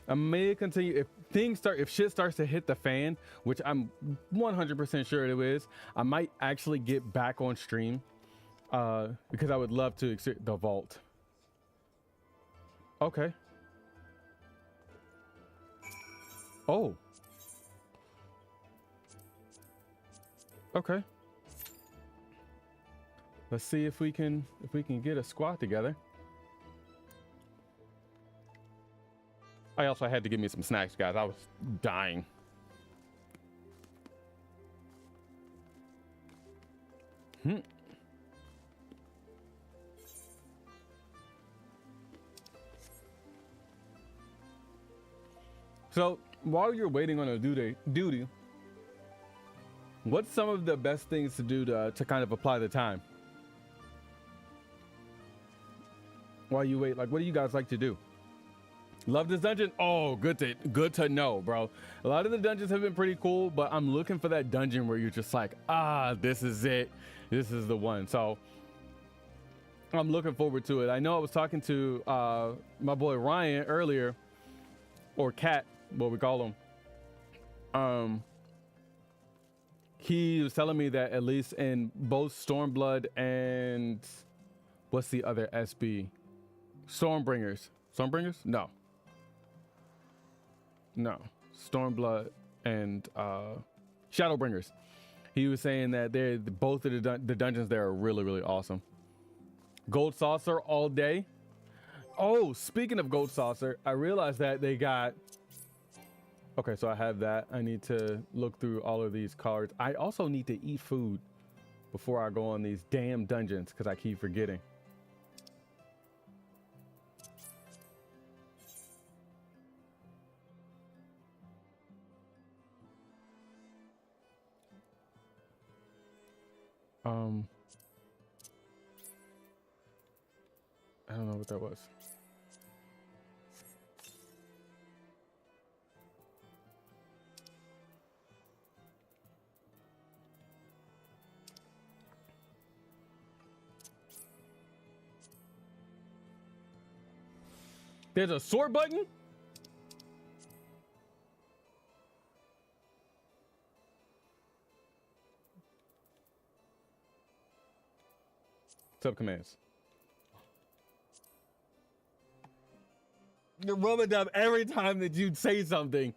I may continue if shit starts to hit the fan, which I'm 100% sure it is. I might actually get back on stream because I would love to exit the vault. Okay. Oh. Okay. Let's see if we can get a squad together. I also had to give me some snacks, guys. I was dying. So while you're waiting on a duty, what's some of the best things to do to kind of apply the time? While you wait, like, what do you guys like to do? Love this dungeon? Oh, good to know, bro. A lot of the dungeons have been pretty cool, but I'm looking for that dungeon where you're just like, this is it. This is the one. So I'm looking forward to it. I know I was talking to my boy Ryan earlier, or Cat, what we call him. He was telling me that at least in both Stormblood and what's the other SB? Stormbringers? No. Stormblood and Shadowbringers. He was saying that both of the dungeons there are really, really awesome. Gold Saucer all day. Oh, speaking of Gold Saucer, I realized that they got. Okay, so I have that. I need to look through all of these cards. I also need to eat food before I go on these damn dungeons because I keep forgetting. I don't know what that was. There's a sort button? Subcommands. You're rubbing up every time that you say something.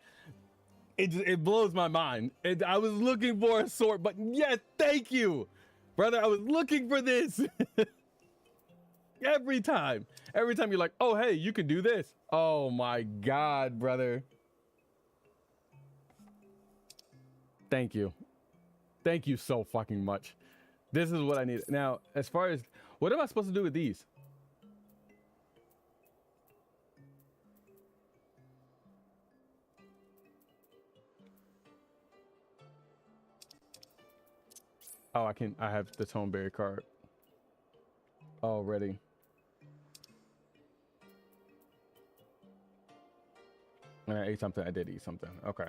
It blows my mind. I was looking for a sort button. Yes, thank you. Brother, I was looking for this. Every time you're like, oh, hey, you can do this. Oh my God, brother. Thank you. Thank you so fucking much. This is what I need. Now, as far as, what am I supposed to do with these? Oh, I have the Toneberry card already. And I ate something. I did eat something. Okay.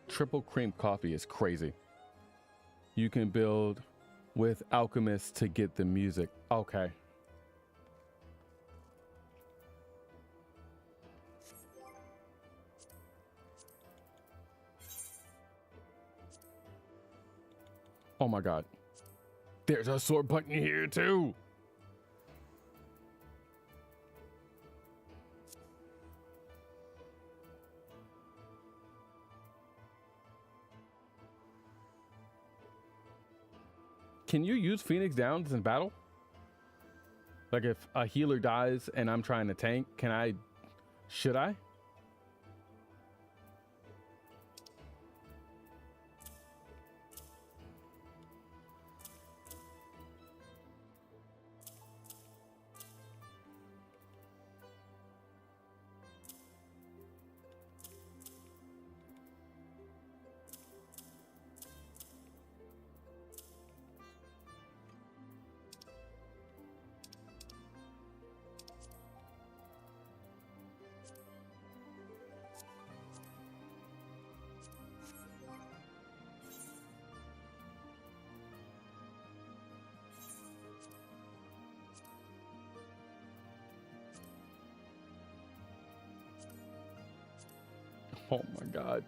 Triple cream coffee is crazy. You can build with alchemists to get the music. Okay. Oh my God. There's a sword button here too. Can you use Phoenix Downs in battle? Like if a healer dies and I'm trying to tank, should I? Oh my God.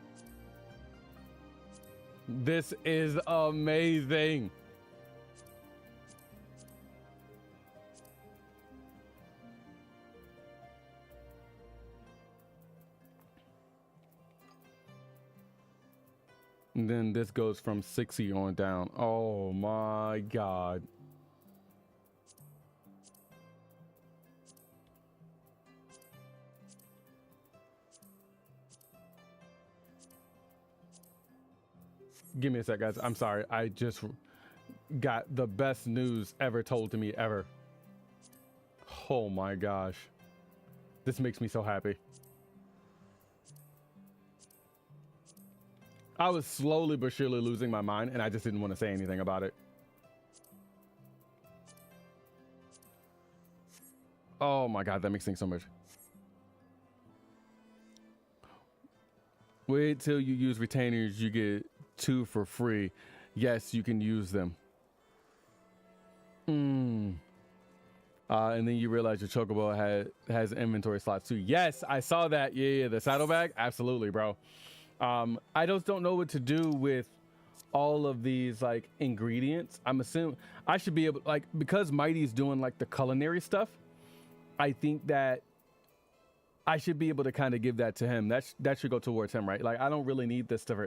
This is amazing. And then this goes from 60 on down. Oh my God. Give me a sec, guys. I'm sorry. I just got the best news ever told to me ever. Oh my gosh. This makes me so happy. I was slowly but surely losing my mind, and I just didn't want to say anything about it. Oh my God, that makes things so much. Wait till you use retainers, you get 2 for free. Yes, you can use them. And then you realize your chocobo has inventory slots too. Yes, I saw that. Yeah, the saddlebag. Absolutely, bro. I just don't know what to do with all of these like ingredients. I'm assuming I should be able, like, because Mighty's doing like the culinary stuff, I think that I should be able to kind of give that to him. That should go towards him, right? Like, I don't really need this stuff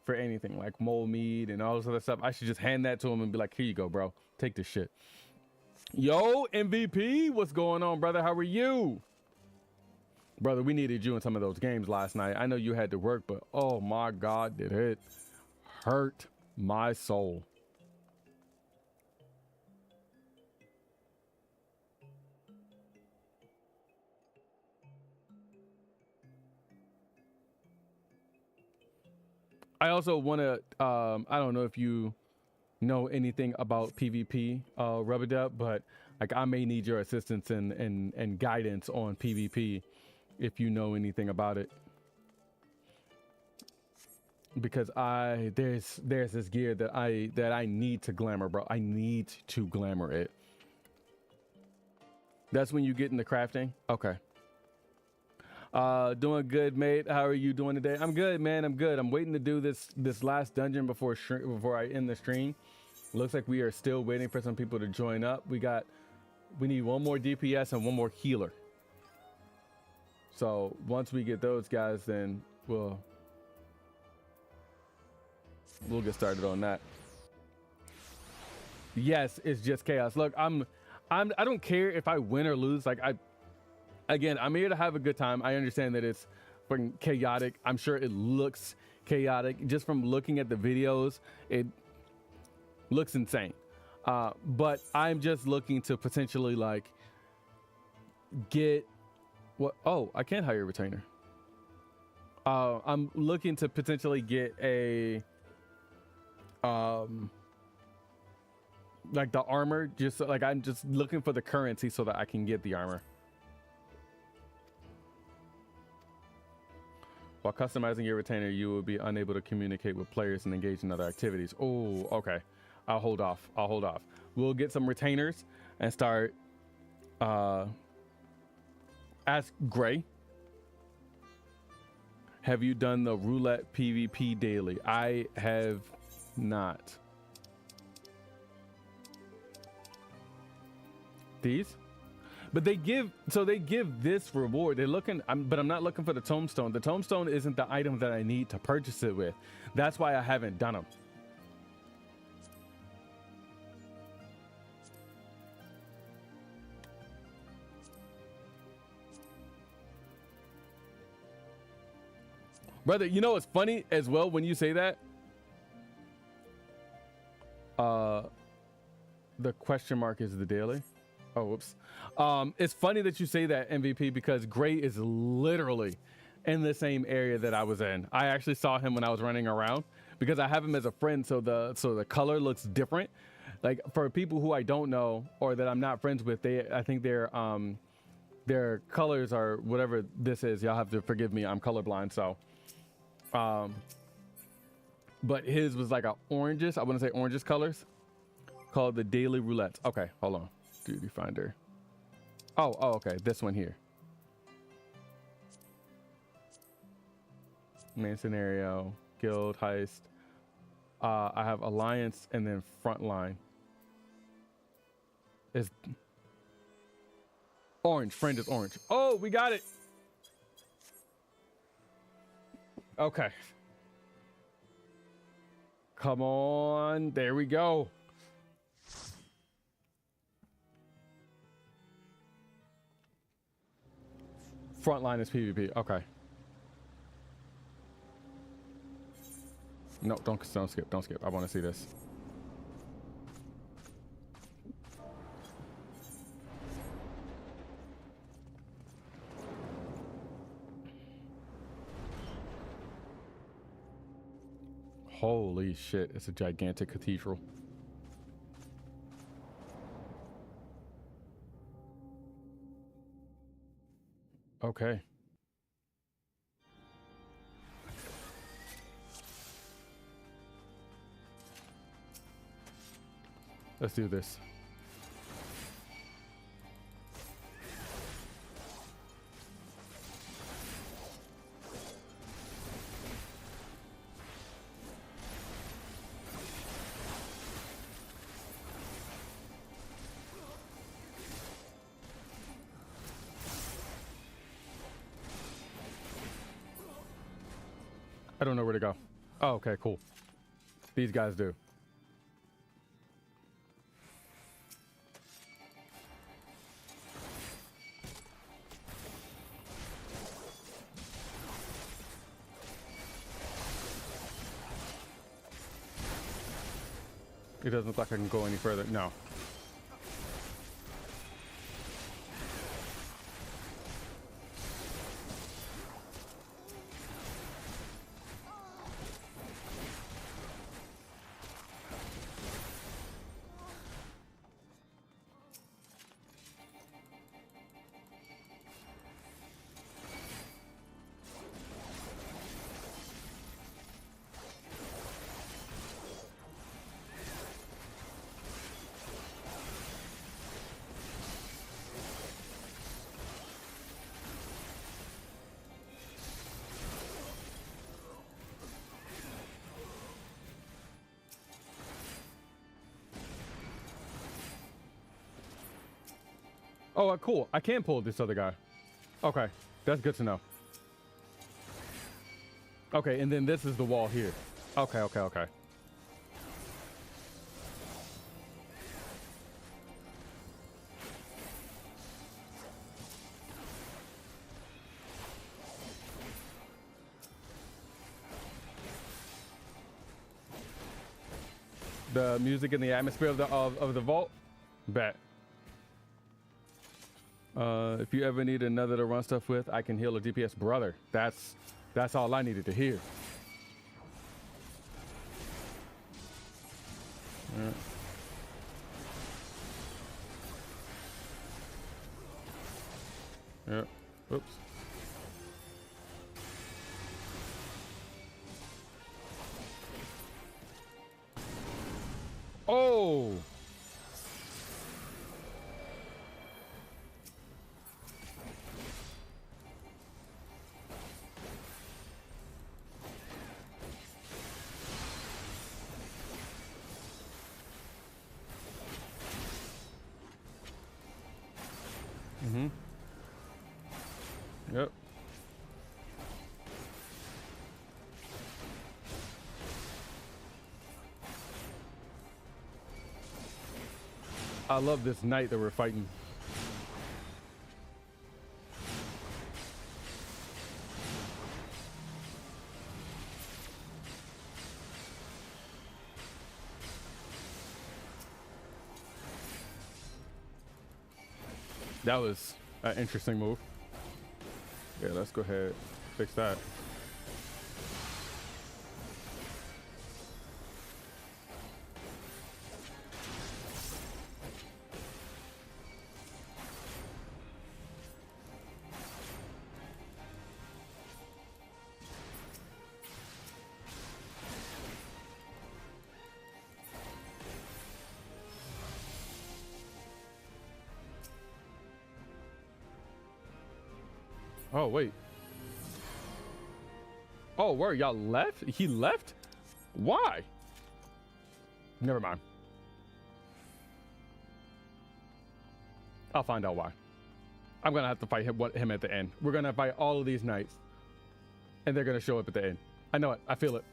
for anything, like mole meat and all this other stuff. I should just hand that to him and be like, here you go, bro. Take this shit. Yo, MVP, what's going on, brother? How are you? Brother, we needed you in some of those games last night. I know you had to work, but oh my God, did it hurt my soul. I also want to, I don't know if you know anything about PvP, Rubadub, but like I may need your assistance and guidance on PvP if you know anything about it. Because there's this gear that I need to glamour, bro. I need to glamour it. That's when you get into crafting. Okay. Doing good, mate. How are you doing today? I'm good, man. I'm good. I'm waiting to do this last dungeon before I end the stream. Looks like we are still waiting for some people to join up. We got we need one more DPS and one more healer. So once we get those guys, then we'll get started on that. Yes, it's just chaos. Look, I don't care if I win or lose. Like I'm here to have a good time. I understand that it's fucking chaotic. I'm sure it looks chaotic just from looking at the videos. It looks insane. But I'm just looking to potentially like get what? Oh, I can't hire a retainer. I'm looking to potentially get a like the armor, just like I'm just looking for the currency so that I can get the armor. While customizing your retainer, you will be unable to communicate with players and engage in other activities. Oh, okay. I'll hold off. We'll get some retainers and start ask Gray. Have you done the roulette PvP daily? I have not. These? But they give this reward. They're looking, but I'm not looking for the tombstone. The tombstone isn't the item that I need to purchase it with. That's why I haven't done them. Brother, you know what's funny as well when you say that? The question mark is the daily. Oh, whoops. It's funny that you say that, MVP, because Gray is literally in the same area that I was in. I actually saw him when I was running around because I have him as a friend, so the color looks different. Like for people who I don't know or that I'm not friends with, I think their colors are whatever this is. Y'all have to forgive me. I'm colorblind, so. But his was like a oranges. I want to say oranges colors, called the Daily Roulette. Okay, hold on. Duty Finder. Oh, okay. This one here. Main scenario, guild heist. I have alliance and then frontline. Is orange. Friend is orange. Oh, we got it. Okay. Come on. There we go. Frontline is PvP. Okay. No, don't skip. Don't skip. I want to see this. Holy shit, it's a gigantic cathedral. Okay. Let's do this. I don't know where to go. Oh, okay, cool. These guys do. It doesn't look like I can go any further. No. Oh, cool. I can pull this other guy. Okay, that's good to know. Okay, and then this is the wall here. Okay, okay, okay. The music and the atmosphere of the vault. Bet. If you ever need another to run stuff with, I can heal a DPS brother. That's all I needed to hear. Yeah. Yeah. Oops. Oh. Mm-hmm. Yep. I love this knight that we're fighting. That was an interesting move. Yeah, let's go ahead, fix that. Oh, wait. Oh, where y'all left? He left? Why? Never mind. I'll find out why. I'm gonna have to fight him at the end. We're gonna fight all of these knights, and they're gonna show up at the end. I know it. I feel it.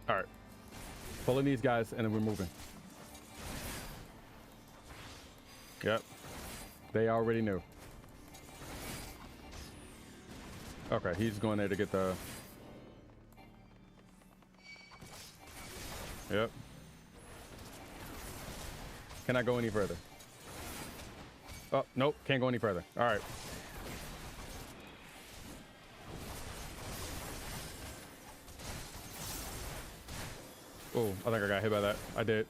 All right. Pulling these guys, and then we're moving. Yep. They already knew. Okay, he's going there to get the... Yep. Can I go any further? Oh, nope, can't go any further. All right. Oh, I think I got hit by that. I did.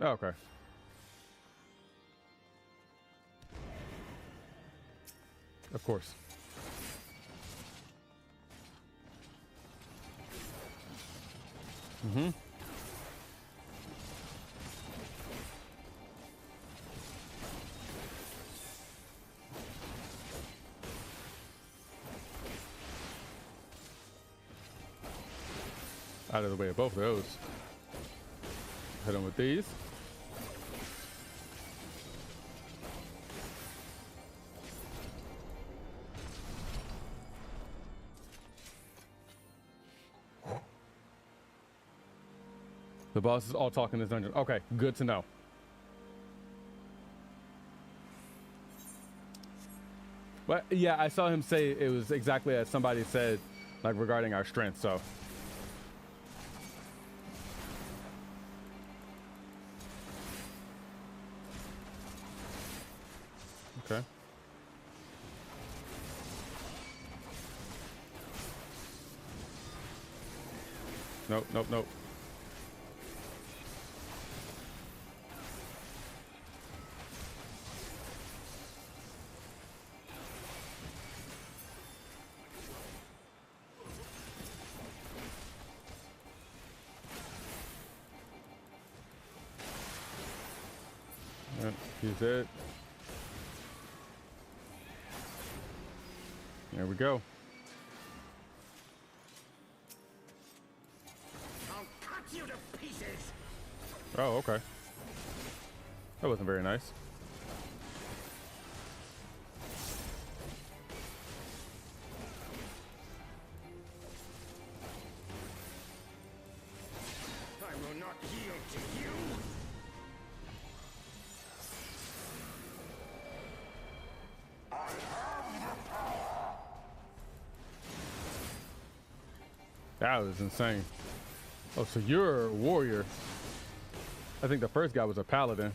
Okay. Of course. Mm-hmm. Out of the way of both of those. Hit him with these. The boss is all talk in this dungeon. Okay, good to know. But yeah, I saw him say it was exactly as somebody said, like regarding our strength, so. Okay. Nope, nope, nope. Use it. There we go. I'll cut you to pieces. Oh, okay. That wasn't very nice. I will not yield to you. That was insane. Oh, so you're a warrior. I think the first guy was a paladin.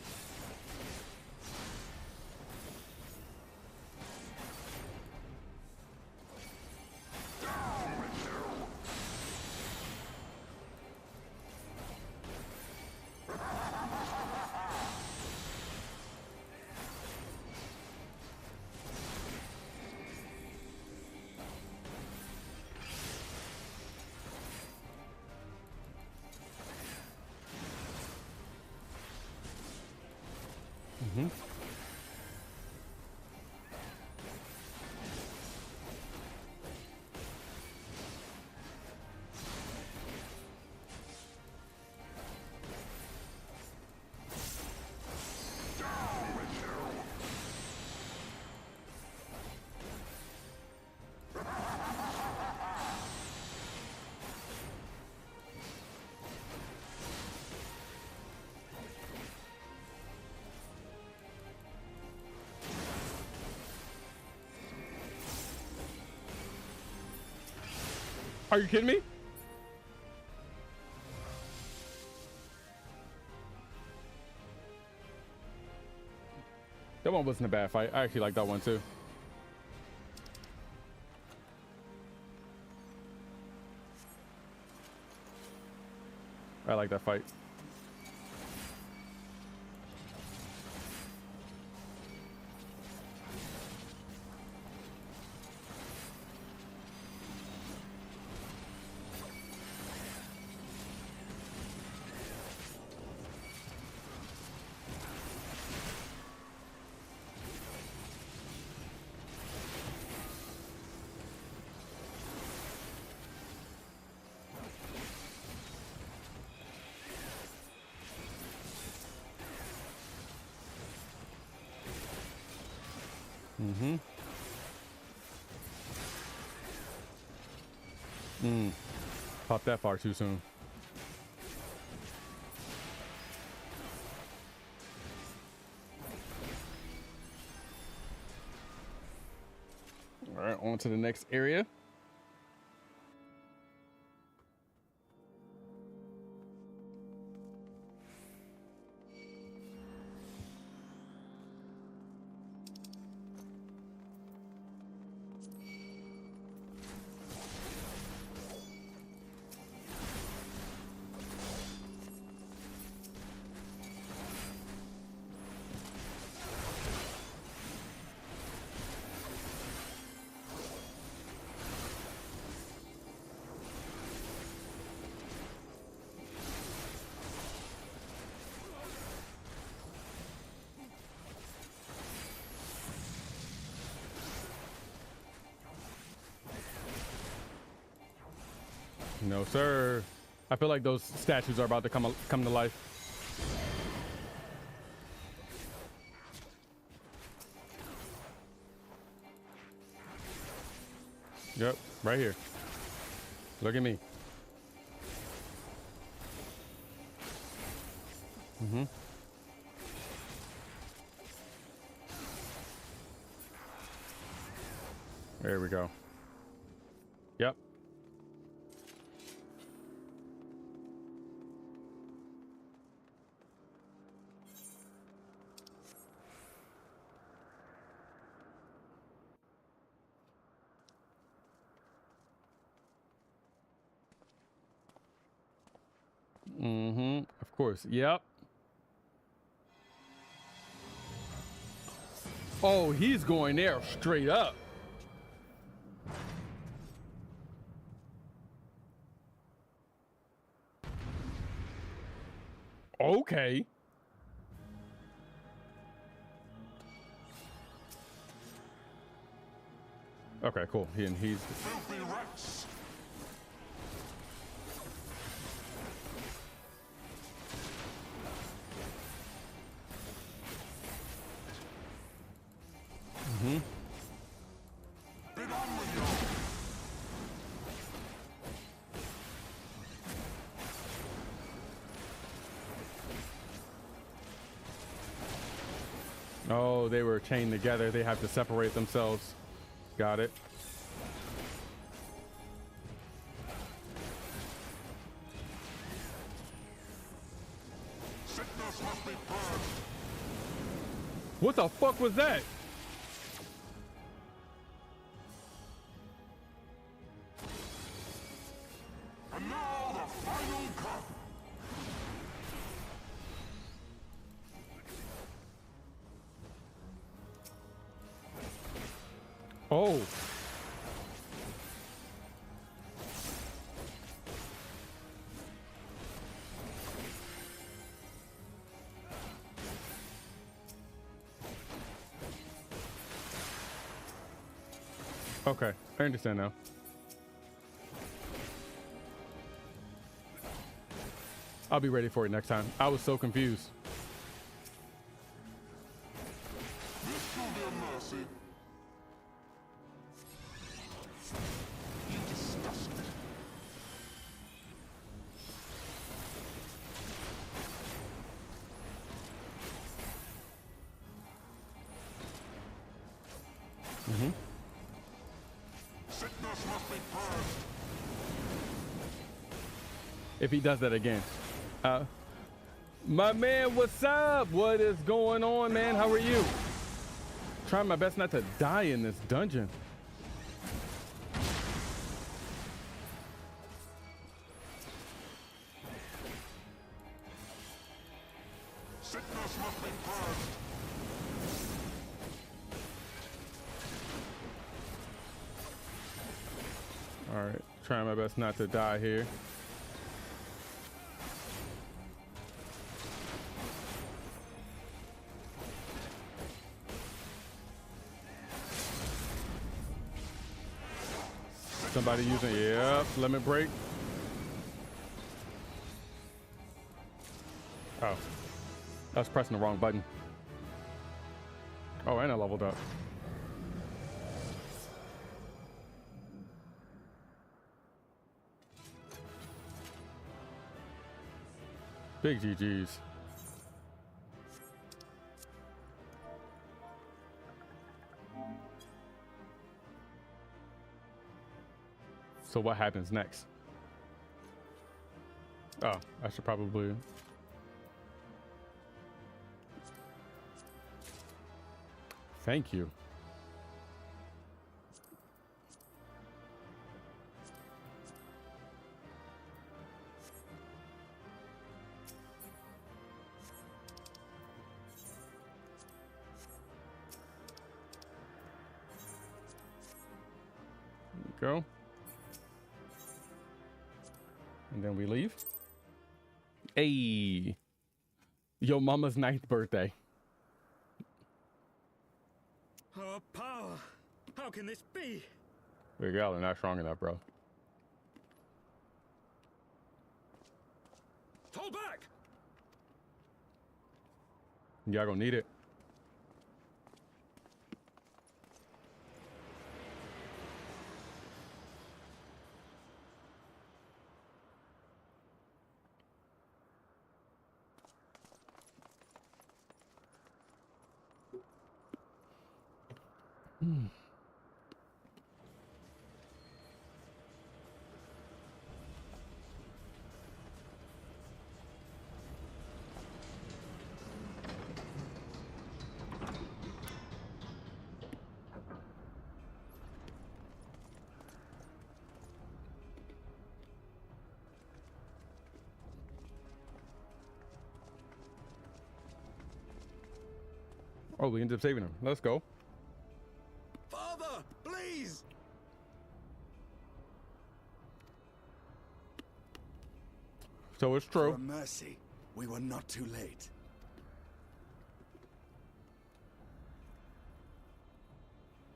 Are you kidding me? That one wasn't a bad fight. I actually like that one too. I like that fight. Pop that far too soon. All right, on to the next area. No, sir. I feel like those statues are about to come to life. Yep, right here. Look at me. There we go. Yep. Of course. Yep. Oh, he's going there straight up. Okay. Okay, cool. He's. Mm-hmm. Oh, they were chained together. They have to separate themselves. Got it. What the fuck was that? And now the final cup. Oh. Okay, I understand now. I'll be ready for it next time. I was so confused. This shall be a mercy. You disgust me. Mm-hmm. Sickness must be purged. If he does that again. My man, what's up? What is going on, man? How are you? Trying my best not to die in this dungeon. Sickness must be purged. All right, trying my best not to die here. Somebody using, yep, limit break. Oh, I was pressing the wrong button. Oh, and I leveled up. Big GG's. So what happens next? Oh, I should probably... Thank you. There we go. And then we leave. Hey, yo mama's 9th birthday. Our power. How can this be? Big Al, they're not strong enough, bro. Fall back. Y'all gonna need it. Oh, we ended up saving him. Let's go. Father, please! So it's true. For a mercy, we were not too late.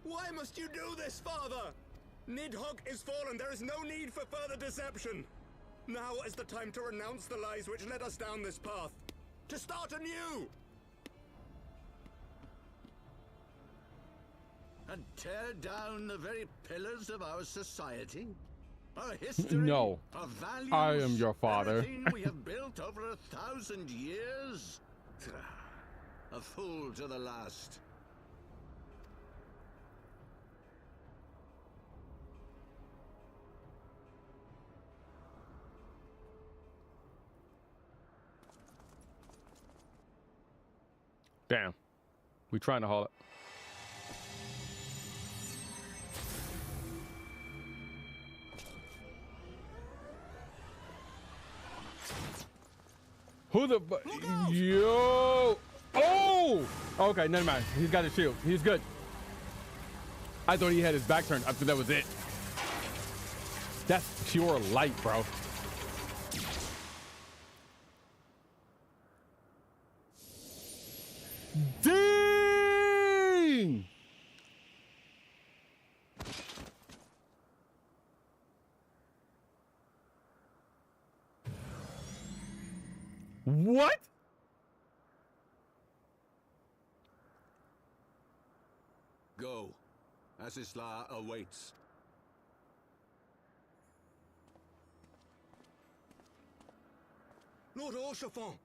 Why must you do this, Father? Nidhogg is fallen. There is no need for further deception. Now is the time to renounce the lies which led us down this path. To start anew! And tear down the very pillars of our society? Our history? No. Our values? I am your father. Everything we have built over 1,000 years? A fool to the last. Damn. We trying to haul it. Who the yo? Oh! Okay, never mind. He's got his shield. He's good. I thought he had his back turned. I thought that was it. That's pure light, bro. Dang! What? Go. Asisla awaits. Lord Orchefort!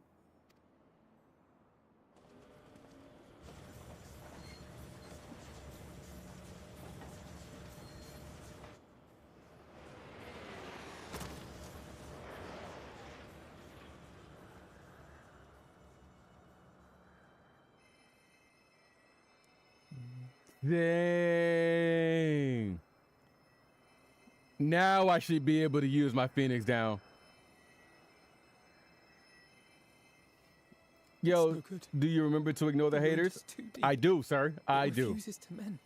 Dang. Now I should be able to use my Phoenix down. Yo, no good. Do you remember to ignore the wound haters? is too deep. I do, sir. I It do. refuses to mend.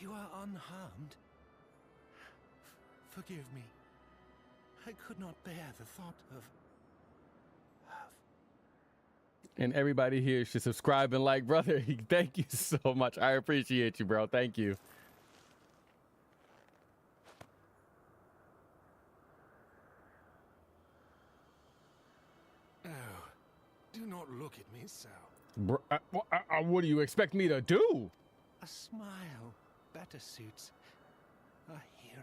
You are unharmed. Forgive me. I could not bear the thought of... And everybody here should subscribe and like, brother. Thank you so much. I appreciate you, bro. Thank you. Oh, do not look at me so. Bro, what do you expect me to do? A smile better suits a hero.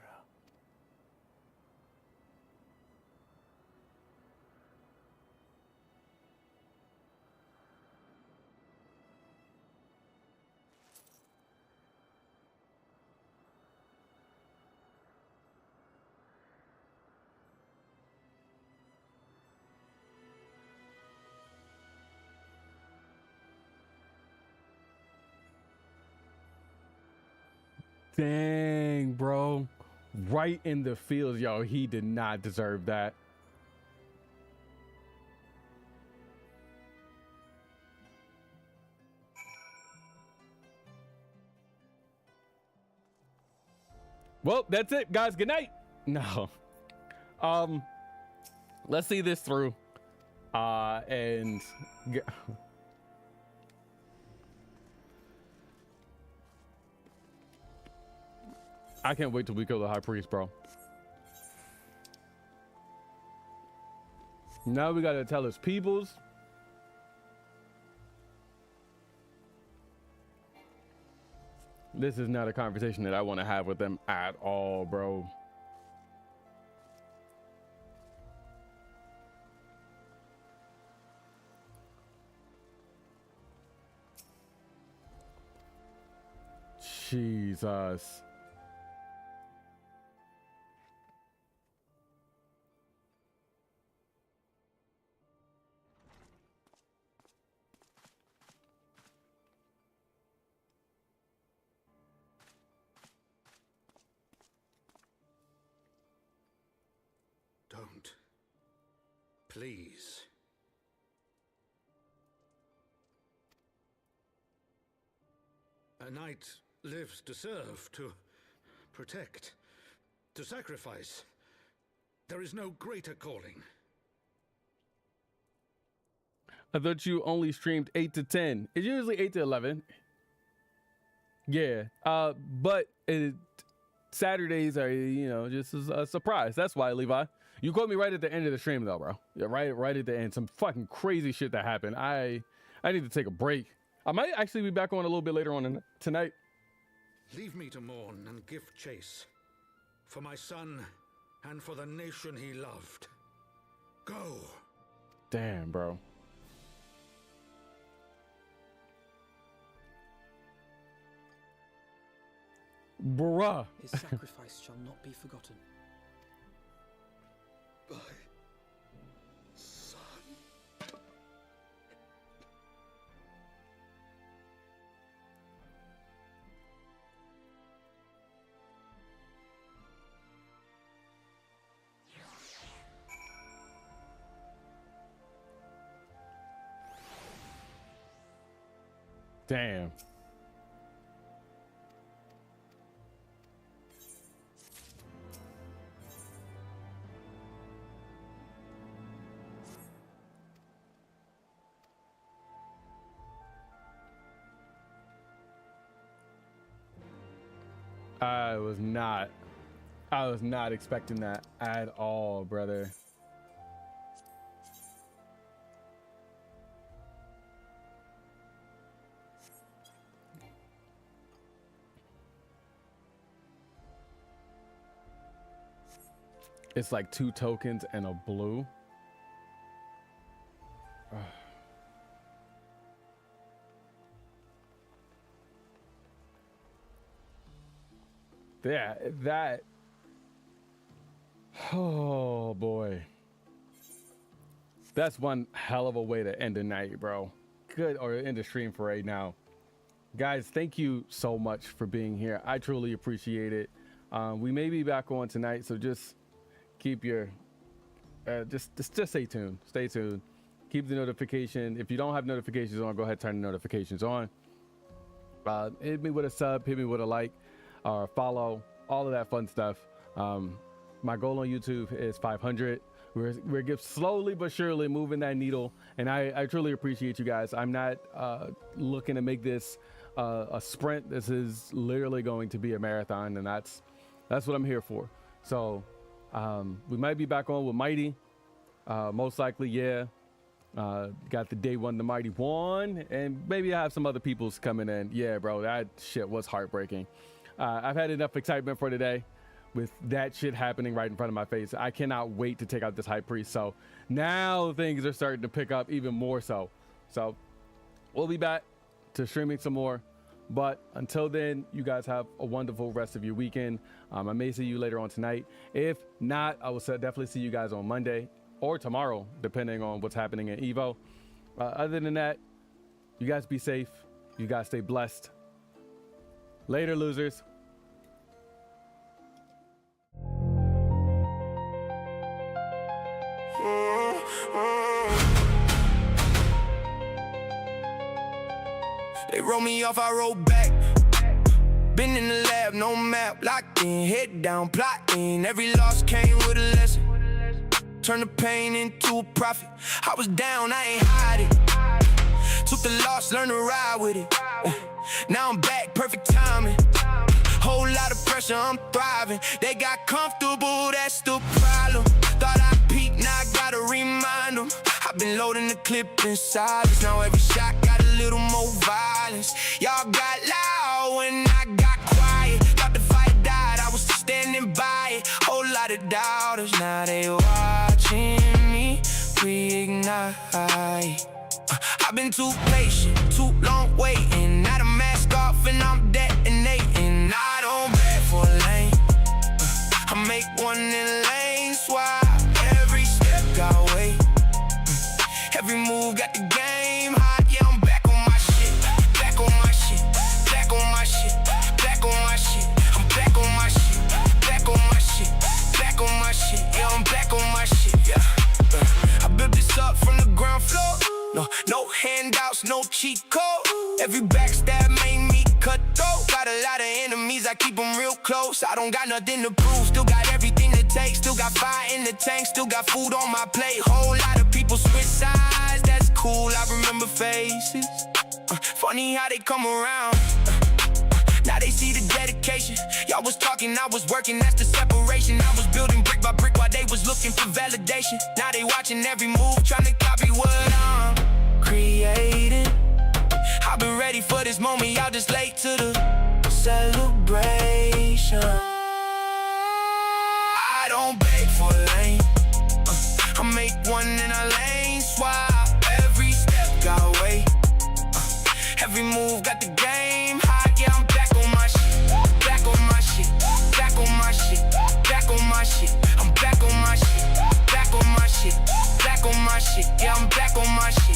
Dang, bro. Right in the fields, yo. He did not deserve that. Well, that's it, guys. Good night. No. Let's see this through. And I can't wait till we kill the high priest, bro. Now we gotta tell his peoples. This is not a conversation that I want to have with them at all, bro. Jesus. please. A knight lives to serve, to protect, to sacrifice. There is no greater calling. I thought you only streamed 8 to 10. It's usually 8 to 11. Yeah. But Saturdays are, you know, just a surprise. That's why, Levi. You called me right at the end of the stream, though, bro. Yeah, right at the end. Some fucking crazy shit that happened. I need to take a break. I might actually be back on a little bit later on tonight. Leave me to mourn and give chase. For my son and for the nation he loved. Go. Damn, bro. Bruh. His sacrifice shall not be forgotten. My son. Damn. I was not expecting that at all, brother. It's like 2 tokens and a blue. Yeah, that. Oh boy. That's one hell of a way to end the night, bro. Good, or end the stream for right now. Guys, thank you so much for being here. I truly appreciate it. We may be back on tonight, so just keep your just stay tuned. Stay tuned. Keep the notification. If you don't have notifications on, go ahead and turn the notifications on. Hit me with a sub, hit me with a like, or follow, all of that fun stuff. My goal on YouTube is 500. We're slowly but surely moving that needle, and I truly appreciate you guys. I'm not looking to make this a sprint. This is literally going to be a marathon, and that's what I'm here for. So we might be back on with Mighty, most likely. Yeah, got the day one, the Mighty one, and maybe I have some other people's coming in. Yeah, bro, that shit was heartbreaking. I've had enough excitement for today with that shit happening right in front of my face. I cannot wait to take out this high priest. So now things are starting to pick up even more so. So we'll be back to streaming some more. But until then, you guys have a wonderful rest of your weekend. I may see you later on tonight. If not, I will definitely see you guys on Monday or tomorrow, depending on what's happening at Evo. Other than that, you guys be safe. You guys stay blessed. Later, losers. They roll me off, I roll back. Been in the lab, no map, locked in, head down, plotting. Every loss came with a lesson. Turn the pain into a profit. I was down, I ain't hide it. Took the loss, learned to ride with it. Now I'm back, perfect timing. Whole lot of pressure, I'm thriving. They got comfortable, that's the problem. Thought I peaked, now I gotta remind them. I've been loading the clip in silence. Now every shot got a little more violence. Y'all got loud when I got quiet. Thought the fight died, I was standing by it. Whole lot of doubters, now they watching me reignite. I've been too patient, too long waiting. Now the mask off and I'm detonating. I don't beg for a lane. I make one in lane swap. Every step got weight. Every move got the game hot. Yeah, I'm back on my shit. Back on my shit. Back on my shit. Back on my shit. I'm back on my shit. Back on my shit. Back on my shit. Yeah, I'm back on my shit. Yeah. I've been Every backstab made me cutthroat. Got a lot of enemies, I keep them real close. I don't got nothing to prove, still got everything it takes. Still got fire in the tank, still got food on my plate. Whole lot of people switch sides, that's cool, I remember faces. Funny how they come around. Now they see the dedication. Y'all was talking, I was working, that's the separation. I was building brick by brick while they was looking for validation. Now they watching every move, trying to copy what I'm creating. I've been ready for this moment, y'all just late to the celebration. I don't beg for a lane, I make one in a lane swap. Every step got weight, every move got the game hot. Yeah, I'm back on my shit, back on my shit, back on my shit, back on my shit. I'm back on my shit, back on my shit, back on my shit. Yeah, I'm back on my shit.